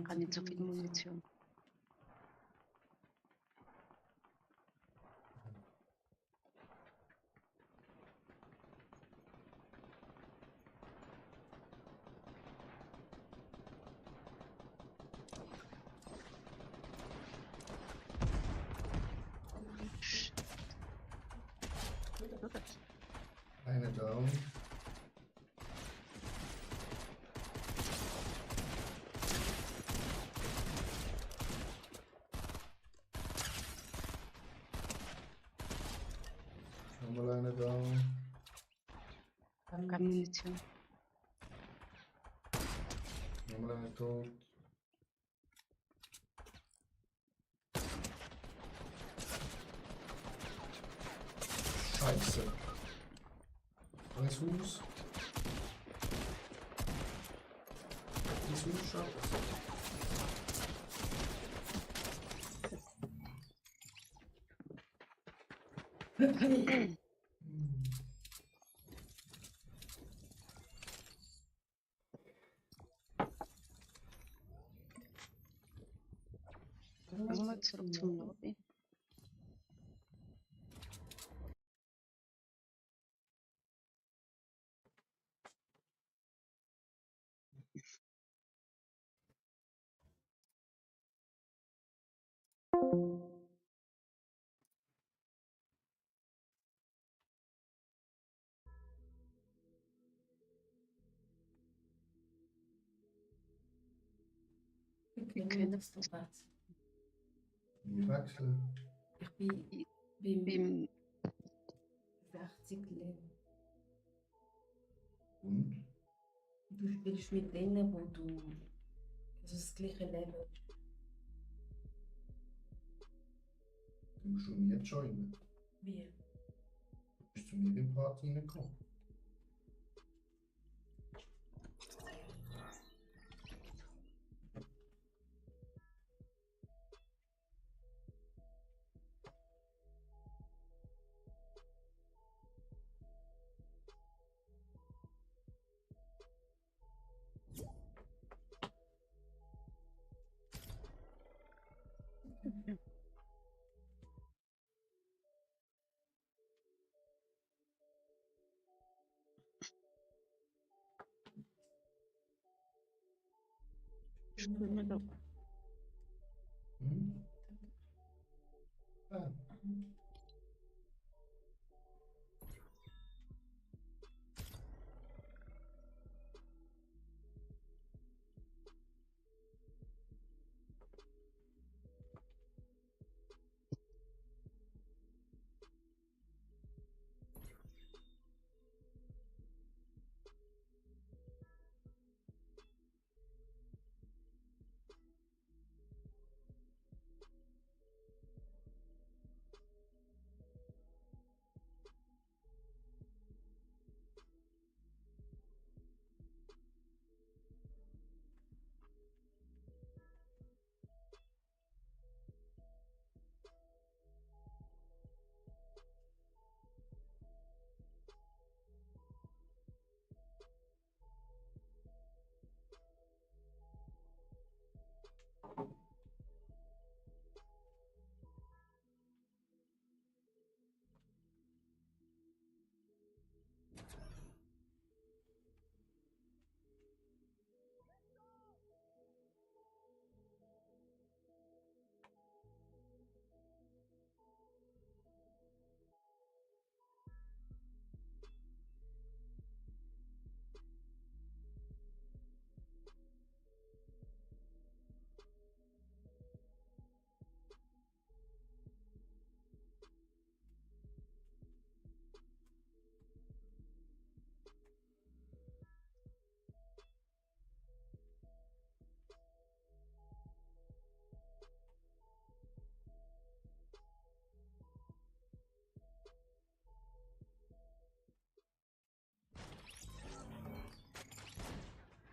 G: Kann nicht so viel Munition.
E: Eine down. Nochmal eine down.
G: Keine Munition.
E: Nochmal eine tot. Scheiße. Alles Fuß. Das Fuß schafft.
G: Nochmal zurück zum Lobby.
K: Wir können das doch was.
E: Wir wechseln.
K: Ich bin beim 60 Level.
E: Und?
K: Du spielst mit denen, wo du also das gleiche Level.
E: Du musst schon jetzt joinen.
K: Wie?
E: Du bist zu mir im Party reingekommen.
G: Spielen wir doch.
E: Hm? Ja.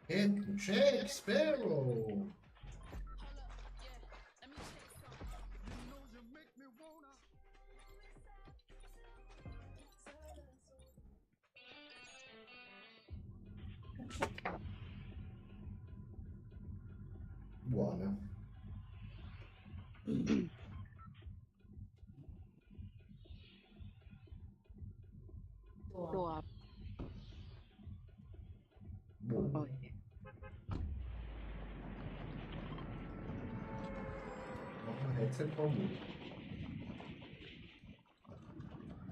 E: Captain Jack Sparrow. Buona.
G: So ab.
E: Buona.
G: Oh je.
E: Noch ein Headset vom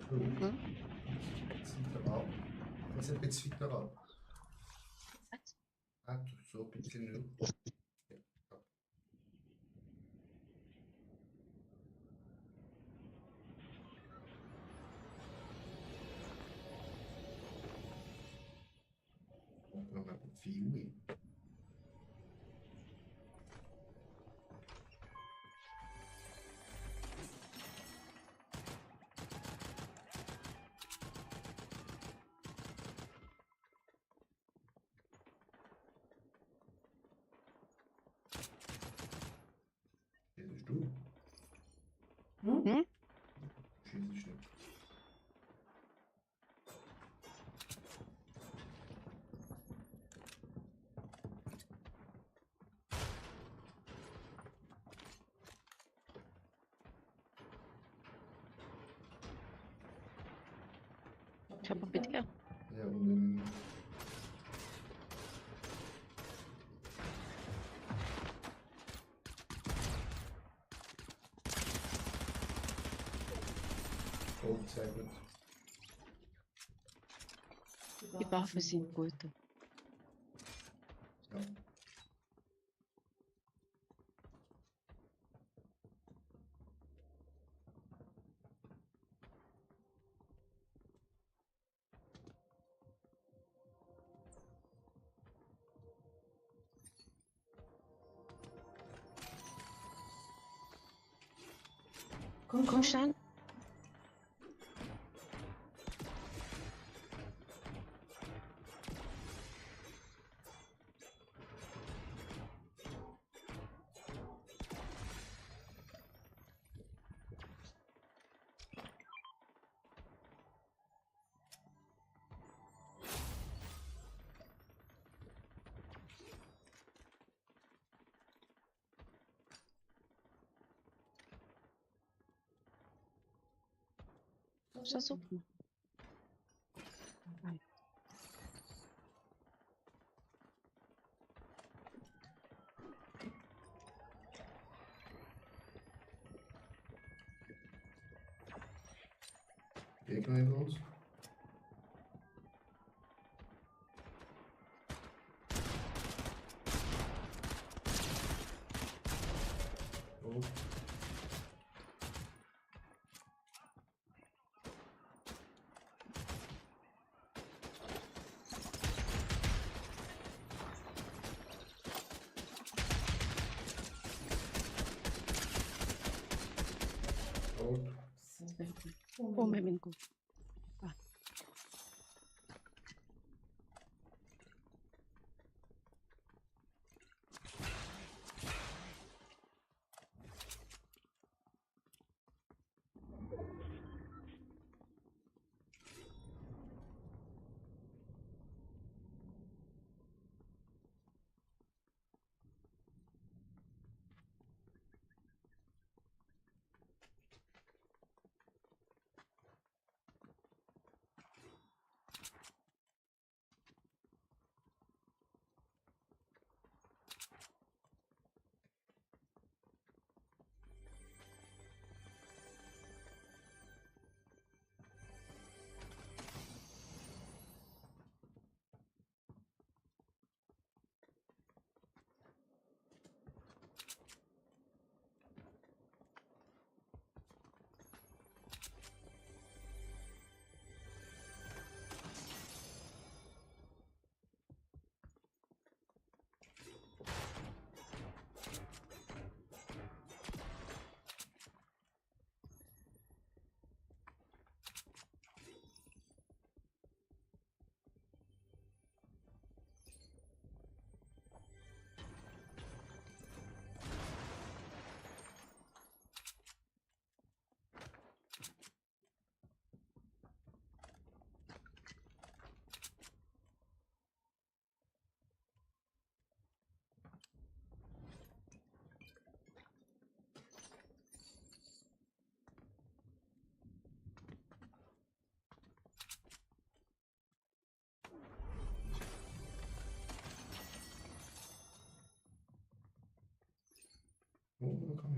G: Hm?
E: Das ist ein bisschen weiter ab.
G: Was?
E: Ah, so ein bisschen nur. Noch ein viel. Schießt du?
G: Hm?
E: Schießt nicht.
G: Ich habe bei dir.
E: Ja, und oh, sehr gut.
G: Die Waffen sind gut.
E: Ja.
G: Komm schnell. So super.
E: Gegner hinter uns. Oh.
G: Oh, mein Gott. Ah.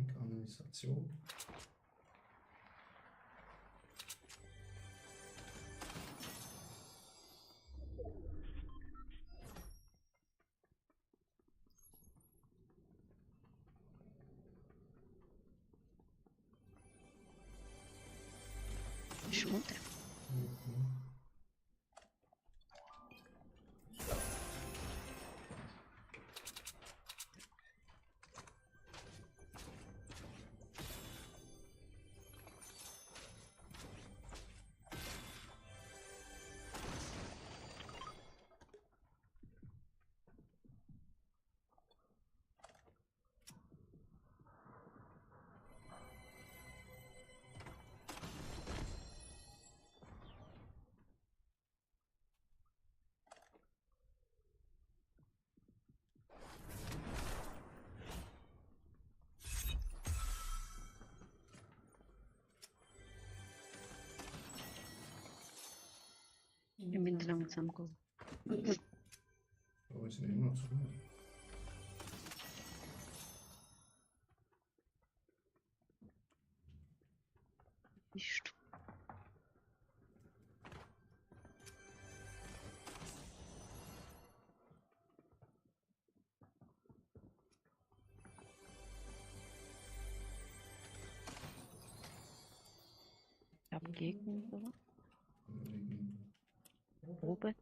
E: Kanalisation.
G: Ist runter. Ich bin langsam gut.
E: Aber wir sind immer noch zu.
G: Bist du? Abgegnen, oder? Probe.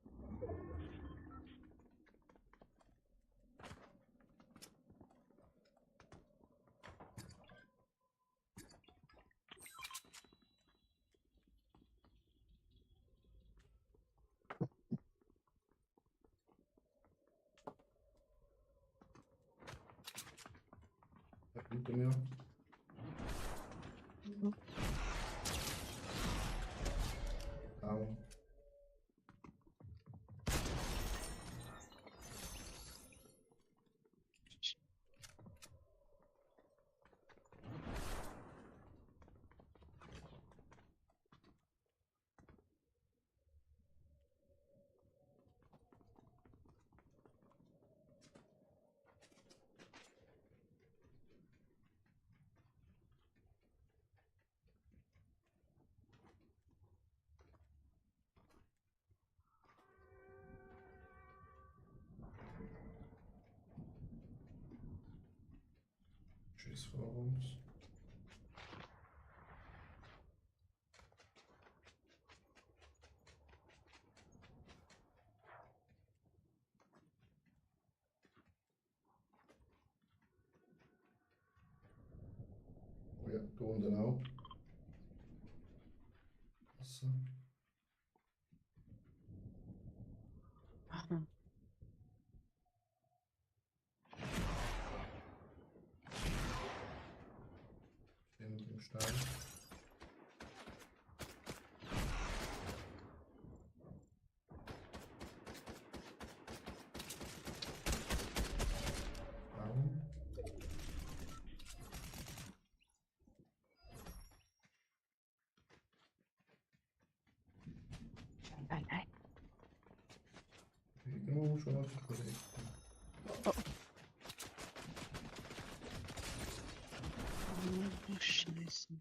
E: Hinter mir. Au. Tschüss vor uns. Oh ja, da unten auch. So.
G: Aha.
E: Hier mit dem Stein. Warum?
G: Nein, nein.
E: Genau, schon was korrekt.
G: Oh. Oh, Scheiße.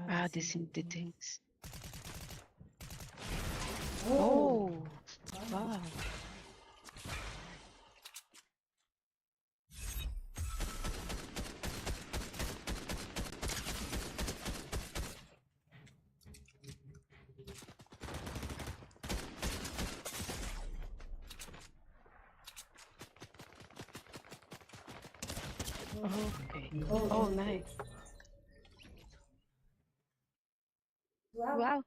G: Ah, das sind die Dings. Oh, wow. Okay. Oh, nice. Wow.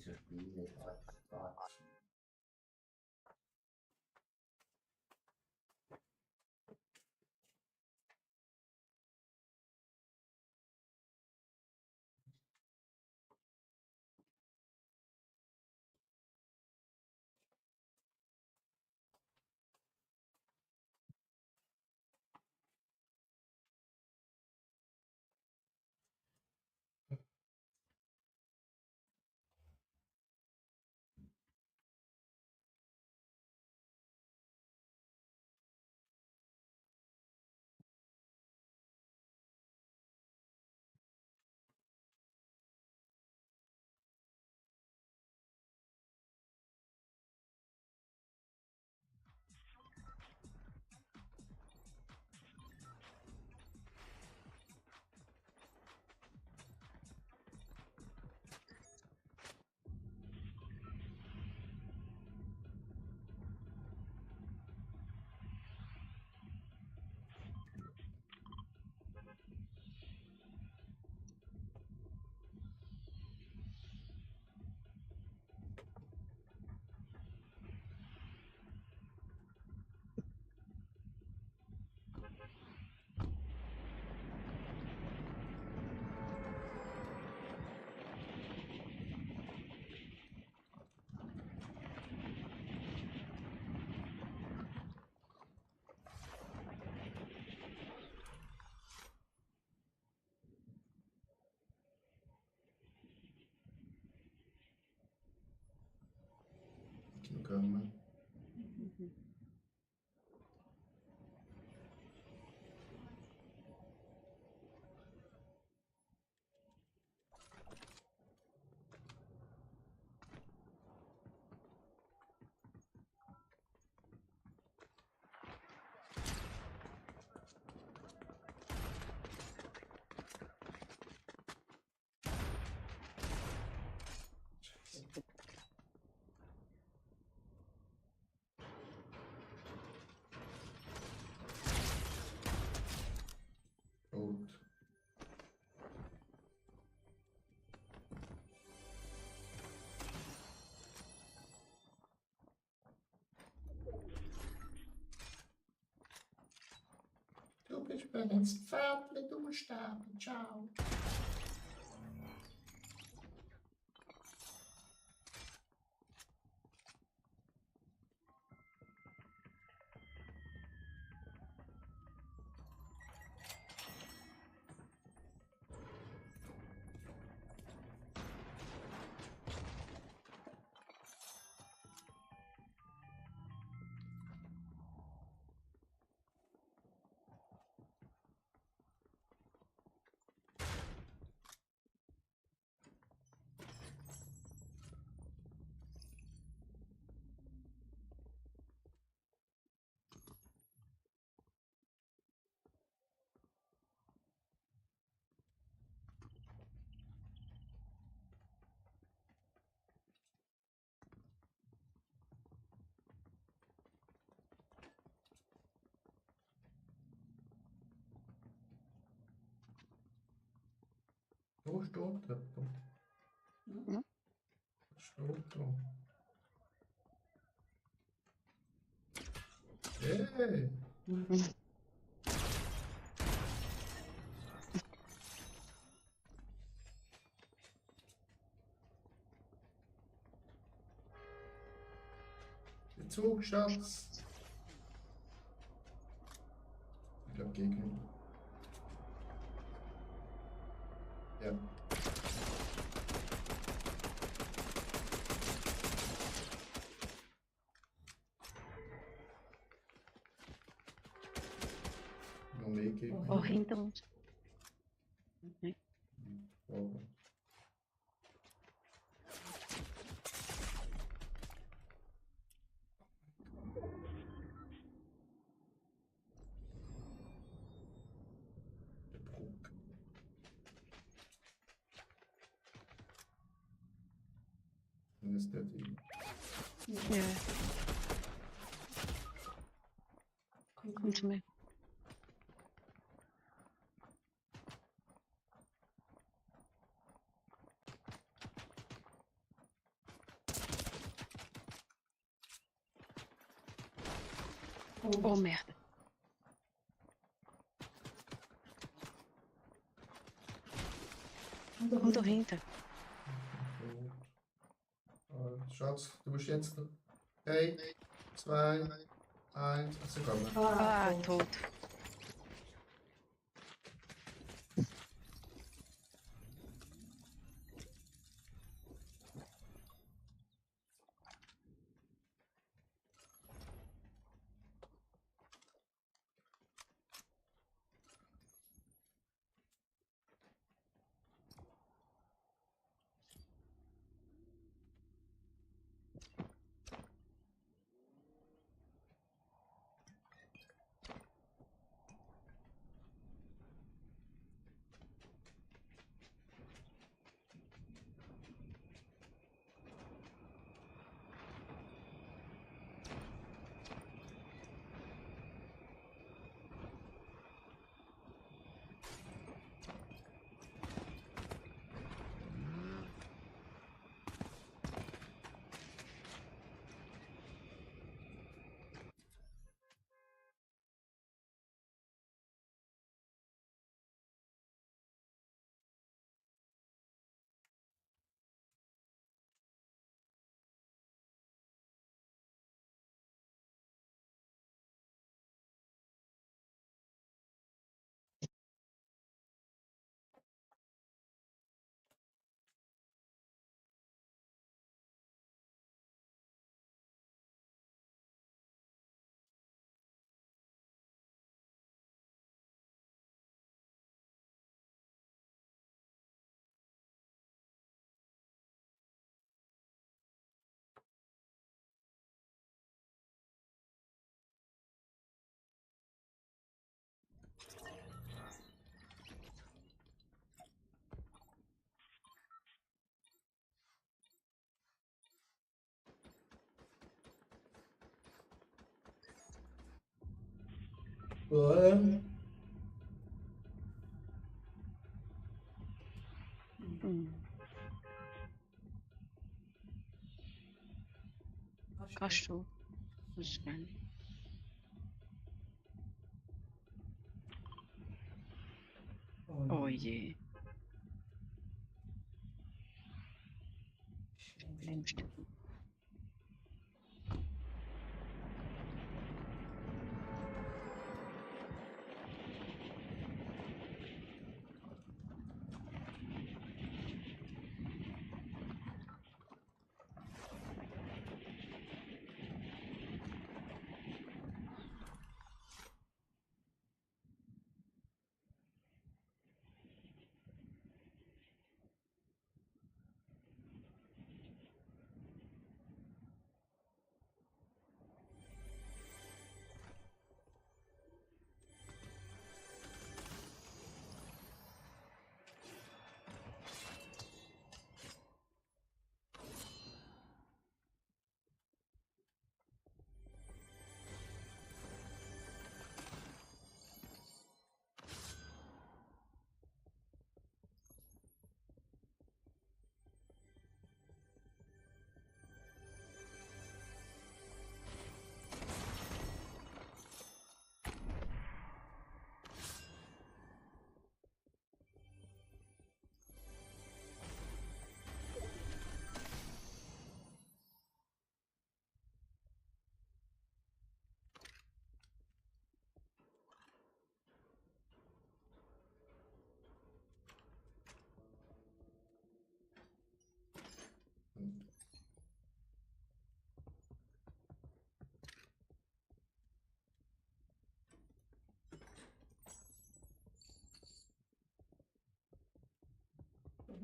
E: so Spiele gerade. Come. Gut. Du bist mir ins Pferdle, du musst sterben. Ciao. Wo steht das?
G: Hm?
E: Was steht da? Hey! Bezug, Schatz! Ich glaube, gegen. Ja. Noch mehr gegen.
G: Oh, hinter uns. Okay.
E: Oh. Dann ist der die.
G: Ja. Komm zu mir. Oh merde. Komm dahinter.
E: Schatz, du musst jetzt 3, 2, 1, also komm.
G: Ah, tot. Kannst du? Das ist gerne. Oh je. Schlimmste.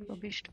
G: Wo bist du?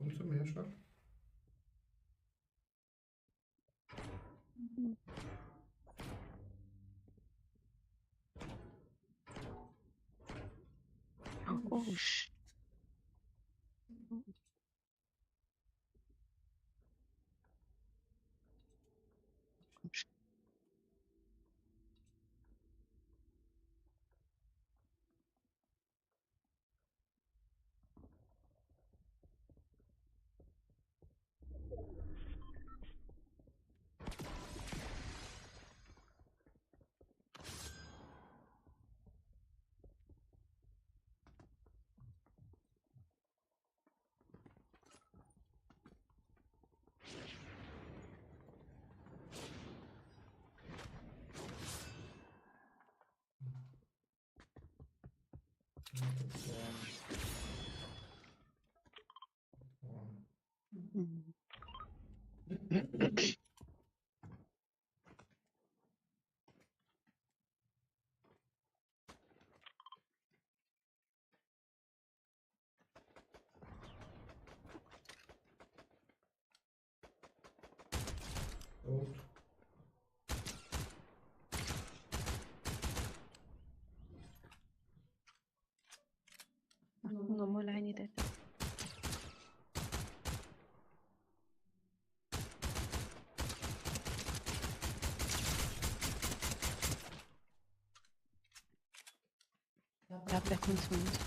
E: Komm zu mir, Schatz.
G: Oh, shit.
E: Tot.
G: Nochmal eine dort. Ich glaube, der kommt zu uns.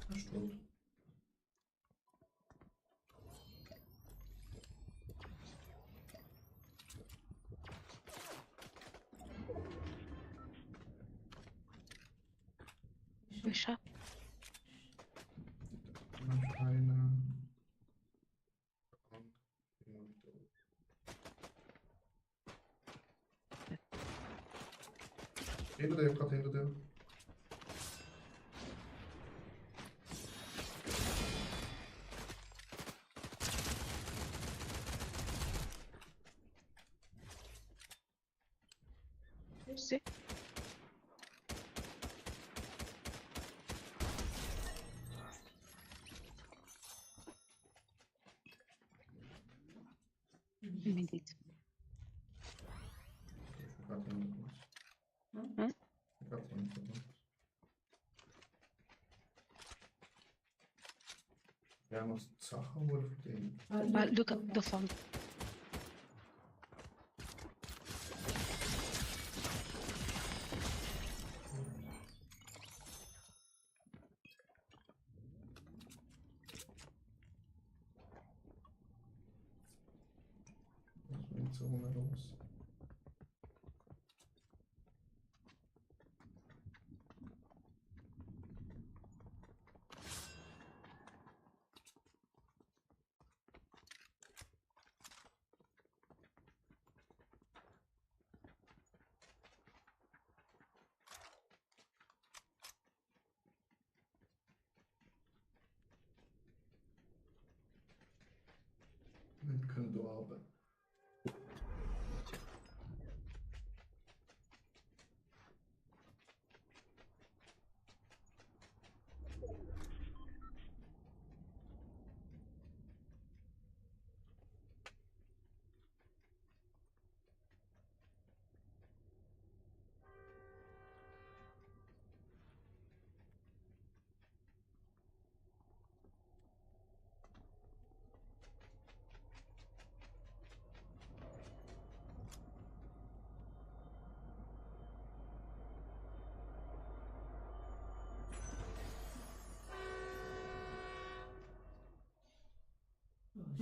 E: Er ist tot.
G: Geschafft.
E: Noch einer. Hinter dir, gerade hinter dir.
G: Sie. Minute.
E: Gerade hinter uns.
G: Hm?
E: Gerade hinter uns. Wir haben uns Sachen wohl verdient.
G: Look at the phone.
E: Was ist mit so einer los? Nicht können du arbeiten.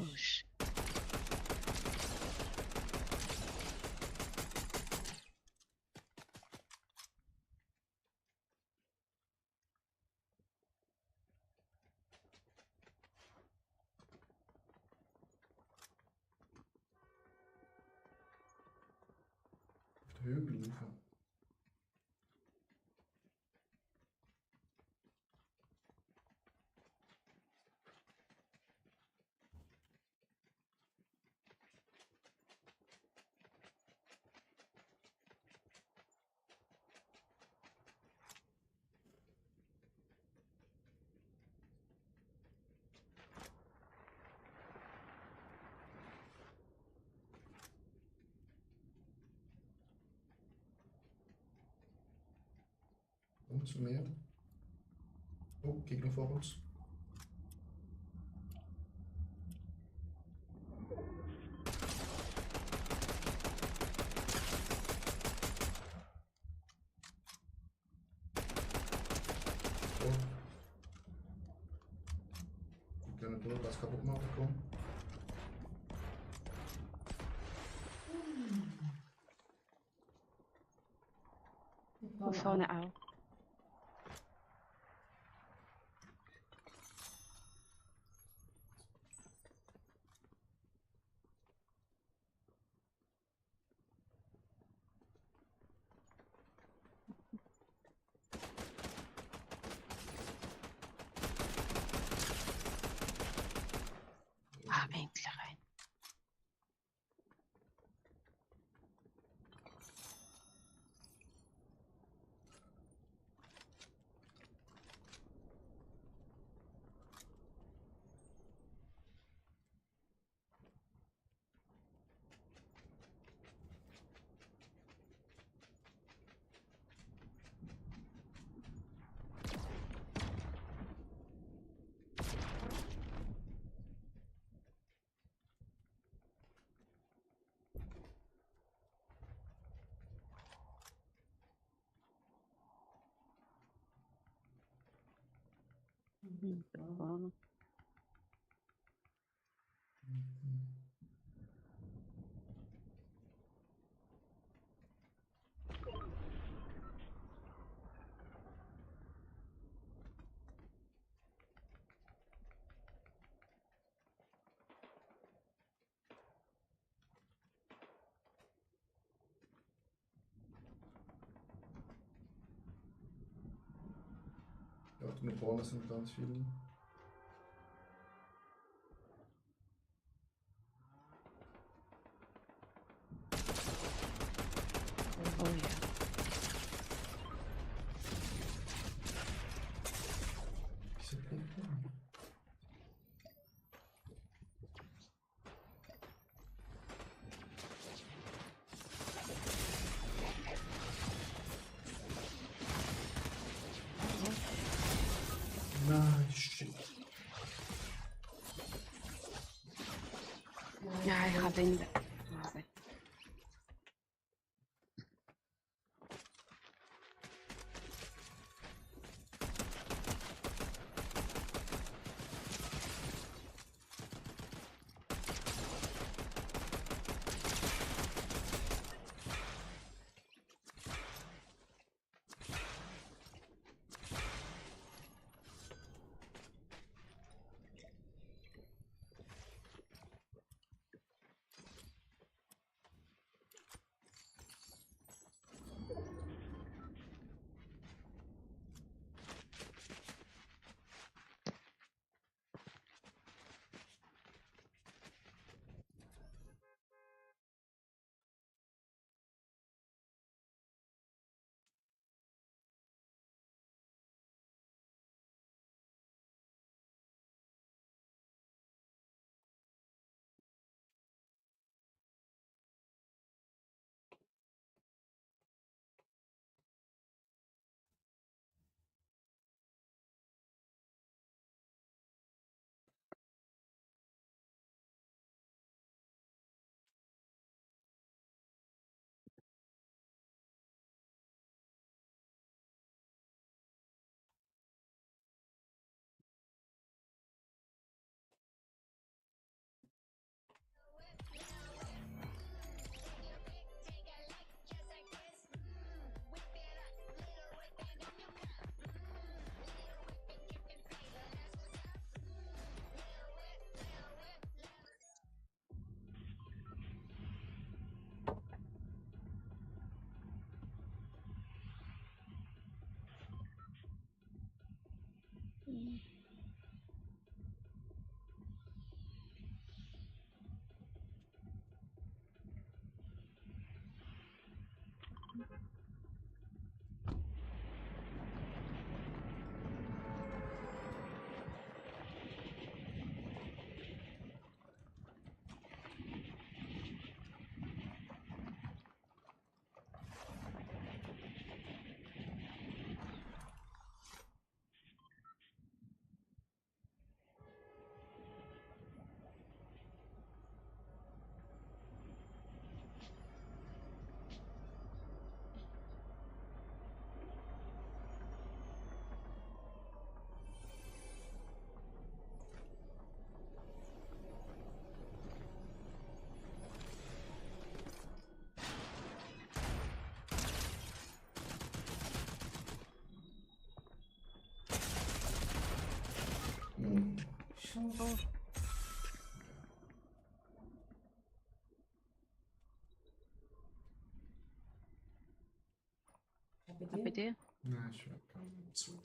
G: Oh, shit.
E: Auf den Hügel rauf. uns mehr. Oh, Gegner vor uns. Oh. Die können dort das kaputt machen, komm.
G: Und vorne auch. Ah, endlich rein. Da vorne.
E: Ja, da vorne sind ganz viele.
G: Oh ja.
E: Wieso bleibt der? Nein, shit.
G: Ja, ich habe ihn. Bei dir?
E: Nein, ich will keinen zu.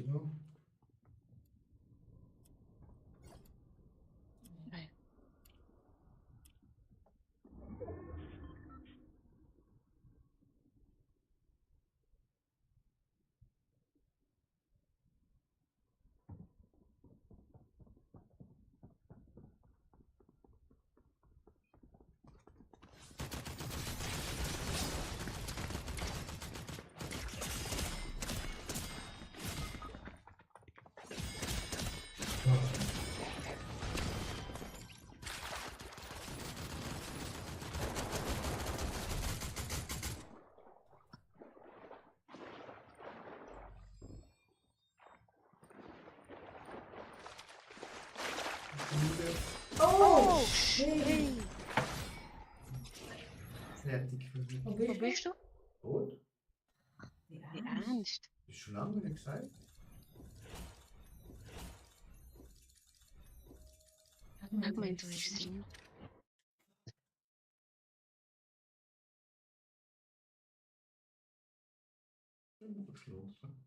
E: Genau.
G: Nein.
K: Oh, shit.
E: Fertig für mich.
G: Wo bist du?
E: Tot?
G: Wie ernst?
E: Ist schon lange nicht gesagt.
G: Ich meine, du bist drin.
E: Geschlossen.